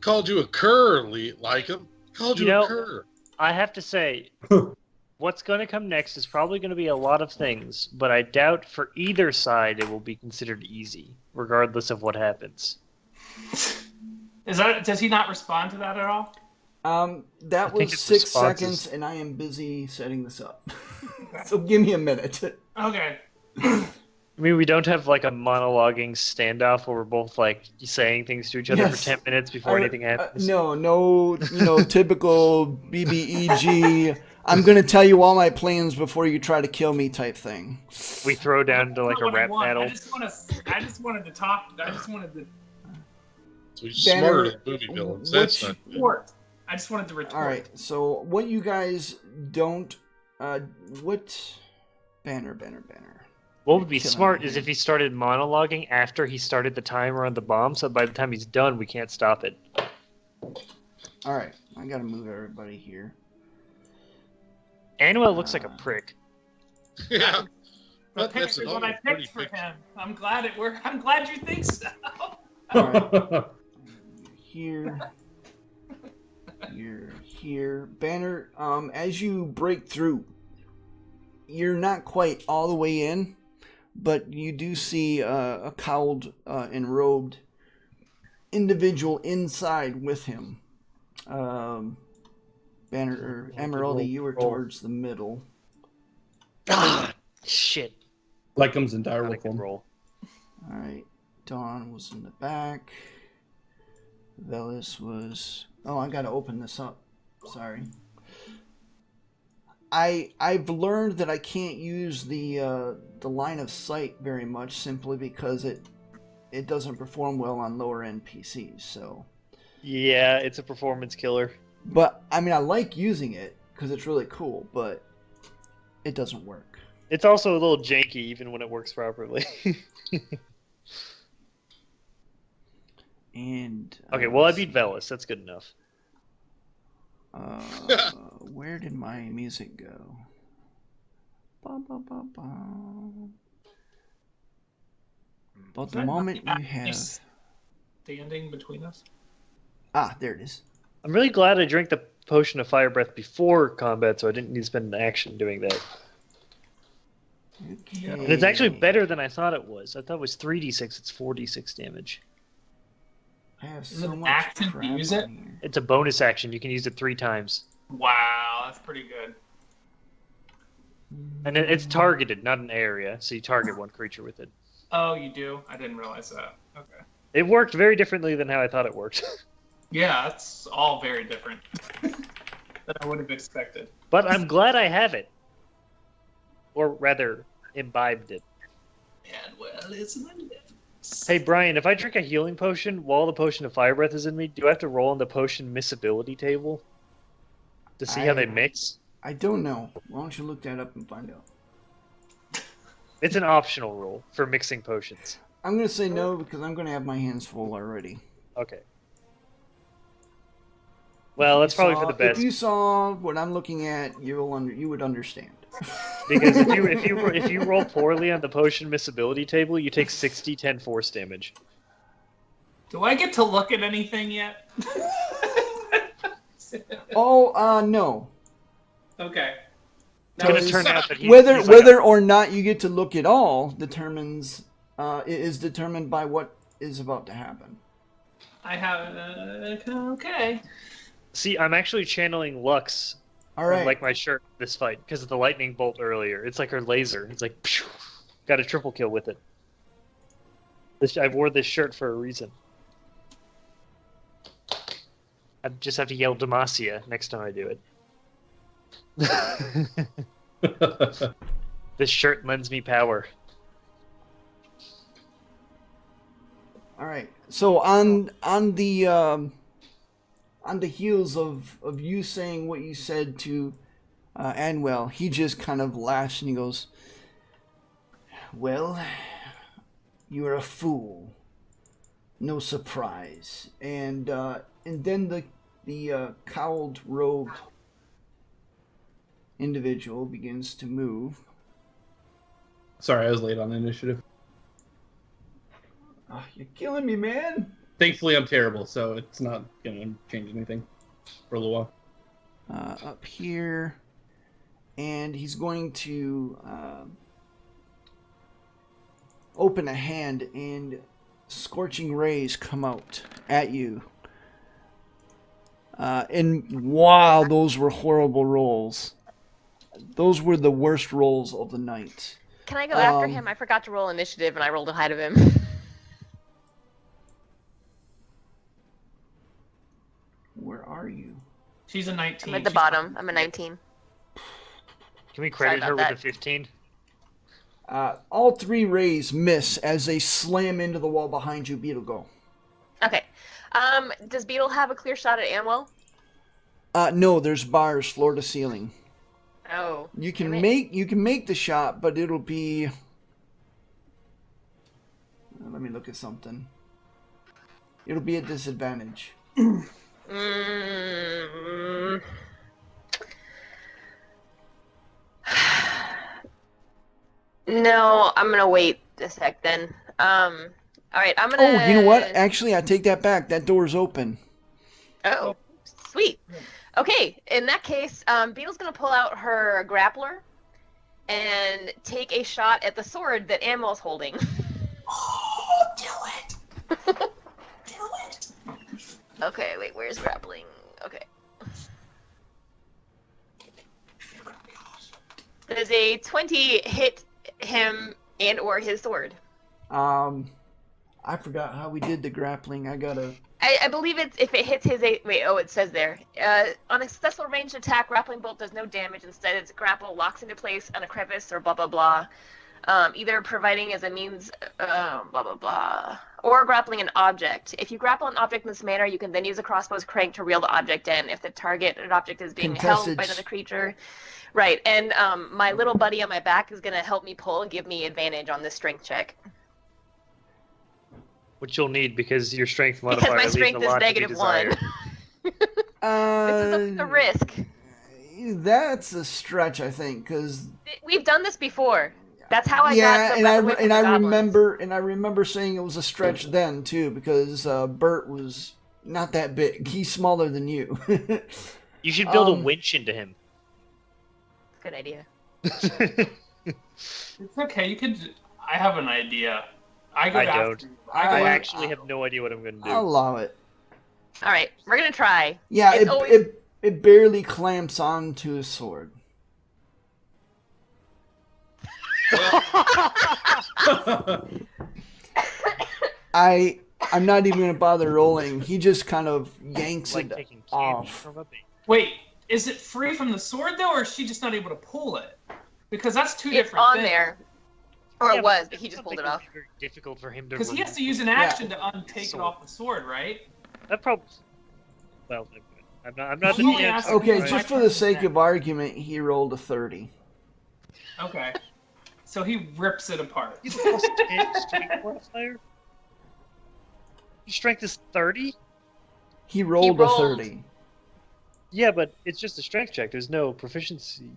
Called you a cur, like him. Called you a cur. I have to say, what's going to come next is probably going to be a lot of things, but I doubt for either side it will be considered easy, regardless of what happens. Does he not respond to that at all? That was 6 seconds, and I am busy setting this up. So give me a minute. Okay. I mean, we don't have like a monologuing standoff where we're both like saying things to each other for 10 minutes before anything happens. No, typical BBEG. I'm gonna tell you all my plans before you try to kill me type thing. We throw down to like a rap battle. I just wanted to talk. So he's smarter than movie villains. That's not good. I just wanted to retort. All right. So what you guys don't, what Banner. What would be smart is if he started monologuing after he started the timer on the bomb, so by the time he's done, we can't stop it. All right, I gotta move everybody here. Anwell looks like a prick. Yeah. But technically, what I picked for him. I'm glad it worked. I'm glad you think so. All right. You're here. Banner, as you break through, you're not quite all the way in, but you do see a cowled and robed individual inside with him. Banner, or Emeraldy, you were towards the middle. Ah, shit. Lycum's in direwolf form. Roll. Alright, Dawn was in the back. Velis was... Oh, I gotta open this up. Sorry. I've learned that I can't use the line of sight very much simply because it doesn't perform well on lower end PCs. So yeah, it's a performance killer. But I mean, I like using it because it's really cool, but it doesn't work. It's also a little janky even when it works properly. And okay, well I beat Velis. That's good enough. Where did my music go? Ba, ba, ba, ba. But the moment you have standing between us. Ah, there it is. I'm really glad I drank the potion of fire breath before combat, so I didn't need to spend an action doing that. Okay. And it's actually better than I thought it was. I thought it was 3d6. It's 4d6 damage. I have Is it so an much action to crap use it? on here. It's a bonus action. You can use it 3 times. Wow, that's pretty good. And it's targeted, not an area, so you target one creature with it. Oh, you do? I didn't realize that. Okay. It worked very differently than how I thought it worked. Yeah, it's all very different than I would have expected. But I'm glad I have it. Or rather, imbibed it. Anwell, isn't it? Hey, Brian, if I drink a healing potion while the potion of fire breath is in me, do I have to roll on the potion miscibility table to see how they mix? I don't know. Why don't you look that up and find out? It's an optional roll for mixing potions. I'm going to say no because I'm going to have my hands full already. Okay. Well, that's probably for the best. If you saw what I'm looking at, you would understand. Because if you roll poorly on the potion miscibility table, you take 60-10 force damage. Do I get to look at anything yet? No. Okay. It's going to turn out that whether or not you get to look at all is determined by what is about to happen. I have okay. See, I'm actually channeling Lux. All right. Like my shirt this fight because of the lightning bolt earlier. It's like her laser. It's like phew, got a triple kill with it. I wore this shirt for a reason. I just have to yell Demacia next time I do it. This shirt lends me power. All right. So on the heels of you saying what you said to Anwell, he just kind of laughs and he goes, "Well, you are a fool. No surprise." And then the cowled robed individual begins to move. Sorry, I was late on the initiative. Oh, you're killing me, man. Thankfully, I'm terrible, so it's not going to change anything for a little while. Up here, and he's going to open a hand, and scorching rays come out at you. And wow, those were horrible rolls. Those were the worst rolls of the night. Can I go after him? I forgot to roll initiative, and I rolled ahead of him. Where are you? She's a 19. I'm at the bottom. I'm a 19. Can we credit her with a 15? All three rays miss as they slam into the wall behind you. Beetle, go. Okay. Does Beetle have a clear shot at Anwell? No, there's bars floor to ceiling. Oh. You can make the shot, but it'll be. Let me look at something. It'll be a disadvantage. No, I'm gonna wait a sec then. All right, I'm gonna. Oh, you know what? Actually, I take that back. That door's open. Oh, sweet. Okay, in that case, Beetle's gonna pull out her grappler and take a shot at the sword that Anwell's holding. Oh, do it! Do it! Okay, wait, where's grappling? Okay. Does a 20 hit him and or his sword? I forgot how we did the grappling. I believe it's if it hits his it says there. On a successful ranged attack, grappling bolt does no damage. Instead, its grapple locks into place on a crevice or blah blah blah. Either providing as a means blah blah blah, or grappling an object. If you grapple an object in this manner, you can then use a crossbow's crank to reel the object in. If the targeted object is being held by another creature. Right, and my little buddy on my back is going to help me pull and give me advantage on this strength check. Which you'll need because your strength modifier because my strength is -1. This is a risk. That's a stretch, I think, because we've done this before. That's how I got. Yeah, and I remember saying it was a stretch then too, because Bert was not that big. He's smaller than you. You should build a winch into him. Good idea. It's okay. You could. I have an idea. I don't. I actually have no idea what I'm going to do. I'll allow it. All right, we're gonna try. Yeah, it barely clamps onto his sword. I'm not even gonna bother rolling. He just kind of yanks like it taking candy off. from a baby. Wait, is it free from the sword though, or is she just not able to pull it? Because that's two It's different on things. there. Or Yeah, it was, but but he I just don't pulled think it off. would be very difficult for him to. Because he has to use an Yeah. action to untake it Sword. off the sword, right? That probably. Well, I'm not the He only DM, asked- so Okay, right. just for the sake of argument, he rolled a 30. Okay. So he rips it apart. He's a plus 10 strength modifier. Your strength is 30. He rolled a rolled. 30. Yeah, but it's just a strength check. There's no proficiency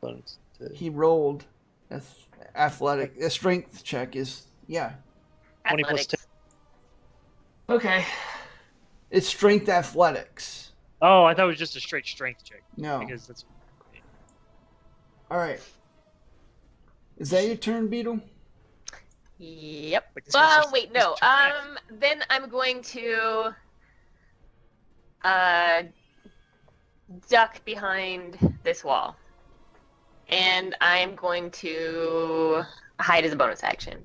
bonus. He rolled athletic. A strength check is 20 plus Athletics. Okay. it's strength athletics. Oh, I thought it was just a straight strength check. No. Because that's. All right. Is that your turn, Beetle? Yep. Like, this guy's just- Wait, no. just too fast. Then I'm going to duck behind this wall. And I'm going to hide as a bonus action.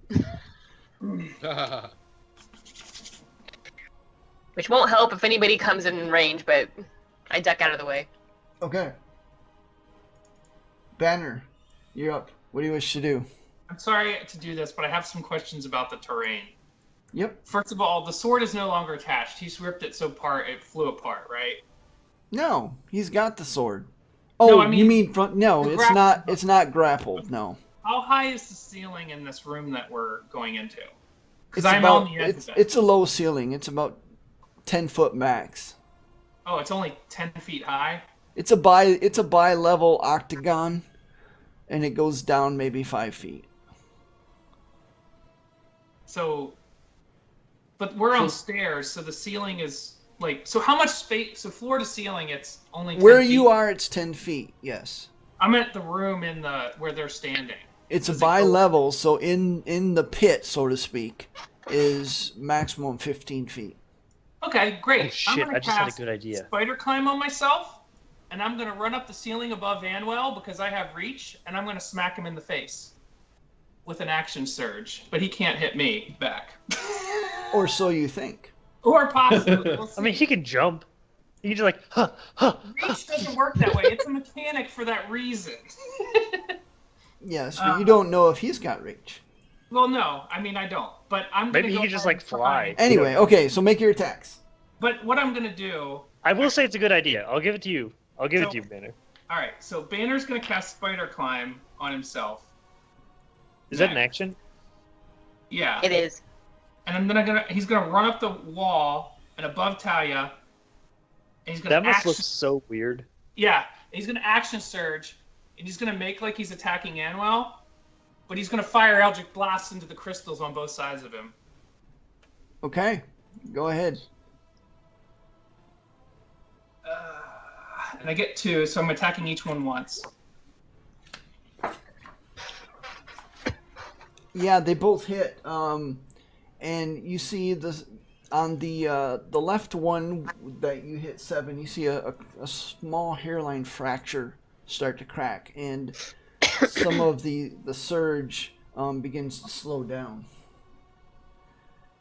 Which won't help if anybody comes in range, but I duck out of the way. Okay. Banner, you're up. What do you wish to do? I'm sorry to do this, but I have some questions about the terrain. Yep. First of all, the sword is no longer attached. He's ripped it so apart it flew apart, right? No, he's got the sword. Oh, No, I mean, you mean front? No, the it's grapple- not. It's not grappled. No. How high is the ceiling in this room that we're going into? Because It's I'm about- on the edge it's, of it. it's a low ceiling. It's about 10-foot max. Oh, it's only 10 feet high? It's a bi-level octagon, and it goes down maybe 5 feet. So, but we're on stairs, so the ceiling is like, so how much space, so floor to ceiling, it's only 10 Where feet. you are, it's 10 feet. Yes. I'm at the room where they're standing. It's a Does it go- bi-level, so in the pit, so to speak, is maximum 15 feet. Okay, great. Oh shit! I'm gonna I just had a cast good idea. spider climb on myself, and I'm gonna run up the ceiling above Anwell because I have reach, and I'm gonna smack him in the face with an action surge, but he can't hit me back. Or so you think. Or possibly. We'll I see. mean, he can jump. He can just like, huh. Reach doesn't work that way. It's a mechanic for that reason. Yes, but you don't know if he's got reach. Well, no, I mean I don't. But I'm Maybe gonna he go could just ahead like and fly. try. Anyway, okay, so make your attacks. But what I'm gonna do. I will say it's a good idea. I'll give it to you. I'll give it to you, Banner. All right, so Banner's gonna cast spider climb on himself. Is that an action? Yeah. It is. And he's gonna run up the wall and above Talia. And he's gonna That must action, look so weird. yeah. He's gonna action surge, and he's gonna make like he's attacking Anwell, but he's gonna fire Eldritch blasts into the crystals on both sides of him. Okay, go ahead. And I get 2, so I'm attacking each one once. Yeah, they both hit. And you see on the left one that you hit 7, you see a small hairline fracture start to crack, and some of the surge begins to slow down.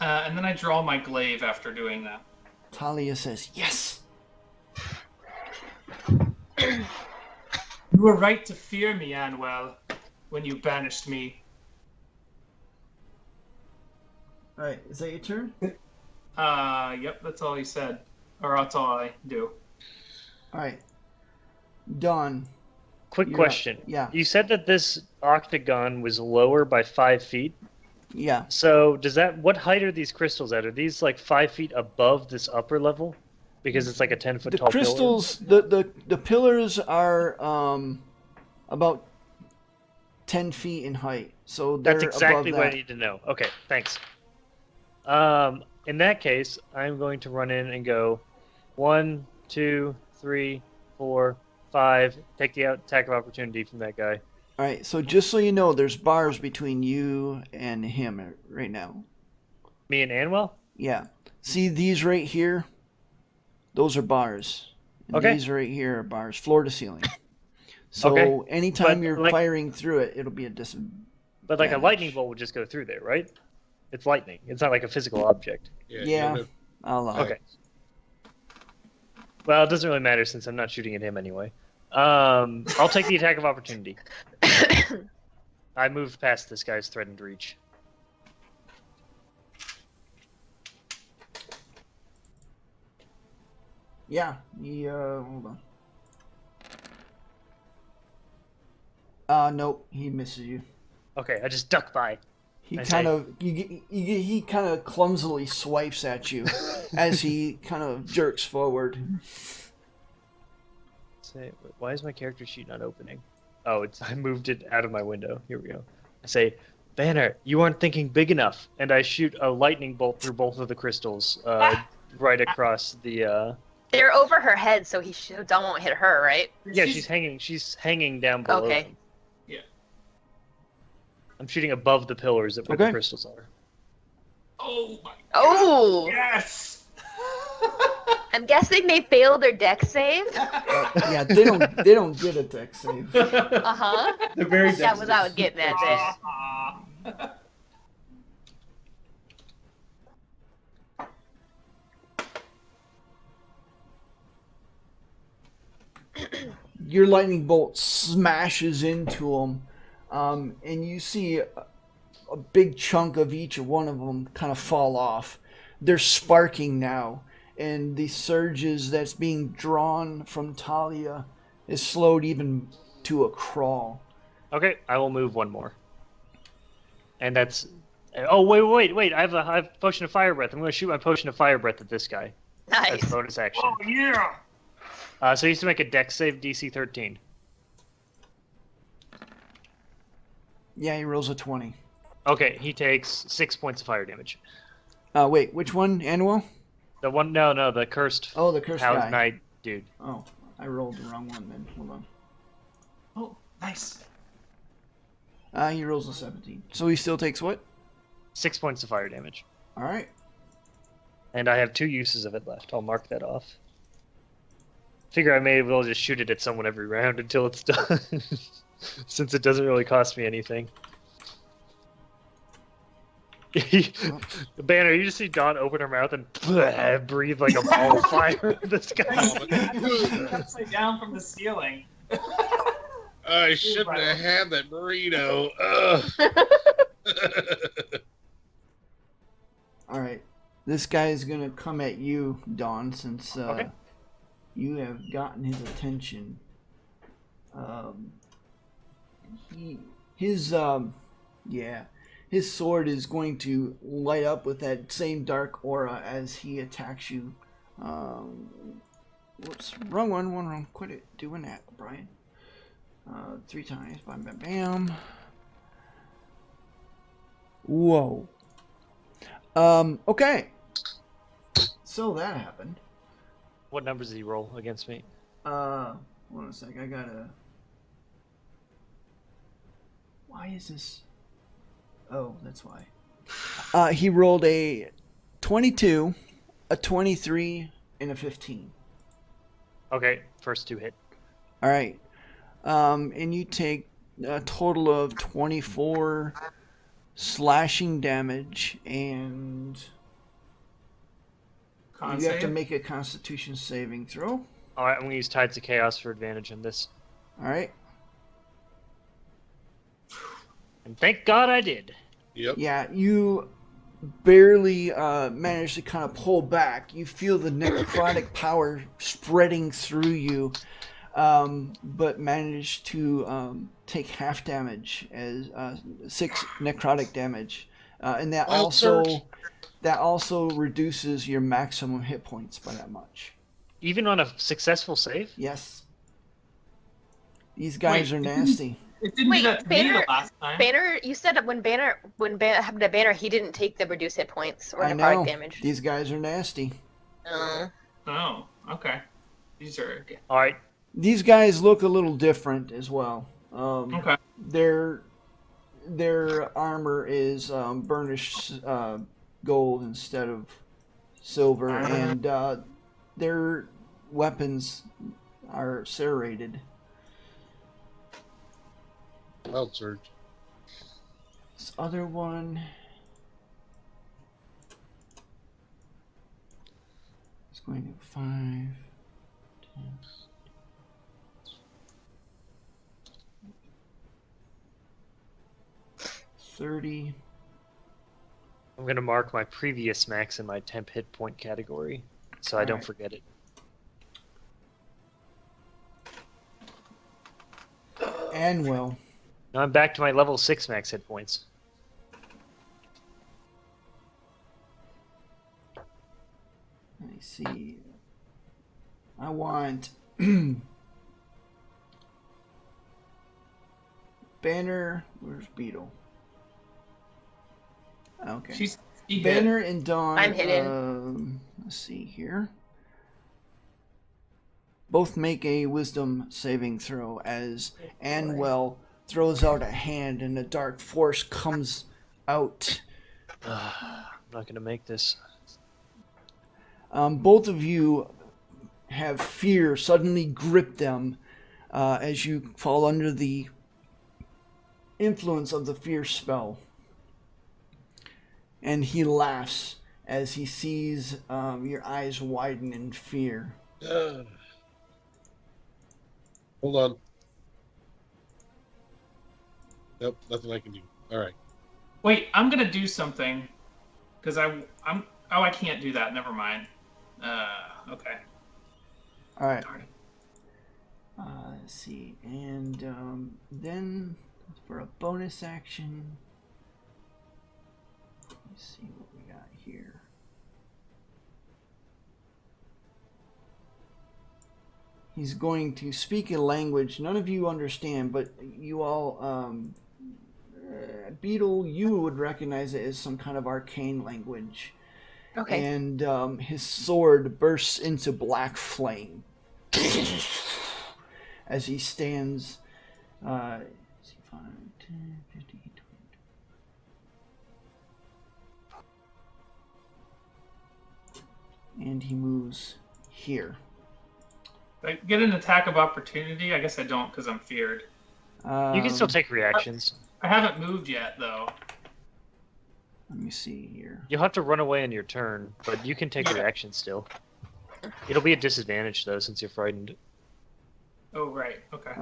And then I draw my glaive after doing that. Talia says, "Yes." You were right to fear me, Anwell, when you banished me. All right, is that your turn? Yep, that's all he said. Or that's all I do. All right, Dawn. Quick You're question. up. Yeah. You said that this octagon was lower by 5 feet. Yeah. So what height are these crystals at? Are these like 5 feet above this upper level? Because it's like a 10-foot The tall crystals, the pillars are about 10 feet in height, so they're That's exactly above what I that. need to know. Okay, thanks. In that case, I'm going to run in and go 1, 2, 3, 4, 5. Take the attack of opportunity from that guy. All right, so just so you know, there's bars between you and him right now. Me and Anwell? Yeah. See these right here? Those are bars. And Okay. These right here are bars, floor to ceiling. So Okay, anytime but, you're like- firing through it, it'll be a But like a damage. lightning bolt would just go through there, right? It's lightning. It's not like a physical object. Yeah. Yeah. You have, I'll allow it. Okay. Well, it doesn't really matter since I'm not shooting at him anyway. I'll take the attack of opportunity. I moved past this guy's threatened reach. Yeah, hold on. Nope, he misses you. Okay, I just duck by. He I kind say- of he kind of clumsily swipes at you as he kind of jerks forward. Say, why is my character sheet not opening? Oh, I moved it out of my window. Here we go. I say, Banner, you aren't thinking big enough, and I shoot a lightning bolt through both of the crystals, right across the. They're over her head, so Don won't hit her, right? Yeah, she's hanging. She's hanging down below. Okay. them. Yeah. I'm shooting above the pillars where Okay. the crystals are. Oh my. Oh! Yes. I'm guessing they failed their deck save. Yeah, they don't get a deck save. Uh-huh. They're very That was what I was getting at there. Your lightning bolt smashes into him, and you see a big chunk of each one of them kind of fall off. They're sparking now, and the surges that's being drawn from Talia is slowed even to a crawl. Okay, I will move one more. And that's. Oh wait! I have potion of fire breath. I'm going to shoot my potion of fire breath at this guy. As a Nice. bonus action. Oh yeah. So he used to make a dex save DC 13. Yeah, he rolls a 20. Okay, he takes 6 points of fire damage. Wait, which one? Anwell? The one, no, the cursed Oh, the cursed house guy. knight dude. Oh, I rolled the wrong one then. Hold on. Oh, nice. He rolls a 17. So he still takes what? 6 points of fire damage. All right. And I have 2 uses of it left. I'll mark that off. Figure I may as well just shoot it at someone every round until it's done. Since it doesn't really cost me anything. Banner, you just see Dawn open her mouth and breathe like a ball of fire at this guy. Upside down from the ceiling. I shouldn't have had that burrito. All right. This guy is going to come at you, Dawn, since Okay. you have gotten his attention. His sword is going to light up with that same dark aura as he attacks you. Whoops, wrong one. Quit it doing that, Brian. 3 times, bam, bam, bam. Whoa. Okay. So that happened. What numbers did he roll against me? Hold on a sec. I gotta. Why is this? Oh, that's why. He rolled a 22, a 23, and a 15. Okay, first 2 hit. All right. And you take a total of 24 slashing damage, and Con you have to save? make a Constitution saving throw. Alright, I'm going to use Tides of Chaos for advantage in this. All right. And thank God I did. Yep. Yeah, you barely manage to kind of pull back. You feel the necrotic power spreading through you, but manage to take half damage as 6 necrotic damage, and that Wild surge. also reduces your maximum hit points by that much. Even on a successful save? Yes, these guys Wait. are nasty. It didn't Wait, do that to me Banner- the last time. Banner, you said that when Banner happened to Banner, he didn't take the reduced hit points or I necrotic know damage. these guys are nasty. Oh, okay. These are Alright, These guys look a little different as well. okay. Their armor is burnished gold instead of silver, and their weapons are serrated. Wild surge. this other one. It's going to 5, 10, 30. I'm going to mark my previous max in my temp hit point category, so I don't Alright. forget it. Anwell. Now I'm back to my level 6 max hit points. Let me see. I want Banner. Where's Beetle? Okay. She's he Banner and Dawn. I'm hidden. Let's see here. Both make a wisdom saving throw as Anwell throws out a hand and a dark force comes out. I'm not going to make this. Both of you have fear suddenly grip them as you fall under the influence of the fear spell. And he laughs as he sees your eyes widen in fear. Hold on. Nope, nothing I can do. All right. Wait, I'm gonna do something because I'm. Oh, I can't do that. Never mind. Okay. All right. Darn it. Let's see. And then for a bonus action, let's see what we got here. He's going to speak a language none of you understand, but you all, Beetle, you would recognize it as some kind of arcane language. Okay. And his sword bursts into black flame as he stands. 5, 10, 15, 20. And he moves here. I get an attack of opportunity. I guess I don't because I'm feared. You can still take reactions. I haven't moved yet though. Let me see here. You'll have to run away on your turn, but you can take reactions still. It'll be a disadvantage though, since you're frightened. Oh right. Okay.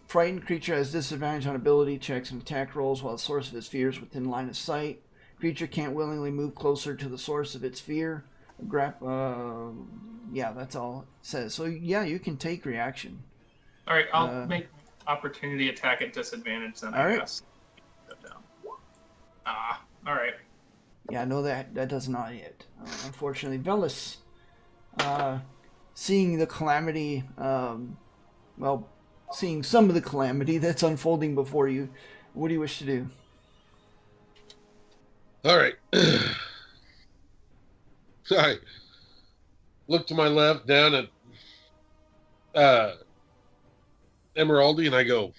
Frightened creature has disadvantage on ability checks and attack rolls while the source of his fear is within line of sight. Creature can't willingly move closer to the source of its fear. Yeah, that's all it says. So yeah, you can take reaction. All right. I'll make opportunity attack at disadvantage then. I guess. Go down. All right. Yeah, no, that does not hit. Unfortunately, Velis, seeing the calamity, seeing some of the calamity that's unfolding before you, what do you wish to do? All right. I look to my left down at Emeraldi and I go,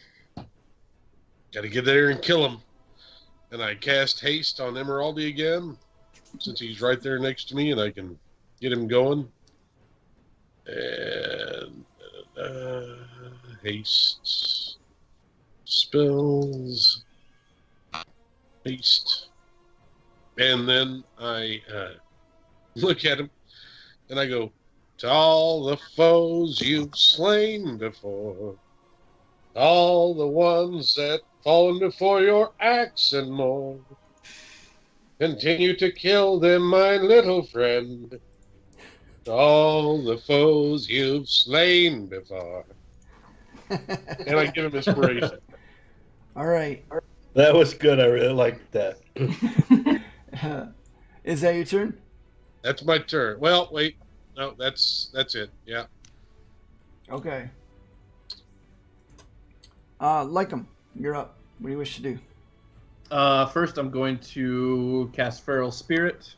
gotta get there and kill him. And I cast haste on Emeraldi again, since he's right there next to me and I can get him going. And haste, spells, haste. And then I look at him and I go, to all the foes you've slain before, all the ones that fallen before your axe and more, continue to kill them, my little friend. To all the foes you've slain before. And I give him inspiration. All right. That was good. I really liked that. Is that your turn? That's my turn. Well, wait. No, that's it. Yeah. Okay. Lycum, you're up. What do you wish to do? First, I'm going to cast Feral Spirit.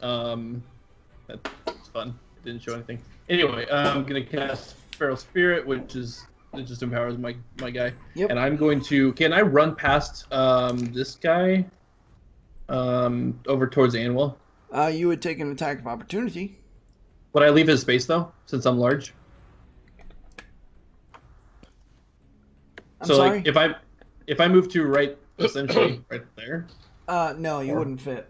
That's fun. It didn't show anything. Anyway, I'm going to cast Feral Spirit, which is it just empowers my guy. Yep. And I'm going to. Can I run past this guy over towards Anwell? You would take an attack of opportunity. Would I leave his space though, since I'm large? I'm So sorry? like if I move to right essentially, right there. No, you wouldn't fit.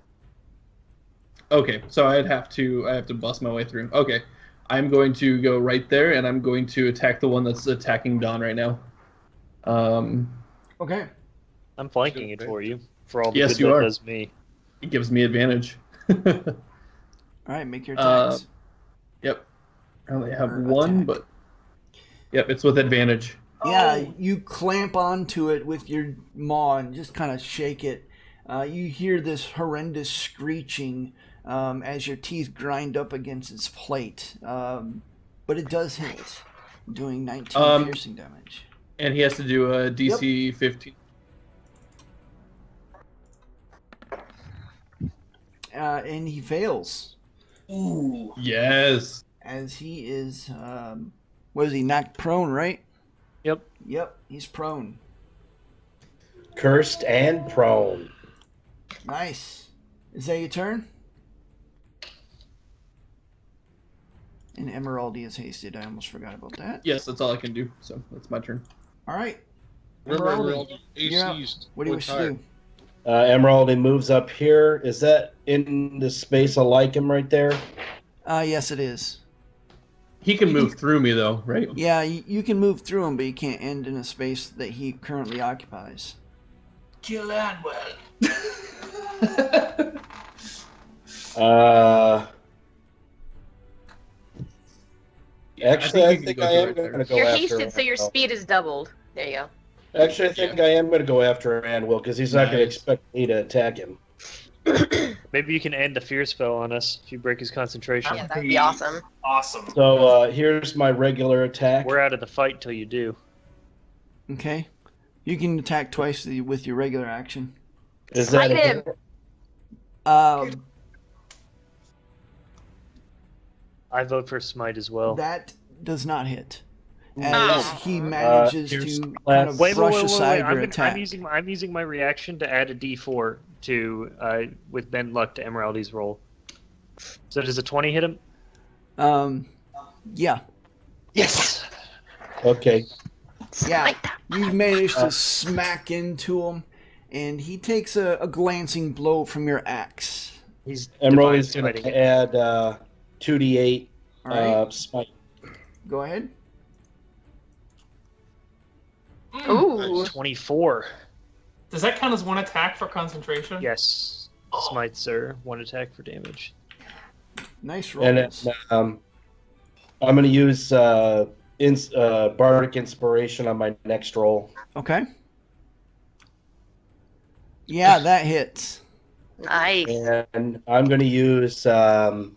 Okay, so I have to bust my way through. Okay, I'm going to go right there, and I'm going to attack the one that's attacking Dawn right now. Okay. I'm flanking it for you for all the Yes, good you that are. does me. It gives me advantage. All right, make your attacks. Yep. I only have Or one, attack. but yep, it's with advantage. Yeah, you clamp onto it with your maw and just kind of shake it. You hear this horrendous screeching as your teeth grind up against its plate. But it does hit, doing 19 piercing damage. And he has to do a DC 15. And he fails. Ooh. Yes. As he is, what is he, knocked prone, right? Yep. Yep, he's prone. Cursed and prone. Nice. Is that your turn? And Emeraldi is hasted. I almost forgot about that. Yes, that's all I can do. So that's my turn. All right. Remember, Emeraldi, Emerald, you're up. AC's What do you wish to do? Emeraldi moves up here. Is that in the space I like him right there? Yes, it is. He can move through me though, right? Yeah, you can move through him, but you can't end in a space that he currently occupies. Kill Anwell. Actually, I can think go I through am right going there. to go You're after hasted, so your Anwell. speed is doubled. There you go. Actually, I think I am going to go after Anwell because he's not going to Nice. expect me to attack him. Maybe you can end the fear spell on us if you break his concentration. Yeah, that'd be awesome. Awesome. So here's my regular attack. We're out of the fight till you do. Okay. You can attack twice with your regular action. Is that Smite a him. hit? I vote for smite as well. That does not hit. Ooh. As he manages here's to class- kind of Wait, brush aside your I'm attack. using my reaction to add a D4 to with Ben luck to Emeraldi's roll. So does a 20 hit him? Yeah. Yes. Okay. Yeah. Smite that. You manage to smack into him, and he takes a glancing blow from your axe. He's Emerald is divine going smiting to it. add 2d8 All right. smite. Go ahead. Ooh. 24. Does that count as one attack for concentration? Yes. Smite, sir. One attack for damage. Nice And rolls. I'm going to use Bardic Inspiration on my next roll. Okay. Yeah, that hits. Nice. And I'm going to use, let's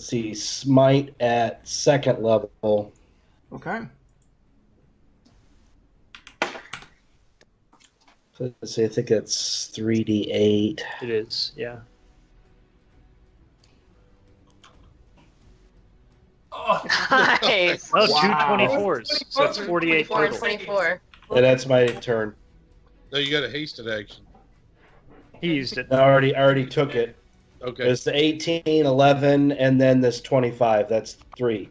see, Smite at second level. Okay. So let's see, I think it's 3d8. It is, yeah. Oh, Nice. Oh, Wow. two 24s. So it's 48 24 and total. 24. And that's my turn. No, you got a hasted action. He used it. I already took it. Okay. There's the 18, 11, and then this 25. That's 3.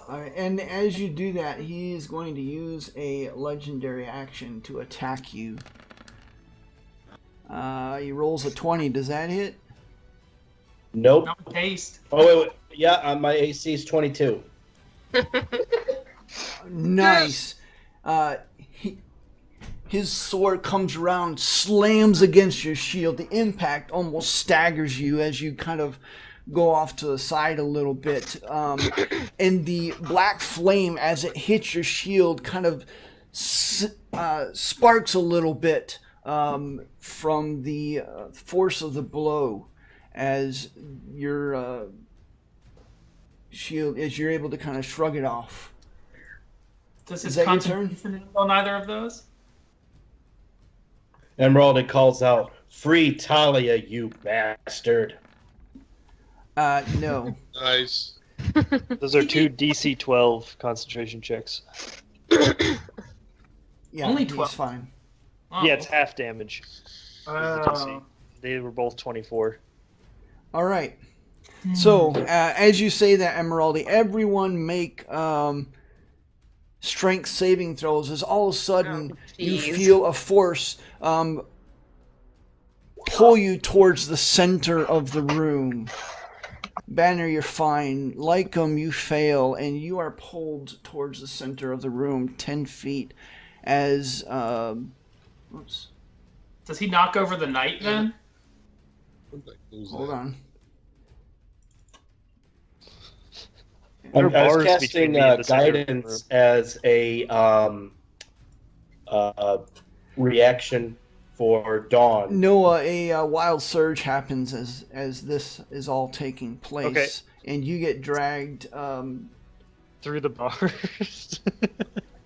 All right, and as you do that, he is going to use a legendary action to attack you. He rolls a 20. Does that hit? Nope. no taste. Oh, wait. Yeah, my AC is 22. Nice. His sword comes around, slams against your shield. The impact almost staggers you as you kind of go off to the side a little bit. And the black flame, as it hits your shield, kind of sparks a little bit from the force of the blow as your shield, as you're able to kind of shrug it off. Does Is his that your turn? concentration on either of those? Emerald calls out, "Free Talia, you bastard." No. Nice. Those are two DC 12 concentration checks. Yeah, Only he's 12. fine. Oh. Yeah, it's half damage. Oh. They were both 24. All right. So, as you say that, Emeraldi, everyone make strength saving throws as all of a sudden you jeez. feel a force pull you towards the center of the room. Banner, you're fine. Lycum, you fail, and you are pulled towards the center of the room 10 feet as... oops. Does he knock over the knight then? Hold on. I was bars casting between me and the center of the guidance as a reaction for Dawn. Noah, a wild surge happens as this is all taking place, Okay. and you get dragged. Through the bars.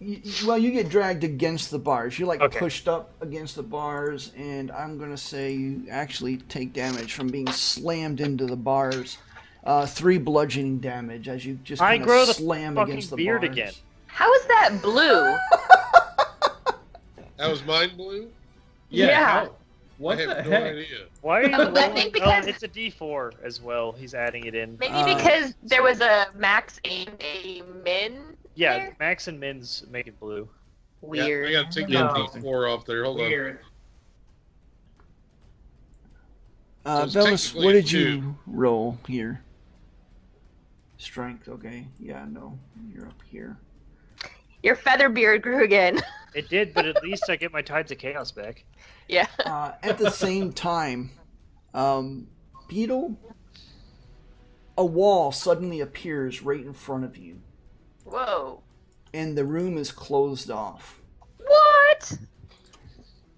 You get dragged against the bars. You're like Okay. pushed up against the bars, and I'm gonna say you actually take damage from being slammed into the bars. 3 bludgeoning damage as you just I kind grow of the slam fucking against the beard bars. again. How is that blue? That was mind blue? Yeah. How? What I the have no heck? idea. Why are you I rolling? think because- it's a D4 as well. He's adding it in. Maybe because there was a max and a min. Yeah, there? Max and Min's make it blue. Weird. Yeah, I gotta take No. that D4 off there. Hold on. Weird. So it's Velas, technically what did 2. you roll here? Strength, okay. Yeah, no, you're up here. Your feather beard grew again. It did, but at least I get my Tides of Chaos back. Yeah. At the same time, Beetle, a wall suddenly appears right in front of you, Whoa. and the room is closed off. What?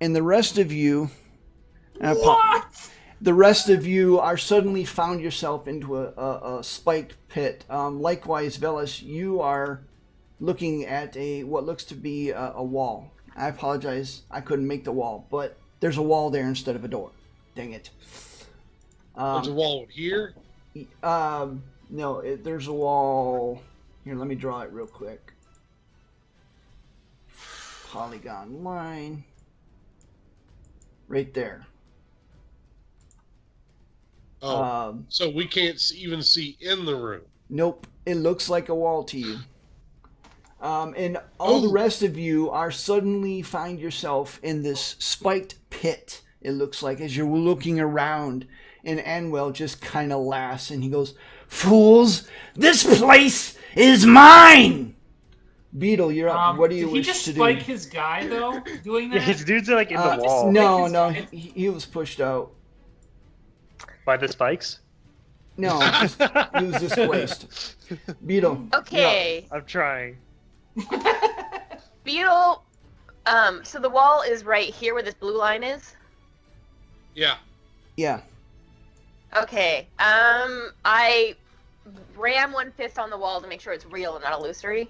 And the rest of you, What? the rest of you are suddenly found yourself into a spiked pit. Likewise, Velas, you are looking at what looks to be a wall. I apologize, I couldn't make the wall, but there's a wall there instead of a door. Dang it. There's a wall here. No, there's a wall. Here, let me draw it real quick. Polygon line. Right there. Oh, so we can't even see in the room. Nope, it looks like a wall to you. And all the rest of you are suddenly find yourself in this spiked pit, it looks like, as you're looking around. And Anwell just kind of laughs and he goes, "Fools, this place is mine!" Beetle, you're up. What do you Did he wish just to spike do? his guy, though, doing Yeah, that? his dude's like in the wall No, he was pushed out. by the spikes. No, he was displaced. Beetle. Okay. I'm trying. Beetle. So the wall is right here where this blue line is. Yeah. Yeah. Okay. I ram one fist on the wall to make sure it's real and not illusory.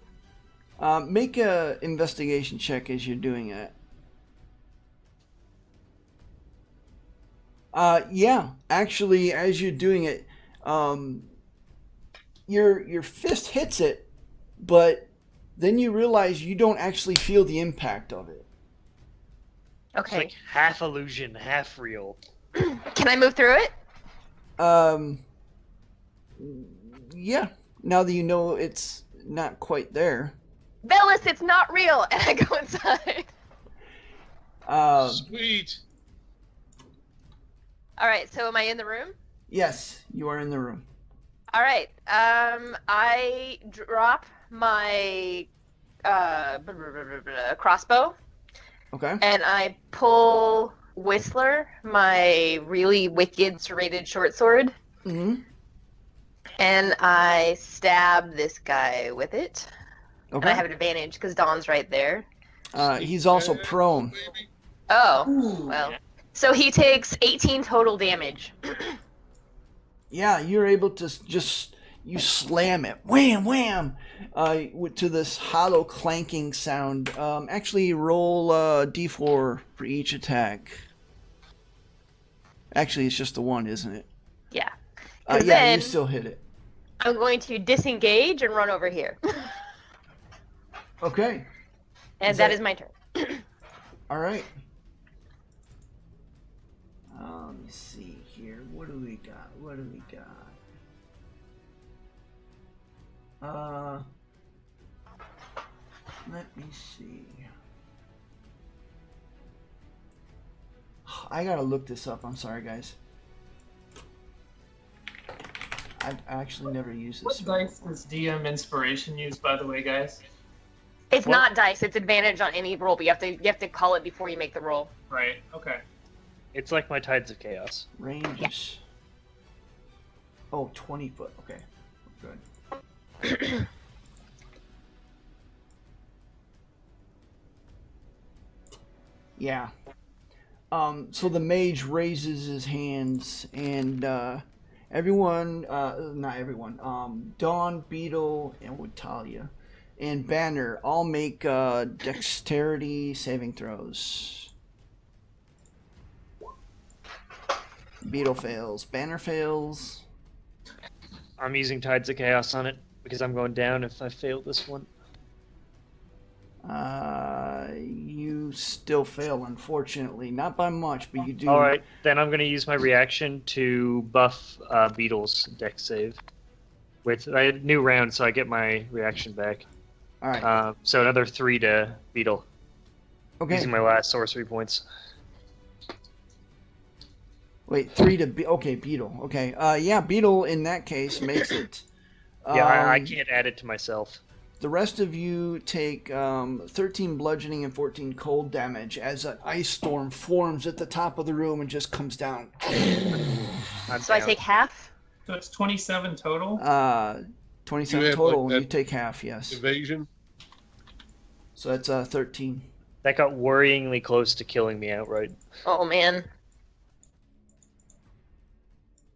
Make a investigation check as you're doing it. Yeah, actually, as you're doing it, your fist hits it, but then you realize you don't actually feel the impact of it. It's Okay. like half illusion, half real. Can I move through it? Yeah. Now that you know it's not quite there. Velas, it's not real, and I go inside. Sweet. All right. So am I in the room? Yes, you are in the room. All right. I drop my crossbow, Okay. and I pull Whistler, my really wicked serrated short sword, Mm-hmm. and I stab this guy with it. And I Okay. have an advantage because Dawn's right there. He's also prone. Baby. Oh, well. So he takes 18 total damage. Yeah, you're able to you slam it, wham, wham, to this hollow clanking sound. Actually, roll d4 for each attack. Actually, it's just the one, isn't it? Yeah. Yeah, And then you still hit it. I'm going to disengage and run over here. Okay, And Is that that- is my turn. all right. Let me see here. What do we got? Let me see. I gotta look this up. I'm sorry, guys. I've actually never used What this. dice does DM Inspiration use, by the way, guys? It's What? not dice. It's advantage on any roll, but you have to call it before you make the roll. Right. Okay. It's like my Tides of Chaos. Ranges. Oh, 20 foot. Okay. Good. Yeah. So the mage raises his hands, and everyone, not everyone, Dawn, Beetle, and with Talia, and Banner all make dexterity saving throws. Beetle fails. Banner fails. I'm using Tides of Chaos on it because I'm going down if I fail this one. You still fail, unfortunately. Not by much, but you do. Alright, then I'm going to use my reaction to buff Beetle's dex save. With a new round, so I get my reaction back. Alright. So another 3 to Beetle. Okay. Using my last sorcery points. Wait, 3 to okay, Beetle. Okay. Yeah, Beetle in that case makes it. Yeah, I can't add it to myself. The rest of you take 13 bludgeoning and 14 cold damage as an ice storm forms at the top of the room and just comes down. So I take half? So it's 27 total? 27 have, total, like, and you that take half, yes. Evasion. So that's 13. That got worryingly close to killing me outright. Oh man.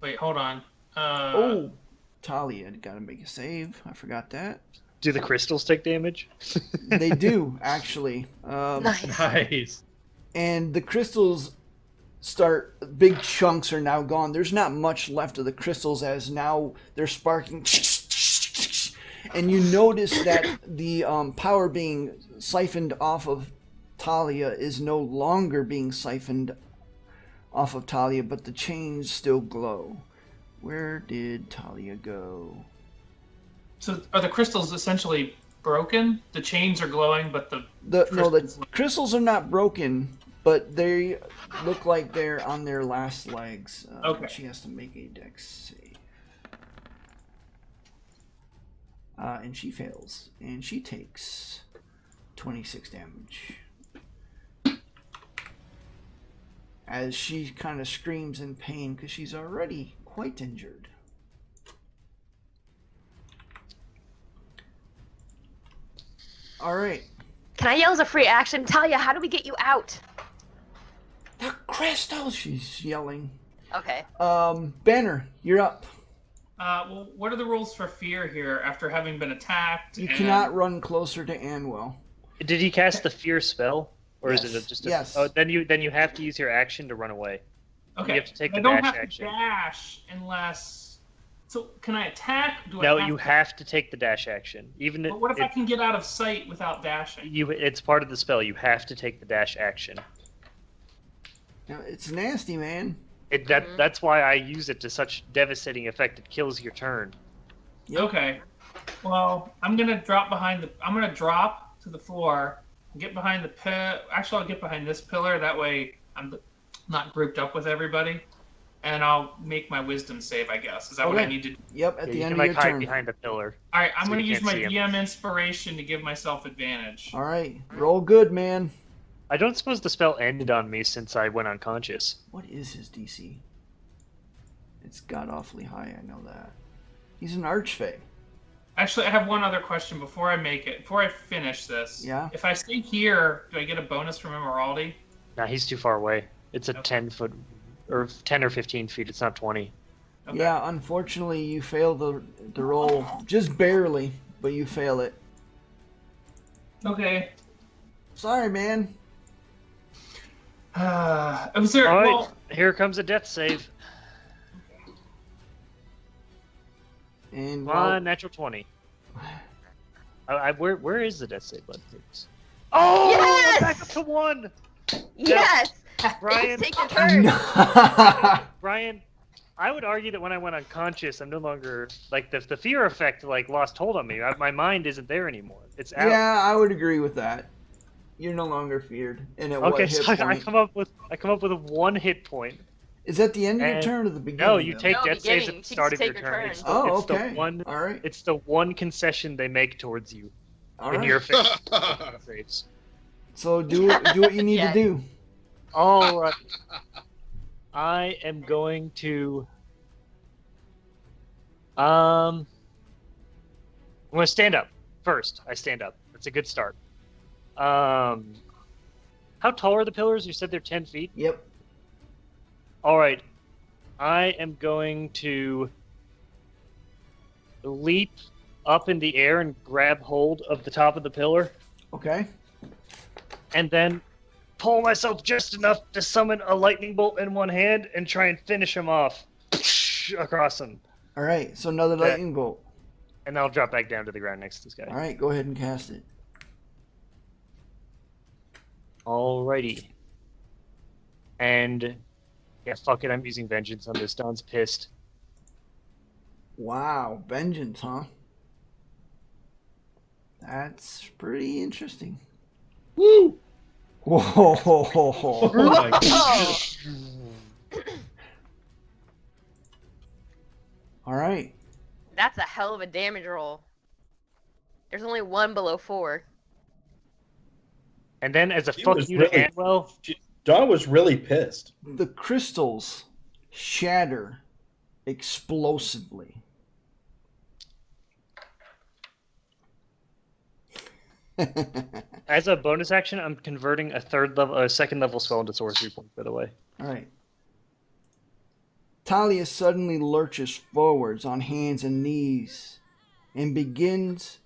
Wait, hold on. Oh, Talia, gotta make a save. I forgot that. Do the crystals take damage? They do, actually. Nice. Nice. And the crystals start, big chunks are now gone. There's not much left of the crystals as now they're sparking. And you notice that the power being siphoned off of Talia is no longer being siphoned off of Talia, but the chains still glow. Where did Talia go? So are the crystals essentially broken? The chains are glowing, but the crystals are not broken, but they look like they're on their last legs. Okay. She has to make a dex save. And she fails. And she takes 26 damage. As she kind of screams in pain because she's already quite injured. Alright. Can I yell as a free action? Talia, how do we get you out? The crystals, she's yelling. Okay. Banner, you're up. Well, what are the rules for fear here after having been attacked? You cannot run closer to Anwell. Did he cast the fear spell? Or Yes. is it just a... Yes. Oh, then you have to use your action to run away. Okay. You have to take I the don't dash have action. to dash unless. So can I attack? Do No, I you have to take the dash action. Even But what if I can get out of sight without dashing? it's part of the spell. You have to take the dash action. Now, it's nasty, man. That's why I use it to such devastating effect. It kills your turn. Yep. Okay. Well, I'm gonna drop to the floor. Get behind the Actually, I'll get behind this pillar. That way, I'm not grouped up with everybody, and I'll make my wisdom save. I guess is that what I Okay. need to do? Yep, at Yeah, the you end can of like your hide turn. behind the pillar. All right, I'm So gonna you use can't my see 'em. DM inspiration to give myself advantage. Alright, roll good, man. I don't suppose the spell ended on me since I went unconscious. What is his DC? It's god awfully high, I know that. He's an archfey. Actually, I have one other question before I finish this. Yeah? If I stay here, do I get a bonus from Immorality? Nah, he's too far away. It's a Okay. 10 foot, or 10 or 15 feet. It's not 20. Okay. Yeah, unfortunately you fail the roll. Just barely, but you fail it. Okay. Sorry, man. Was there? All right, Well, here comes a death save. And Come on, natural 20. Where is the death save button? Please? Oh, Yes! I'm back up to 1. Yes! Brian. Take your turn. Brian, I would argue that when I went unconscious, I'm no longer like the fear effect like lost hold on me. My mind isn't there anymore. It's out. Yeah, I would agree with that. You're no longer feared. And at what Okay, hit so point? I come up with a 1 hit point. Is that the end of your And- turn or the beginning? No, you though? take No, death saves at beginning. the You start just of your take your turn. turn. It's Oh, it's okay. the one. All right. It's the one concession they make towards you All in right. your face. Saves. So do what you need Yeah. to do. All right. I am going to. I'm going to stand up first. I stand up. That's a good start. How tall are the pillars? You said they're 10 feet. Yep. All right. I am going to leap up in the air and grab hold of the top of the pillar, Okay. and then pull myself just enough to summon a lightning bolt in one hand and try and finish him off across him. All right. So another Yeah. lightning bolt. And then I'll drop back down to the ground next to this guy. All right. Go ahead and cast it. Alrighty. And yeah, fuck it, I'm using vengeance on this. Don's pissed. Wow. Vengeance, huh? That's pretty interesting. Woo! Whoa. Oh my god. Oh, All right. that's a hell of a damage roll. There's only one below 4. And then as a He fuck was you really- to Anwell, Don was really pissed. The crystals shatter explosively. as a bonus action, I'm converting a second level spell into sorcery point, by the way. All right. Talia suddenly lurches forwards on hands and knees and begins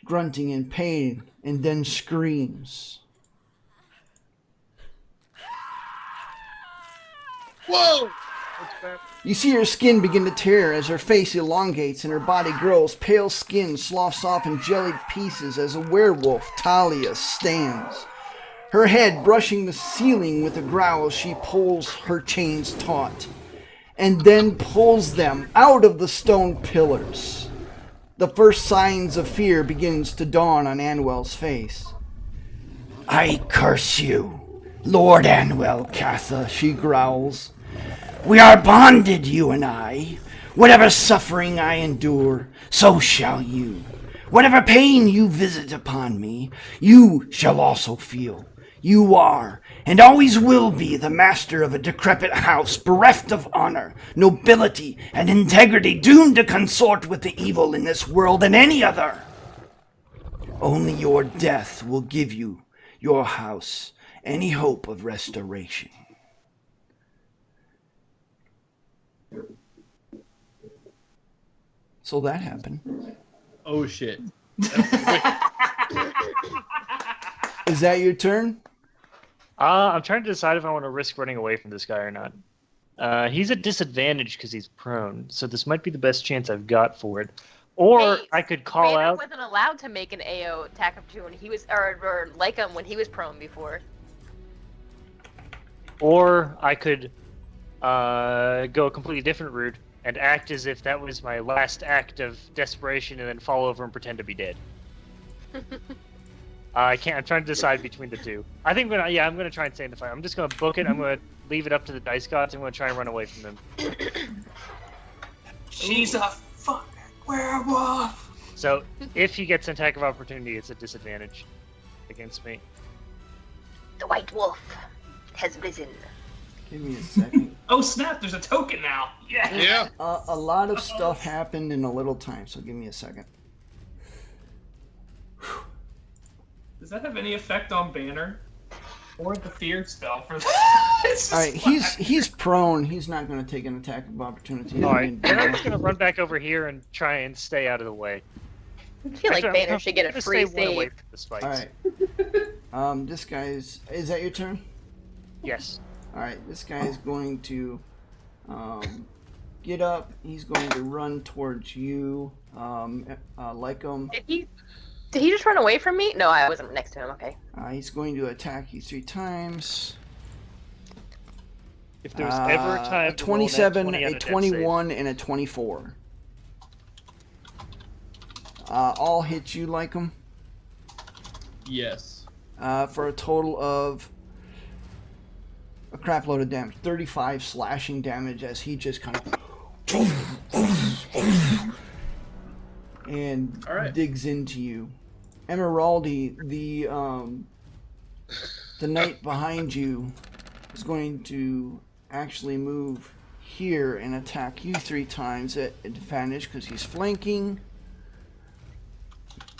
grunting in pain and then screams. Whoa! You see her skin begin to tear as her face elongates and her body grows. Pale skin sloughs off in jellied pieces as a werewolf, Talia, stands. Her head brushing the ceiling with a growl, she pulls her chains taut and then pulls them out of the stone pillars. The first signs of fear begins to dawn on Anwell's face. I curse you, Lord Anwell Catha, she growls. We are bonded, you and I. Whatever suffering I endure, so shall you. Whatever pain you visit upon me, you shall also feel. You are, and always will be, the master of a decrepit house, bereft of honor, nobility, and integrity, doomed to consort with the evil in this world and any other. Only your death will give you, your house, any hope of restoration. So that happened. Oh shit. Is that your turn? I'm trying to decide if I want to risk running away from this guy or not. He's at disadvantage because he's prone, so this might be the best chance I've got for it. Or Hey, I could call Banner out. wasn't allowed to make an AO attack up to when he was, or like him when he was prone before. Or I could go a completely different route and act as if that was my last act of desperation and then fall over and pretend to be dead. I can't. I'm trying to decide between the two. I think I'm gonna try and stay in the fight. I'm just gonna book it. I'm gonna leave it up to the dice gods. I'm gonna try and run away from them. She's a fucking werewolf. So if he gets an attack of opportunity, it's a disadvantage against me. The White Wolf has risen. Give me a second. Oh snap! There's a token now. Yeah. Yeah. A lot of stuff happened in a little time, so give me a second. Does that have any effect on Banner? Or the fear spell for that? It's just All right, he's prone. He's not going to take an attack of opportunity. All right, then I'm just gonna run back over here and try and stay out of the way. I feel like Actually, Banner I'm should get a gonna free stay one away save. from this fight. All right. This guy's. Is that your turn? Yes. All right. This guy is going to get up. He's going to run towards you. Like him. Did he just run away from me? No, I wasn't next to him. Okay. He's going to attack you 3 times. If there was ever a time a to roll an 27, 20 on a dex 21, and a 24. All hit you like them Yes. for a total of a crap load of damage. 35 slashing damage as he just kind of and Alright. digs into you. Emeraldi, the knight behind you is going to actually move here and attack you 3 times at advantage because he's flanking.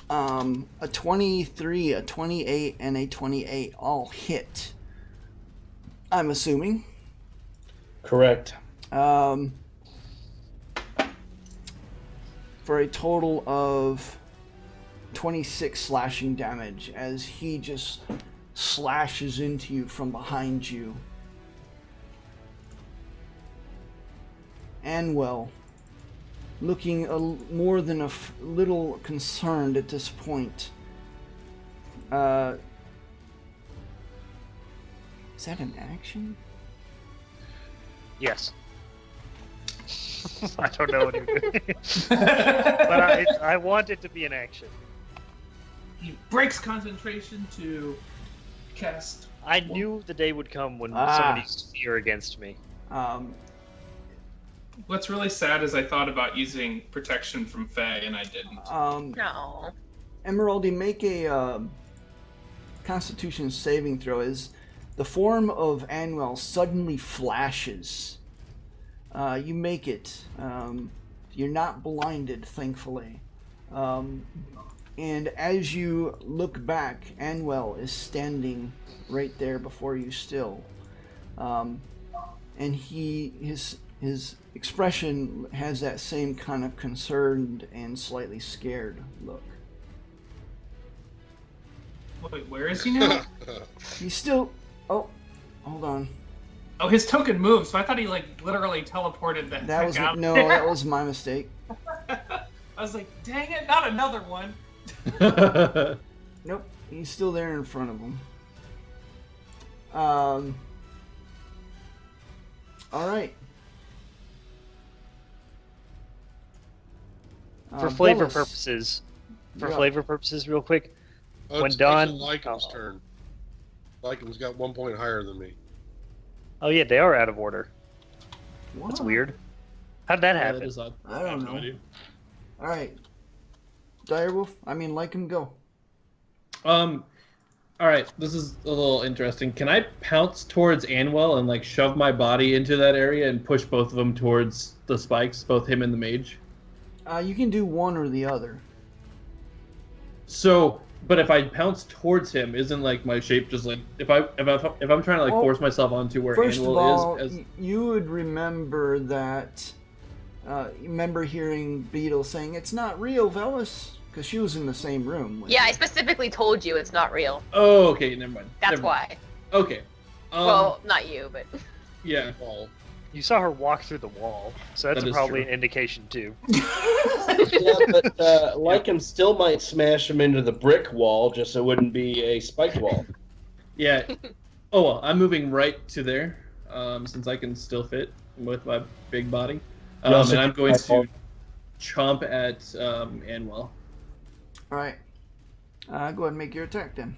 A 23, a 28, and a 28 all hit. I'm assuming. Correct. For a total of 26 slashing damage as he just slashes into you from behind you. Anwell, looking more than a little concerned at this point. Is that an action? Yes. I don't know what you're doing. But I want it to be an action. He breaks concentration to cast. I knew the day would come when somebody used fear against me. What's really sad is I thought about using protection from Fae and I didn't. No. Emeraldi, make a Constitution saving throw as the form of Anwell suddenly flashes. You make it. You're not blinded, thankfully. And as you look back, Anwell is standing right there before you still. And his expression has that same kind of concerned and slightly scared look. Wait, where is he now? He's still... Oh, hold on. Oh, his token moved, so I thought he literally teleported that. That was out. no, that was my mistake. I was like, dang it, not another one. Nope, he's still there in front of him. All right. For flavor Vamys, purposes, yeah. real quick, Oh, when it's Don... Lycan's turn. Lycan's got 1 point higher than me. Oh yeah, they are out of order. That's What? weird. How did that Yeah, happen? that is odd. I don't have know. no idea. All right. Direwolf, like him go. All right, this is a little interesting. Can I pounce towards Anwell and shove my body into that area and push both of them towards the spikes, both him and the mage? You can do one or the other. So, but if I pounce towards him, isn't my shape just if I'm trying to Well, force myself onto where First of Anwell all, is? you would remember that. Remember hearing Beetle saying, "It's not real, Vamys," because she was in the same room. With Yeah, you. I specifically told you it's not real. Oh, okay, never mind. That's Never mind. why. Okay. Well, not you, but Yeah. Well, You saw her walk through the wall, so that's That is probably true. an indication too. Yeah, but Lycan still might smash him into the brick wall, just so it wouldn't be a spiked wall. Yeah. Oh well, I'm moving right to there, since I can still fit with my big body. You also And I'm going can- to chomp at Anwell. All right. Go ahead and make your attack then.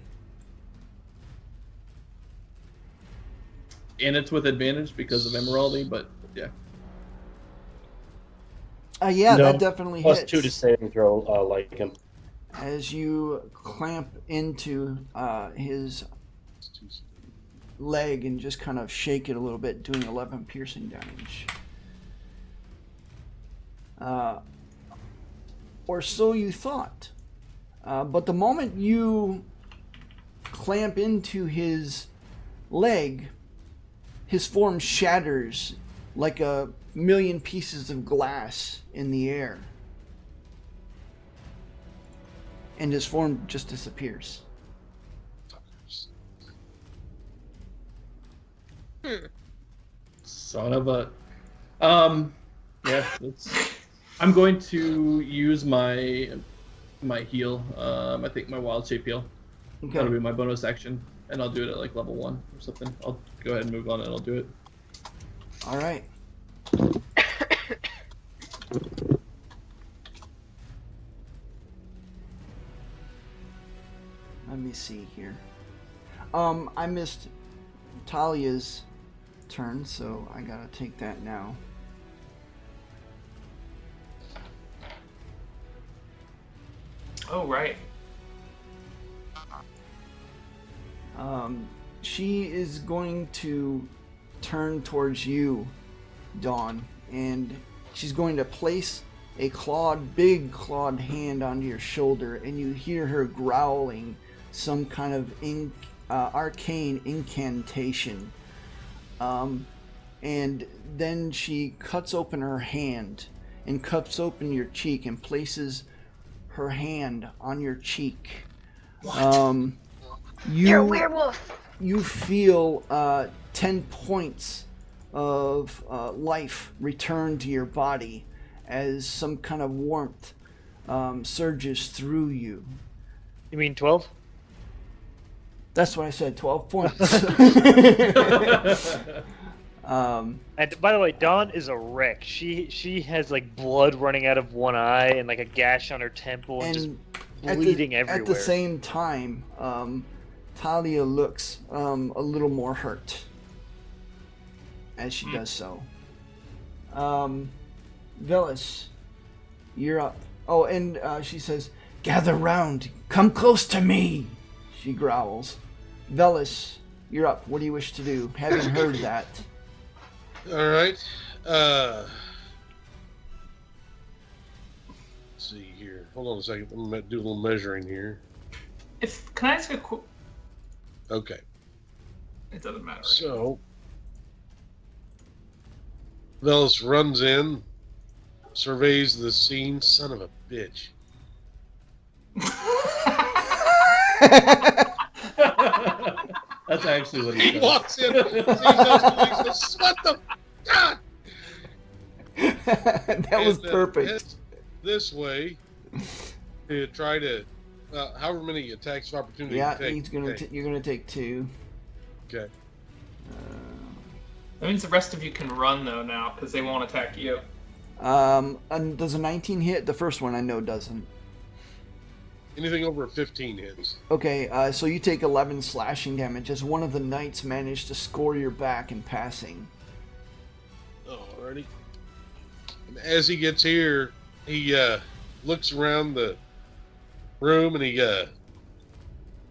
And it's with advantage because of Emeraldi, but yeah. Yeah, No, that definitely Plus hits. 2 to saving throw, Lycan. As you clamp into his leg and just kind of shake it a little bit, doing 11 piercing damage. Or so you thought. But the moment you clamp into his leg, his form shatters like a million pieces of glass in the air. And his form just disappears. Son of a. Yeah. I'm going to use my heal. I think my wild shape heal. Okay. That'll be my bonus action, and I'll do it at level 1 or something. I'll go ahead and move on, and I'll do it. All right. Let me see here. I missed Talia's turn, so I gotta take that now. Oh, right. She is going to turn towards you, Dawn, and she's going to place a big clawed hand onto your shoulder, and you hear her growling some kind of arcane incantation. And then she cuts open her hand and cuts open your cheek and places her hand on your cheek. What? You're a werewolf. You feel 10 points of life return to your body as some kind of warmth surges through you. You mean 12? That's what I said, 12 points. And by the way, Dawn is a wreck. She has like blood running out of one eye and like a gash on her temple and just bleeding everywhere. At the same time, Talia looks a little more hurt as she does so. Velis, you're up. Oh, and she says, "Gather round, come close to me," she growls. Velis, you're up. What do you wish to do? Having heard that. All right. Let's see here. Hold on a second. I'm going to do a little measuring here. Can I ask a quick... Okay. It doesn't matter. So, Velis runs in, surveys the scene. Son of a bitch. That's actually what he He does. walks in, sees those police, and says, "What the God?" That was perfect. Heads this way to try to, however many attacks of opportunity Yeah, you take. he's gonna. You're gonna take 2. Okay. That means the rest of you can run, though, now, because they won't attack you. And does a 19 hit? The first one I know doesn't. Anything over a 15 hits. Okay, so you take 11 slashing damage as one of the knights managed to score your back in passing. Alrighty. And as he gets here, he looks around the room and he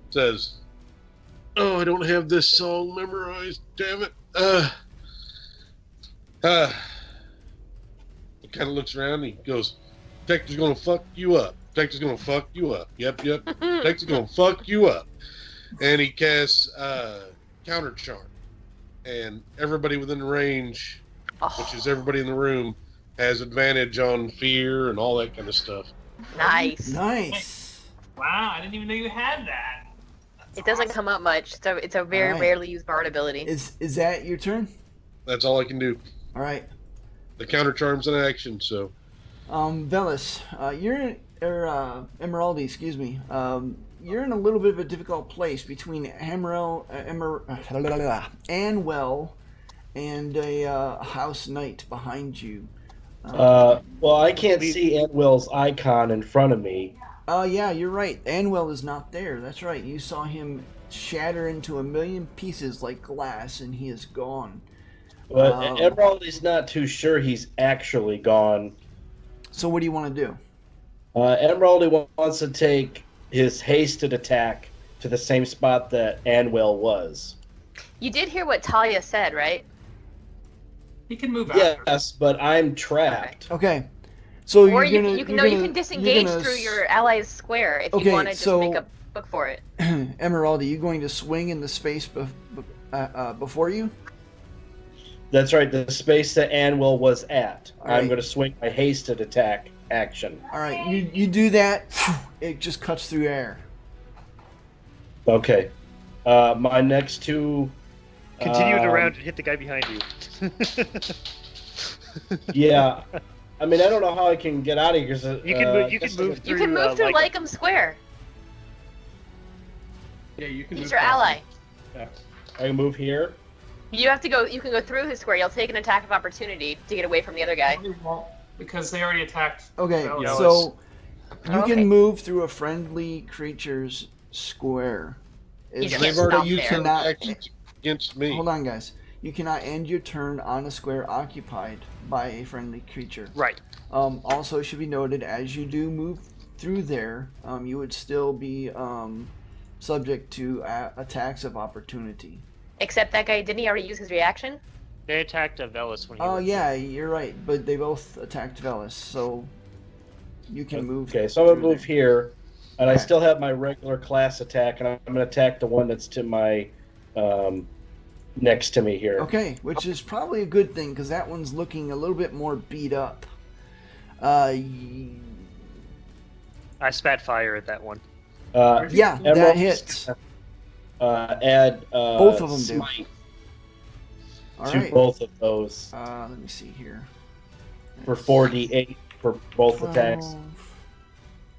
says, "Oh, I don't have this song memorized. Damn it." He kind of looks around and he goes, "Detective's gonna fuck you up. Detective's gonna fuck you up. Yep. Detective's gonna fuck you up." And he casts counter charm, and everybody within the range, which is everybody in the room, has advantage on fear and all that kind of stuff. Nice. Nice. Wow, I didn't even know you had that. That's It doesn't awesome. come up much, so it's a very Alright. rarely used bard ability. Is that your turn? That's all I can do. All right. The counter charm's in action, so Velis, you're Emeraldi, excuse me. You're in a little bit of a difficult place between Anwell and a house knight behind you. Well, I can't see Anwell's icon in front of me. Yeah, you're right. Anwell is not there. That's right. You saw him shatter into a million pieces like glass, and he is gone. But Emeraldi's not too sure he's actually gone. So what do you want to do? Emeraldi wants to take his hasted attack to the same spot that Anwell was. You did hear what Talia said, right? He can move after. Yes, but I'm trapped. Okay. So Or you're you gonna, can disengage through your ally's square if Okay, you want to just so- make a book for it. Emeraldi, you going to swing in the space before you? That's right, the space that Anwell was at. All right. I'm going to swing my hasted attack action. All right, you do that. It just cuts through air. Okay. My next 2... Continue it around and hit the guy behind you. Yeah. I mean, I don't know how I can get out of here. Cause, You can move. You can move through. You can move through like, Lycum Square. Yeah, you can. He's move your past ally. him. I can move here. You have to go. You can go through his square. You'll take an attack of opportunity to get away from the other guy. Probably won't, because they already attacked. Okay, Vamys. so you Okay. can move through a friendly creature's square. You just It's- can't They've already stop used there. their cannot- actions against me. Hold on, guys. You cannot end your turn on a square occupied by a friendly creature. Right. Also, it should be noted, as you do move through there, you would still be subject to attacks of opportunity. Except that guy, didn't he already use his reaction? They attacked Velis when he Oh, was yeah, you're right. But they both attacked Velis, so you can move. Okay, so I'm gonna through move there. here, and I Okay. still have my regular class attack, and I'm gonna attack the one that's to my next to me here. Okay, which is probably a good thing, because that one's looking a little bit more beat up. I spat fire at that one. Yeah, that Emerald- hits. Add Both of them do. smite All to right. both of those Let me see here. for 4d8 for both attacks. 12,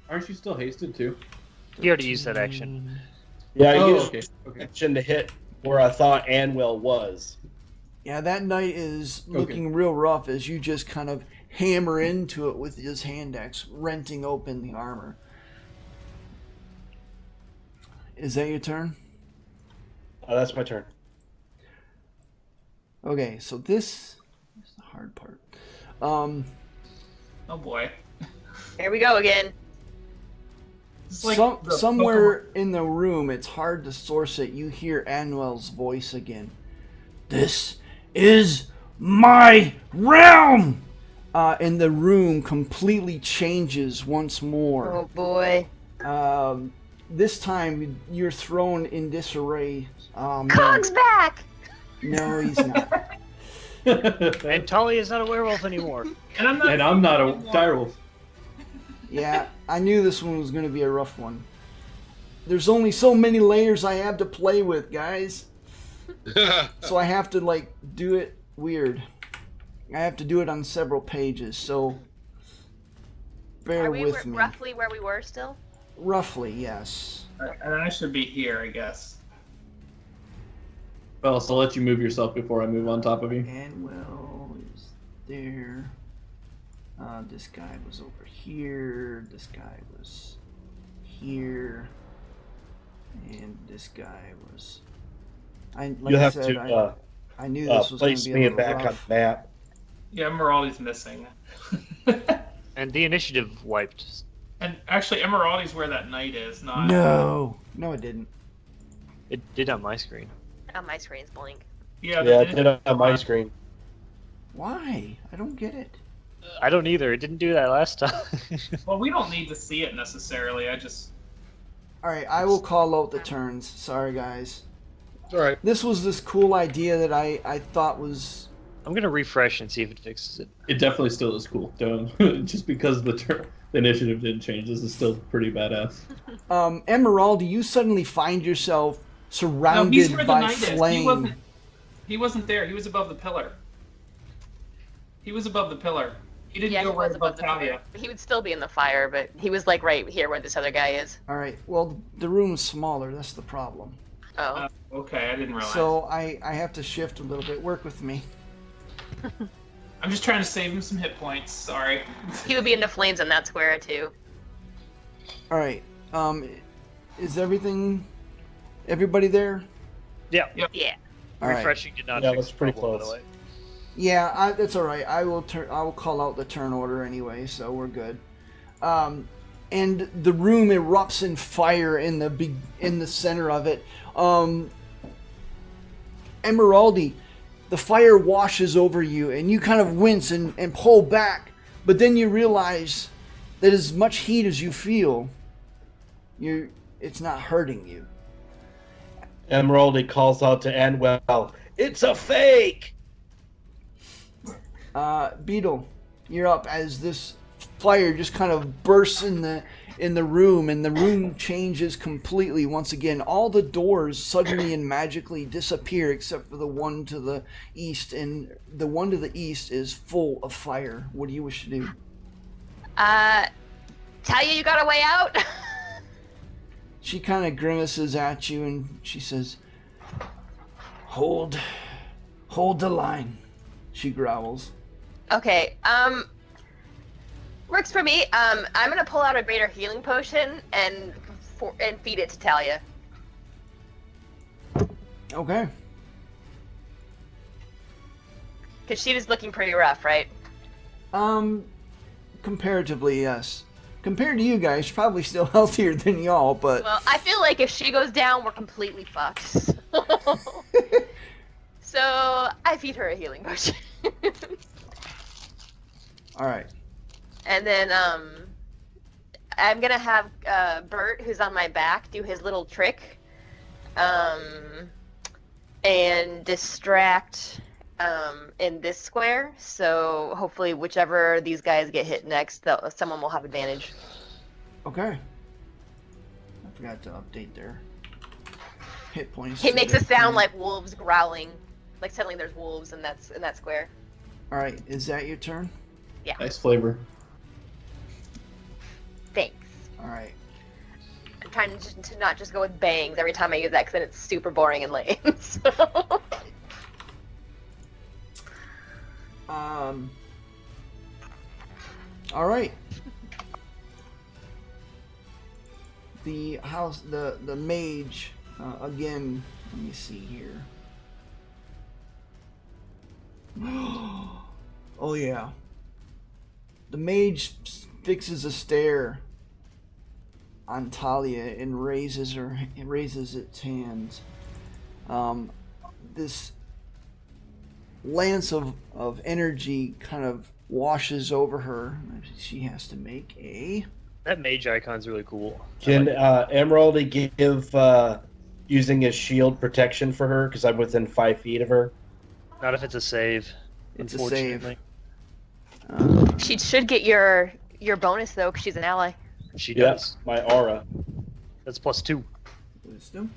Aren't you still hasted too? He already used that action. 13. Yeah, I Oh, used okay. Okay. action to hit where I thought Anwell was. Yeah, that knight is looking real rough as you just kind of hammer into it with his hand axe, renting open the armor. Is that your turn? That's my turn. Okay, so this is the hard part. Oh boy. Here we go again. It's like the Somewhere in the room, it's hard to source it. You hear Anwell's voice again. This is my realm! And the room completely changes once more. Oh boy. This time, you're thrown in disarray. Man. Cog's back! No, he's not. And Talia is not a werewolf anymore. And I'm not. And I'm not a direwolf. Yeah, I knew this one was going to be a rough one. There's only so many layers I have to play with, guys. So I have to, like, do it weird. I have to do it on several pages, so bear Are we with me. roughly where we were still? Roughly, yes. And I should be here, I guess. Well, so I'll let you move yourself before I move on top of you. Anwell is there. This guy was over here. This guy was here. And this guy was... like you I have said, to I knew this was going to place be a me little back on rough. the map. Yeah, Emeraldi's missing. And the initiative wiped. And actually, Emeraldi's where that knight is, not. No, it didn't. It did on my screen. Oh, my screen's blank. Yeah, Yeah, the it did on my screen. Why? I don't get it. I don't either. It didn't do that last time. Well, we don't need to see it necessarily. I just. All right, I will call out the turns. Sorry, guys. All right. This was this cool idea that I thought was... I'm gonna refresh and see if it fixes it. It definitely still is cool. Don't just because the initiative didn't change. This is still pretty badass. Emeraldi, you suddenly find yourself No, he's surrounded where the by knight flame. is. He wasn't there. He was above the pillar. He was above the pillar. He didn't Yeah, go he right was above above the fire. Talia. He would still be in the fire, but he was like right here where this other guy is. All right, well, the room's smaller. That's the problem. Oh. Okay, I didn't realize. So I have to shift a little bit. Work with me. I'm just trying to save him some hit points. Sorry. He would be in the flames in that square, too. All right. Is everybody there? Yeah. Yeah. All right. Refreshing did not Yeah, fix that's the pretty problem, by close. the way. Yeah, that's all right. I will call out the turn order anyway, so we're good. And the room erupts in fire in the center of it. Emeraldi, the fire washes over you, and you kind of wince and pull back, but then you realize that as much heat as you feel, it's not hurting you. Emeraldi calls out to Anwell, "It's a fake!" Beetle, you're up as this fire just kind of bursts in the room, and the room changes completely once again. All the doors suddenly and magically disappear except for the one to the east, and the one to the east is full of fire. What do you wish to do? Talia, you got a way out? She kind of grimaces at you and she says, Hold Hold the line, she growls. Okay, works for me. I'm gonna pull out a greater healing potion and feed it to Talia. Okay. Because she was looking pretty rough, right? Comparatively, yes. Compared to you guys, probably still healthier than y'all, but... Well, I feel like if she goes down, we're completely fucked. So, I feed her a healing potion. Alright. And then, I'm gonna have Bert, who's on my back, do his little trick. And distract in this square. So hopefully whichever these guys get hit next, someone will have advantage. Okay. I forgot to update their hit points. It makes it sound like wolves growling. Like suddenly there's wolves in that square. Alright, is that your turn? Yeah. Nice flavor. Thanks. Alright. I'm trying to not just go with bangs every time I use that, because then it's super boring and lame. So. All right. The house, the mage, again. Let me see here. Oh yeah. The mage fixes a stare on Talia and raises its hands. This lance of energy kind of washes over her. She has to make a... That mage icon's really cool. Can Emerald give using his shield protection for her? Because I'm within 5 feet of her. Not if it's a save. It's a save. Unfortunately. She should get your bonus, though, because she's an ally. She does. My aura. That's +2. Wisdom.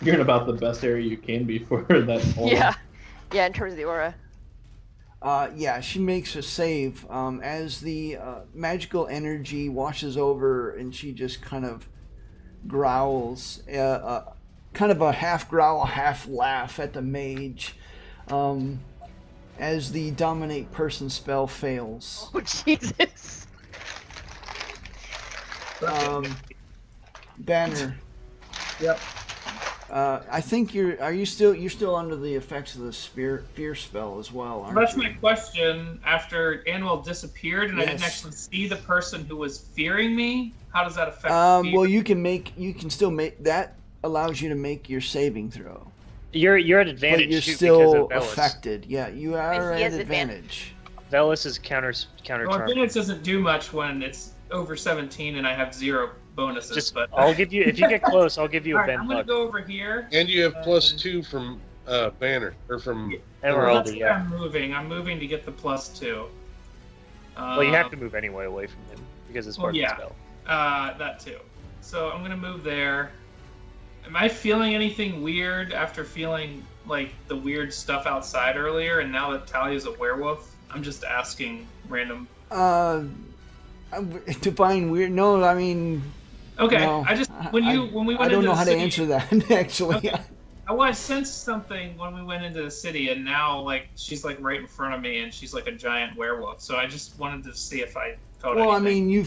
You're in about the best area you can be for that. Aura. Yeah, in terms of the aura. Yeah, she makes a save as the magical energy washes over, and she just kind of growls, kind of a half growl, half laugh at the mage, as the dominate person spell fails. Oh Jesus! Banner. Yep. I think you're still under the effects of the fear spell as well, aren't That's you? my question. After Anwell disappeared and I didn't Yes. actually see the person who was fearing me, how does that affect fear? Well, you can still make that allows you to make your saving throw. You're at advantage But you're too still because of Velis. affected. Yeah, you are he at has advantage. Velis is counter Well, charm. advantage doesn't do much when it's over 17 and I have 0 bonuses. Just but I'll give you if you get close, I'll give you a Alright, bend I'm gonna luck. go over here. And you have +2 from Banner or from. Emerald, That's where yeah. I'm moving. I'm moving to get the +2. Well, you have to move anyway away from him because it's part Well, yeah. of the spell. That too. So I'm gonna move there. Am I feeling anything weird after feeling like the weird stuff outside earlier, and now that Talia's a werewolf? I'm just asking random. Define weird. No, I mean. Okay, No, I just when we went I don't into know the how to city, answer that actually. Okay. I sensed something when we went into the city, and now like she's like right in front of me, and she's like a giant werewolf. So I just wanted to see if I felt Well, I anything. mean, you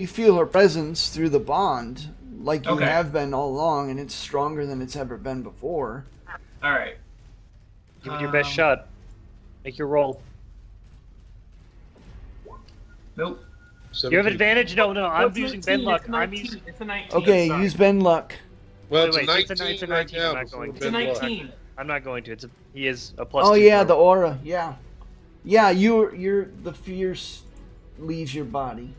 feel her presence through the bond, like you Okay. have been all along, and it's stronger than it's ever been before. All right. Give it your best shot. Make your roll. Nope. You have advantage? No, I'm It's using 19, bend luck. It's I'm 19, using. It's a 19. Okay, sorry. use Ben Luck. Well, Wait, it's, it's a 19 19 right now. I'm not before going to. It's a Ben Luck. 19. I'm not going to. He is a +2. Oh yeah, the throw. aura. Yeah, you're the fierce leaves your body.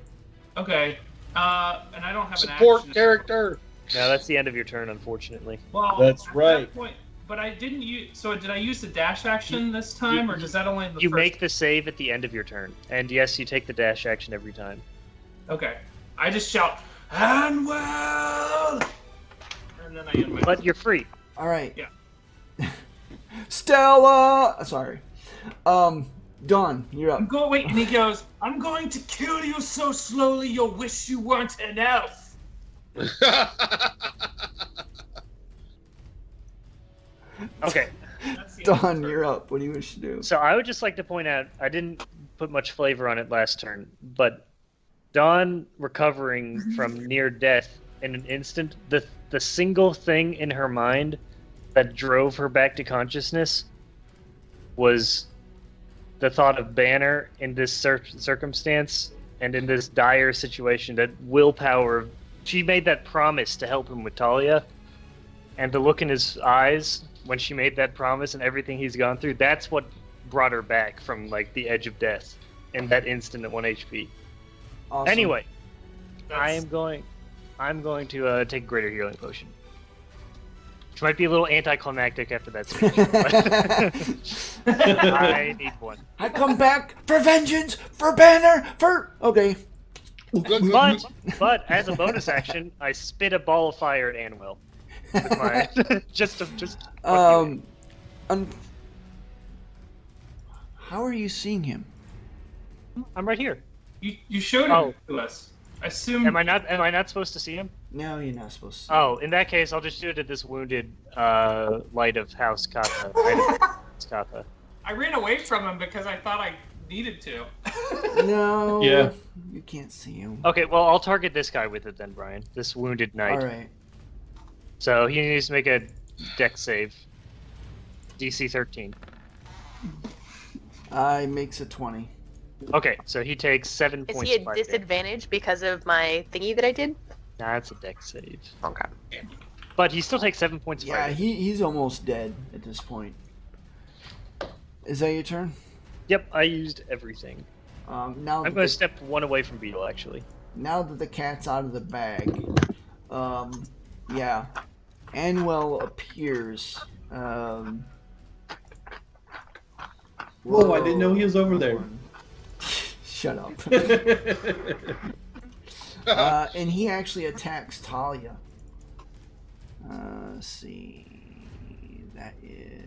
Okay. And I don't have an Support action. character. No, that's the end of your turn, unfortunately. Well, That's at right. That point, but I didn't use. So did I use the dash action this time, or does that only the You first? make the save at the end of your turn, and yes, you take the dash action every time. Okay. I just shout, Anwell! And then I end my. But you're free. All right. Yeah. Stella. Sorry. Dawn, you're up. Wait, and he goes, I'm going to kill you so slowly you'll wish you weren't an elf. Okay. That's the Dawn, answer. you're up. What do you wish to do? So I would just like to point out, I didn't put much flavor on it last turn, but Dawn recovering from near death in an instant, the single thing in her mind that drove her back to consciousness was the thought of Banner in this circumstance and in this dire situation. That willpower, she made that promise to help him with Talia, and the look in his eyes when she made that promise and everything he's gone through, that's what brought her back from like the edge of death in that instant at 1 HP. Awesome. Anyway, That's- I'm going to take a greater healing potion. Which might be a little anticlimactic after that speech. But I need one. I come back for vengeance, for Banner, for... Okay. But as a bonus action, I spit a ball of fire at Anwell. With my just. How are you seeing him? I'm right here. You showed Oh. it to us. I assume. Am I not supposed to see him? No, you're not supposed to. Oh, in that case, I'll just do it at this wounded light of House Kata. Kata. I ran away from him because I thought I needed to. No. Yeah. You can't see him. Okay, well, I'll target this guy with it then, Brian. This wounded knight. Alright. So he needs to make a dex save. DC 13. Makes a 20. Okay, so he takes 7 Is points he of at fire damage. disadvantage because of my thingy that I did? Nah, that's a dex save. Okay. But he still takes 7 points of fire Yeah, damage. he's almost dead at this point. Is that your turn? Yep, I used everything. Now I'm that going to step one away from Beetle, actually. now that the cat's out of the bag, yeah, Anwell appears. Whoa, I didn't know he was over there. Shut up. And he actually attacks Talia. Let's see. That is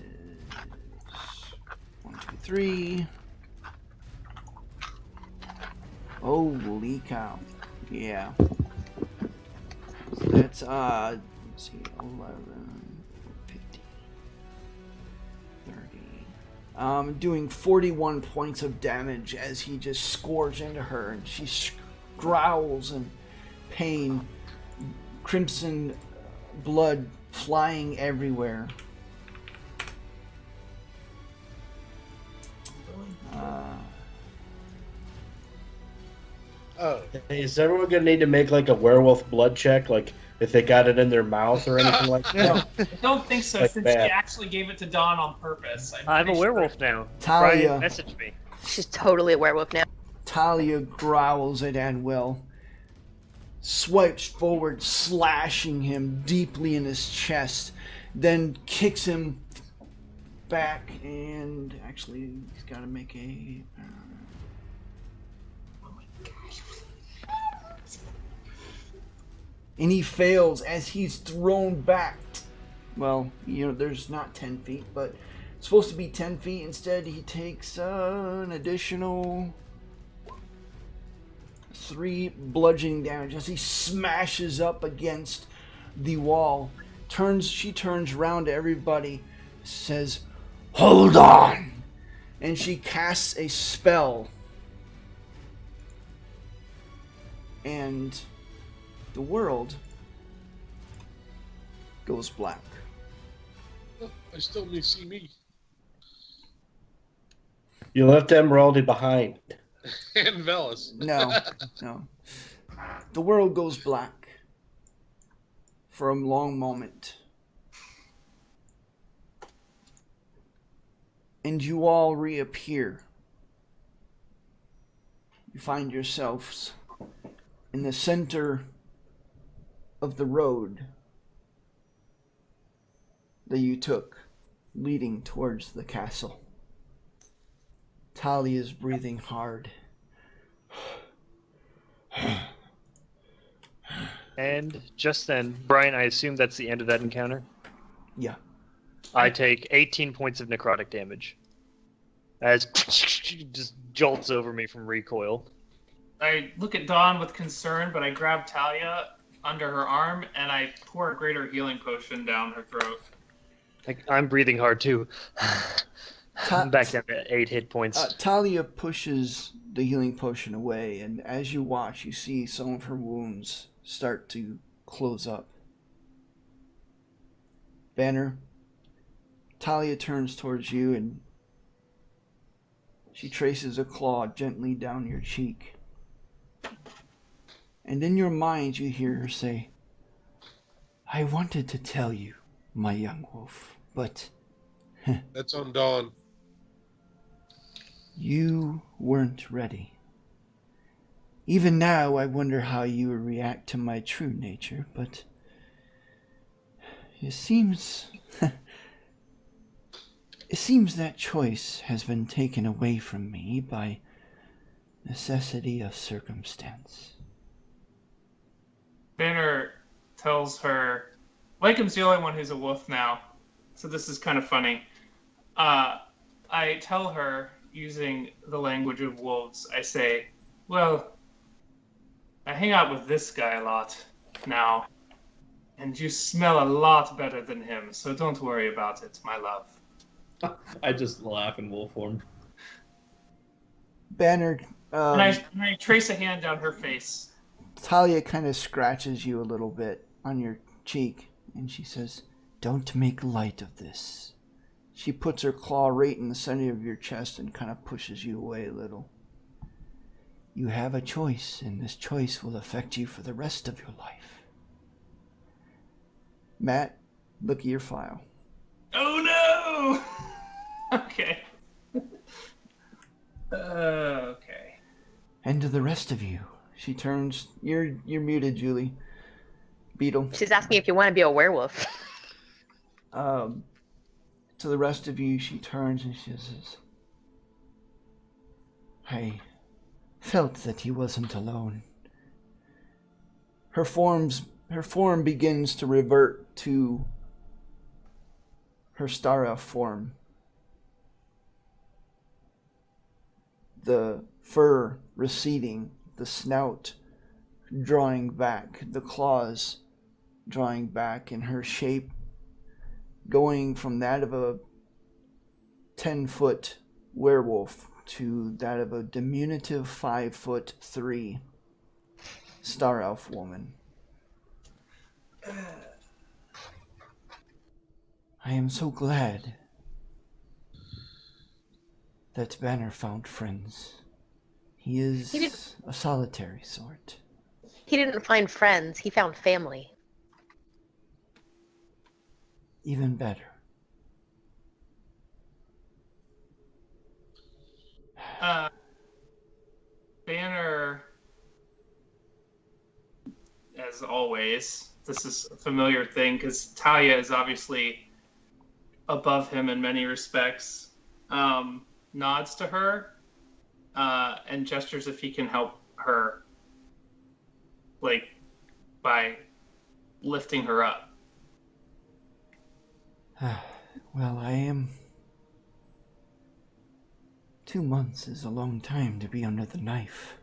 1, 2, 3. Holy cow. Yeah. So that's, let's see, 11, 50, 30. Doing 41 points of damage as he just scores into her, and she growls in pain, crimson blood flying everywhere. Oh, Hey, is everyone gonna need to make like a werewolf blood check, like if they got it in their mouth or anything like that? I don't think so, Like since that. he actually gave it to Dawn on purpose. I'm a pretty sure. werewolf now. Talia. Brian, message me. She's totally a werewolf now. Talia growls at Anwell, swipes forward, slashing him deeply in his chest, then kicks him back, and actually he's got to make a... and he fails as he's thrown back. Well, you know, there's not 10 feet, but it's supposed to be 10 feet. Instead, he takes an additional 3 bludgeoning damage as he smashes up against the wall. She turns around to everybody, says, "Hold on!" And she casts a spell. And the world goes black. I still may see me. You left Emeraldy behind. And Velas. No, no. The world goes black for a long moment. And you all reappear. You find yourselves in the center of the road that you took, leading towards the castle. Talia is breathing hard. And just then, Brian, I assume that's the end of that encounter? Yeah. I take 18 points of necrotic damage. As just jolts over me from recoil. I look at Dawn with concern, but I grab Talia under her arm and I pour a greater healing potion down her throat. I'm breathing hard too. Ta- I'm back down to 8 hit points. Talia pushes the healing potion away, and as you watch, you see some of her wounds start to close up. Banner, Talia turns towards you and she traces a claw gently down your cheek. And in your mind, you hear her say, I wanted to tell you, my young wolf, but That's on Dawn. you weren't ready. Even now, I wonder how you would react to my true nature, but it seems that choice has been taken away from me by necessity of circumstance. Banner tells her, Lycom's the only one who's a wolf now, so this is kind of funny. I tell her, using the language of wolves, I say, well, I hang out with this guy a lot now, and you smell a lot better than him, so don't worry about it, my love. I just laugh in wolf form. Banner, And I trace a hand down her face. Talia kind of scratches you a little bit on your cheek, and she says, don't make light of this. She puts her claw right in the center of your chest and kind of pushes you away a little. You have a choice, and this choice will affect you for the rest of your life. Matt, look at your file. Oh no! Okay. Okay. And to the rest of you, she turns. You're muted, Julie. Beetle. She's asking if you want to be a werewolf. To the rest of you, she turns and she says, I felt that he wasn't alone. Her form begins to revert to her star elf form. The fur receding, the snout drawing back, the claws drawing back, and her shape going from that of a 10-foot werewolf to that of a diminutive 5'3" star elf woman. I am so glad that Banner found friends. He is a solitary sort. He didn't find friends. He found family. Even better. Banner, as always, this is a familiar thing because Talia is obviously above him in many respects. Nods to her and gestures if he can help her, like by lifting her up. Well, I am. 2 months is a long time to be under the knife.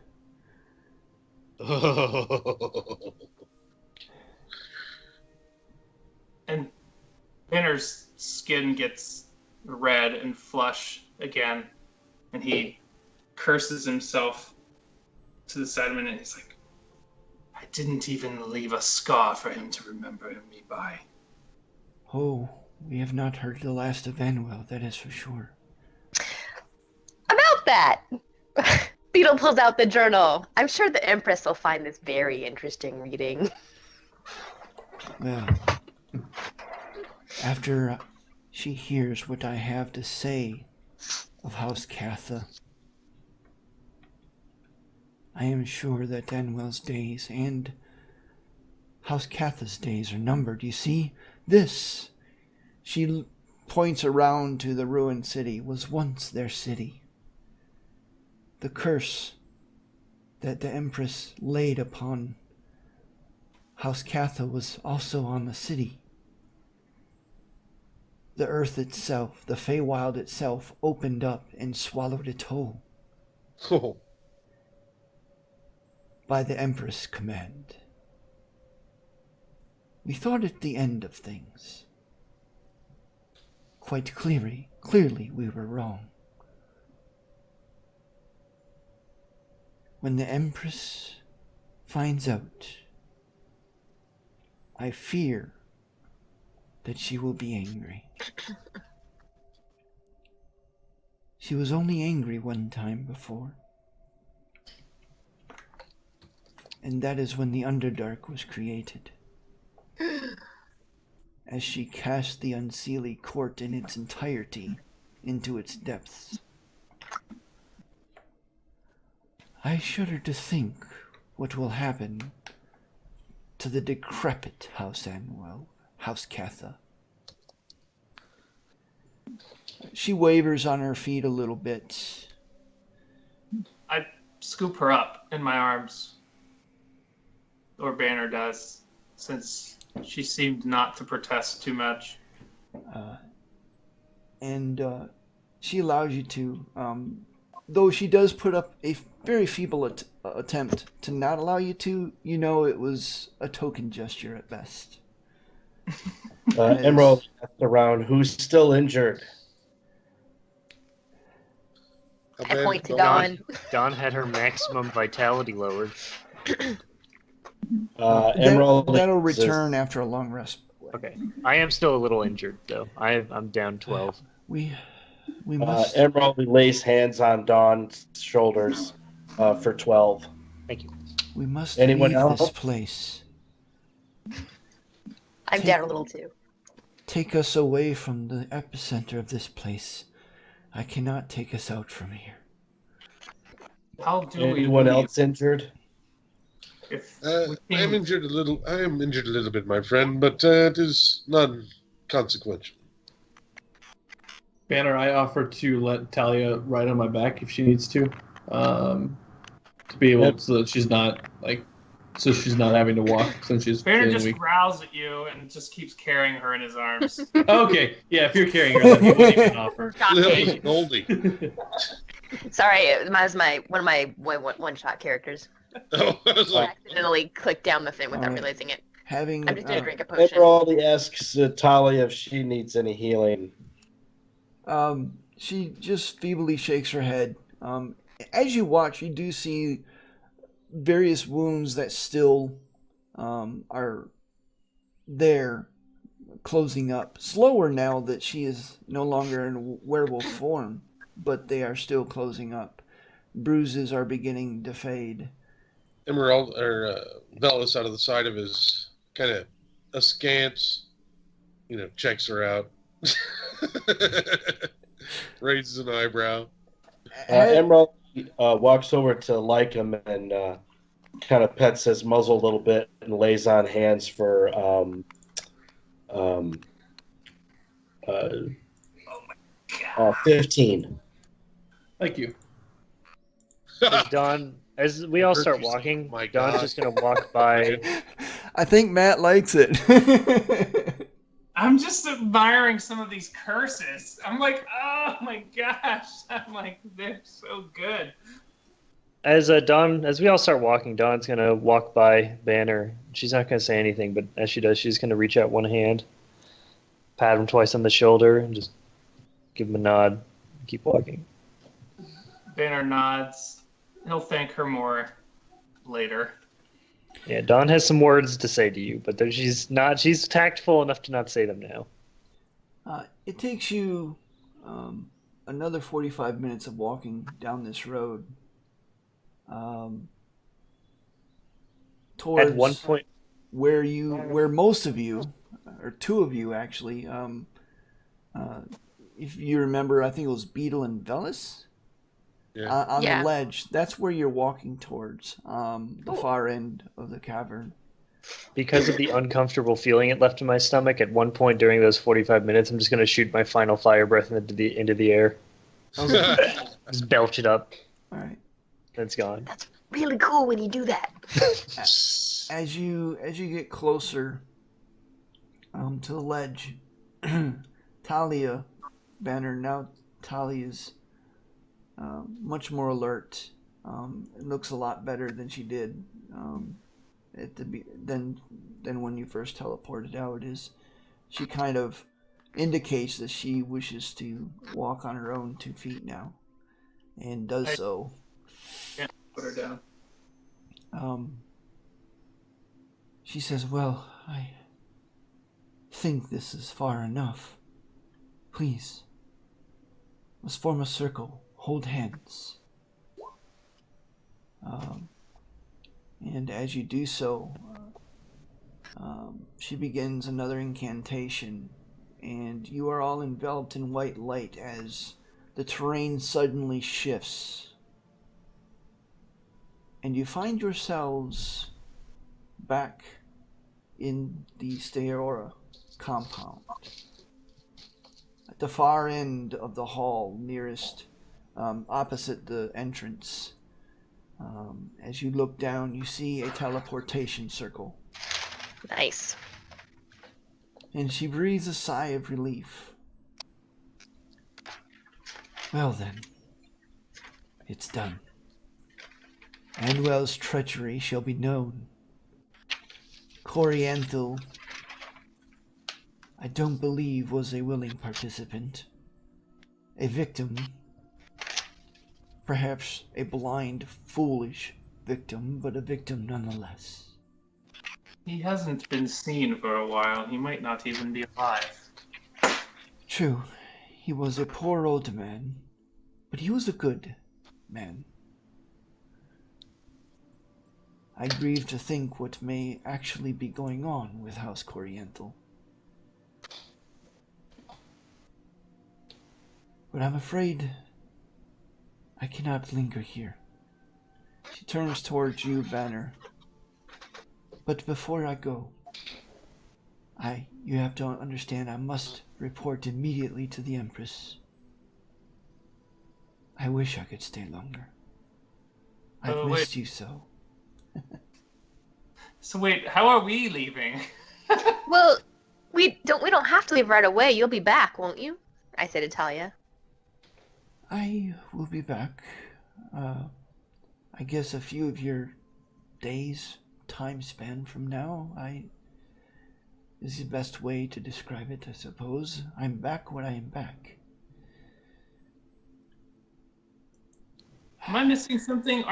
And Banner's skin gets red and flush again, and he curses himself to the side of it, and he's like, I didn't even leave a scar for him to remember me by. Oh, we have not heard the last of Anwell, that is for sure. About that! Beetle pulls out the journal. I'm sure the Empress will find this very interesting reading. Well, after she hears what I have to say of House Catha, I am sure that Anwell's days and House Catha's days are numbered. You see, this, she points around to the ruined city, was once their city. The curse that the Empress laid upon House Catha was also on the city. The earth itself, the Feywild itself, opened up and swallowed it whole. Oh. By the Empress' command. We thought it the end of things. quite clearly we were wrong. When the Empress finds out, I fear that she will be angry. She was only angry one time before. And that is when the Underdark was created. As she cast the Unseelie court in its entirety into its depths. I shudder to think what will happen to the decrepit House Anwell, House Catha. She wavers on her feet a little bit. I scoop her up in my arms. Or Banner does, since she seemed not to protest too much. And she allows you to, though she does put up a very feeble attempt to not allow you to, you know it was a token gesture at best. Emerald asked around, who's still injured? I point to Dawn. Dawn had her maximum vitality lowered. Emerald that'll return after a long rest. Okay. I am still a little injured, though. I'm down 12. We must... Emerald lays hands on Dawn's shoulders for 12. Thank you. We must Anyone leave else? this place. I'm down a little too. Take us away from the epicenter of this place. I cannot take us out from here. How do we Anyone leave? else injured? If I am injured a little bit, my friend, but it is non-consequential. Banner, I offer to let Talia ride on my back if she needs to be able so that she's not having to walk since she's Banner feeling just weak. growls at you and just keeps carrying her in his arms. Okay, yeah, if you're carrying her, then you wouldn't even offer. Shocking. Goldie. Sorry, it was one of my one-shot characters. Oh, I was I like, accidentally clicked down the thing without Alright. realizing it. Having I'm just gonna drink a potion. Emerald asks Talia if she needs any healing. she just feebly shakes her head. As you watch, you do see various wounds that still are there, closing up. Slower now that she is no longer in werewolf form, but they are still closing up. Bruises are beginning to fade. Emerald or Velas out of the side of his kind of askance, checks her out, raises an eyebrow. Emerald walks over to Lycum and kind of pets his muzzle a little bit and lays on hands for 15. Thank you. Dawn, as we all start walking, My Dawn's God. just going to walk by. I think Matt likes it. I'm just admiring some of these curses. I'm like, oh my gosh. I'm like, they're so good. As we all start walking, Dawn's going to walk by Banner. She's not going to say anything, but as she does, she's going to reach out one hand, pat him twice on the shoulder, and just give him a nod, and keep walking. Banner nods. He'll thank her more later. Yeah, Dawn has some words to say to you, but she's tactful enough to not say them now. It takes you another 45 minutes of walking down this road. Towards At one point, where most of you, or two of you actually, if you remember, I think it was Beetle and Vamys. Yeah. On Yeah. the ledge, that's where you're walking towards, the far end of the cavern. because of the uncomfortable feeling it left in my stomach, at one point during those 45 minutes, I'm just going to shoot my final fire breath into the air. Just belch it up. All right. Then it's gone. That's really cool when you do that. As you get closer to the ledge, Talia, Banner, now Talia's much more alert. It looks a lot better than she did than when you first teleported out. She kind of indicates that she wishes to walk on her own 2 feet now, and does so. Can't put her down. She says, "Well, I think this is far enough. Please, let's form a circle, hold hands." And as you do so, she begins another incantation, and you are all enveloped in white light as the terrain suddenly shifts. And you find yourselves back in the Sildiyuir compound. At the far end of the hall, nearest, opposite the entrance, as you look down, you see a teleportation circle. Nice. And she breathes a sigh of relief. "Well then, it's done. Anwell's treachery shall be known. Corianthal, I don't believe, was a willing participant. A victim. Perhaps a blind, foolish victim, but a victim nonetheless." He hasn't been seen for a while. He might not even be alive. True, he was a poor old man, but he was a good man. I grieve to think what may actually be going on with House Corianthal. But I'm afraid I cannot linger here. She turns towards you, Banner. But before I go, you have to understand, I must report immediately to the Empress. I wish I could stay longer. I've missed you so. So wait, how are we leaving? Well, we don't have to leave right away. You'll be back, won't you? I said to Talia. I will be back. I guess a few of your days, time span from now, is the best way to describe it, I suppose. I'm back when I am back. Am I missing something?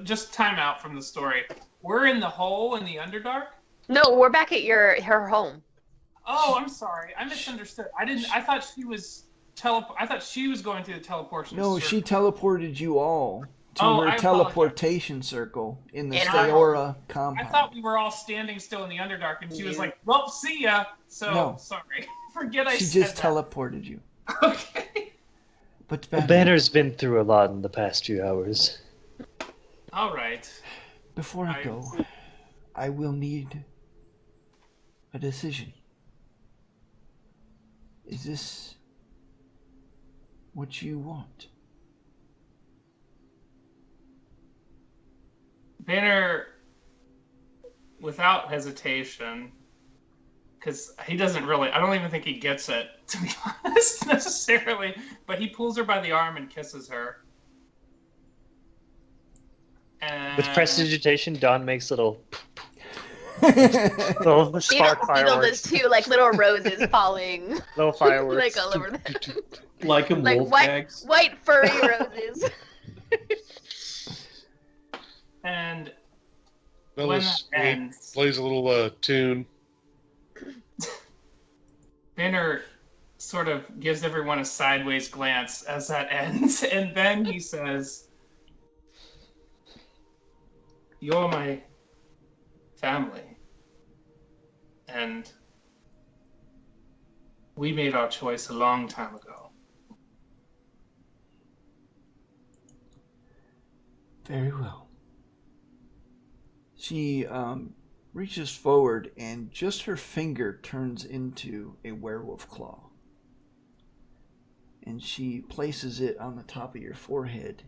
Just time out from the story. We're in the hole in the Underdark? No, we're back at her home. Oh, I'm sorry. I misunderstood. I thought she was I thought she was going through the teleportation No, circle. she teleported you all to her I teleportation circle in the Sildiyuir compound. I thought we were all standing still in the Underdark, and she was like, "Well, see ya." So no. Sorry. Forget I said that. She just teleported you. Okay. But Banner's been through a lot in the past few hours. All right. Before I go, I will need a decision. Is this what you want? Banner, without hesitation, because he doesn't really, I don't even think he gets it, to be honest, necessarily, but he pulls her by the arm and kisses her. And with prestidigitation, Dawn makes little spark Beetle fireworks. does too, like little roses falling. Little fireworks. Like all over them. Like wolf gags. White furry roses. And Phyllis when that ends, plays a little tune. Banner sort of gives everyone a sideways glance as that ends, and then he says, "You're my family, and we made our choice a long time ago." Very well. She reaches forward, and just her finger turns into a werewolf claw. And she places it on the top of your forehead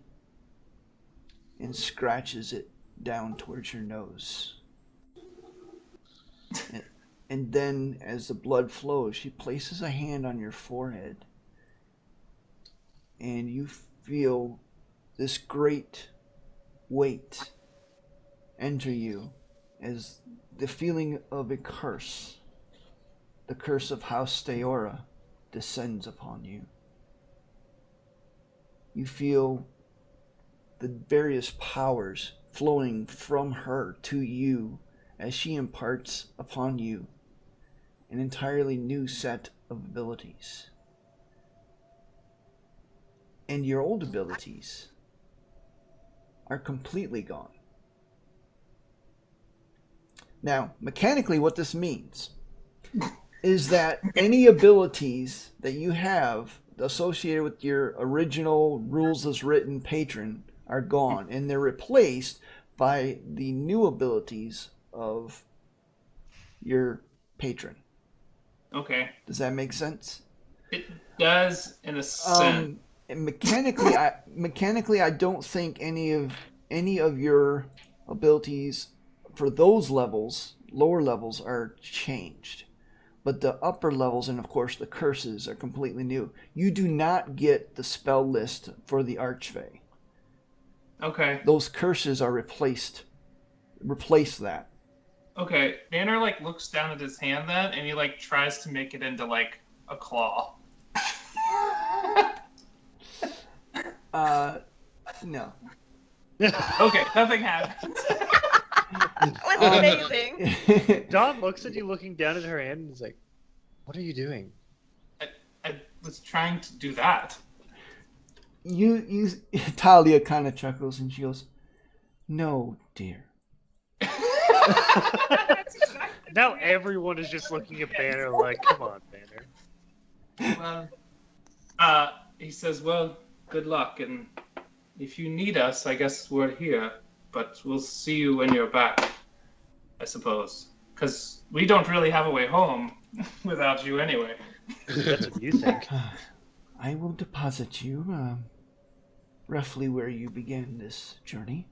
and scratches it down towards your nose. And then, as the blood flows, she places a hand on your forehead, and you feel this great weight enter you as the feeling of a curse, the curse of House Sildiyuir, descends upon you. You feel the various powers flowing from her to you as she imparts upon you an entirely new set of abilities. And your old abilities are completely gone. Now, mechanically, what this means is that any abilities that you have associated with your original rules as written patron are gone, and they're replaced by the new abilities of your patron. Okay. Does that make sense? It does in a sense. And mechanically, I don't think any of your abilities for those levels, lower levels, are changed. But the upper levels and, of course, the curses are completely new. You do not get the spell list for the Archfey. Okay. Those curses are replaced. Replace that. Okay. Banner, like, looks down at his hand then, and he, like, tries to make it into, like, a claw. No. Okay, nothing happened. That was amazing. Dawn looks at you looking down at her hand and is like, what are you doing? I was trying to do that. You Talia kind of chuckles and she goes, "No, dear." Now everyone is just looking at Banner like, come on, Banner. Well, he says, well, good luck, and if you need us, I guess we're here, but we'll see you when you're back, I suppose. Because we don't really have a way home without you anyway. That's what you think. I will deposit you roughly where you began this journey.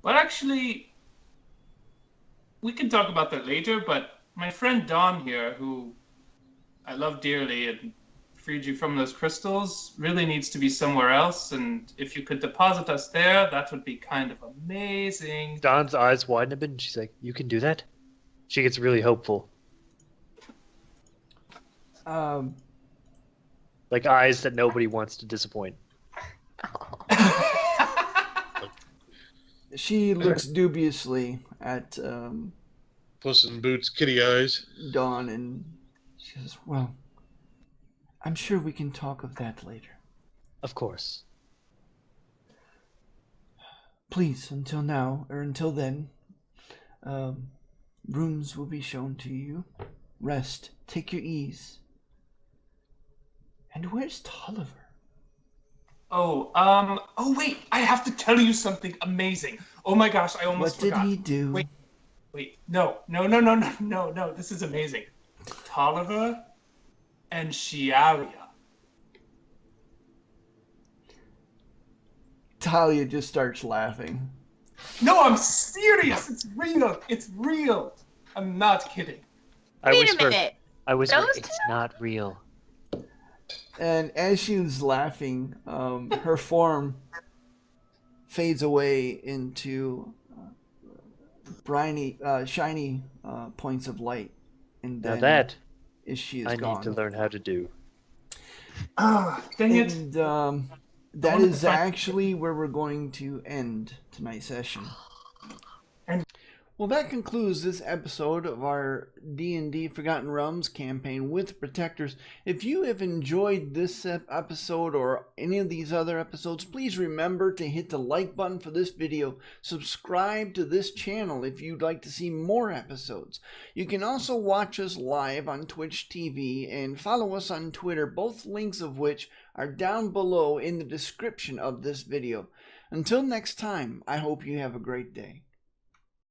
Well, actually, we can talk about that later, but my friend Dawn here, who I love dearly and freed you from those crystals, really needs to be somewhere else, and if you could deposit us there, that would be kind of amazing. Dawn's eyes widen a bit and she's like, you can do that? She gets really hopeful. Like eyes that nobody wants to disappoint. She looks dubiously at Puss in Boots kitty eyes. Dawn and she says, well, I'm sure we can talk of that later. Of course. Please, until then, rooms will be shown to you. Rest, take your ease. And where's Tolliver? Oh wait, I have to tell you something amazing. Oh my gosh, I almost forgot. What did he do? Wait, no, this is amazing. Tolliver and Shiaria. Talia just starts laughing. No, I'm serious. It's real. I'm not kidding. Wait a minute. I whisper, Those it's not real. And as she was laughing, her form fades away into shiny points of light. And Now then that she is I gone. need to learn how to do. Dang it. And that is actually where we're going to end tonight's session. Well, that concludes this episode of our D&D Forgotten Realms campaign with Protectors. If you have enjoyed this episode or any of these other episodes, please remember to hit the like button for this video. Subscribe to this channel if you'd like to see more episodes. You can also watch us live on Twitch TV and follow us on Twitter, both links of which are down below in the description of this video. Until next time, I hope you have a great day.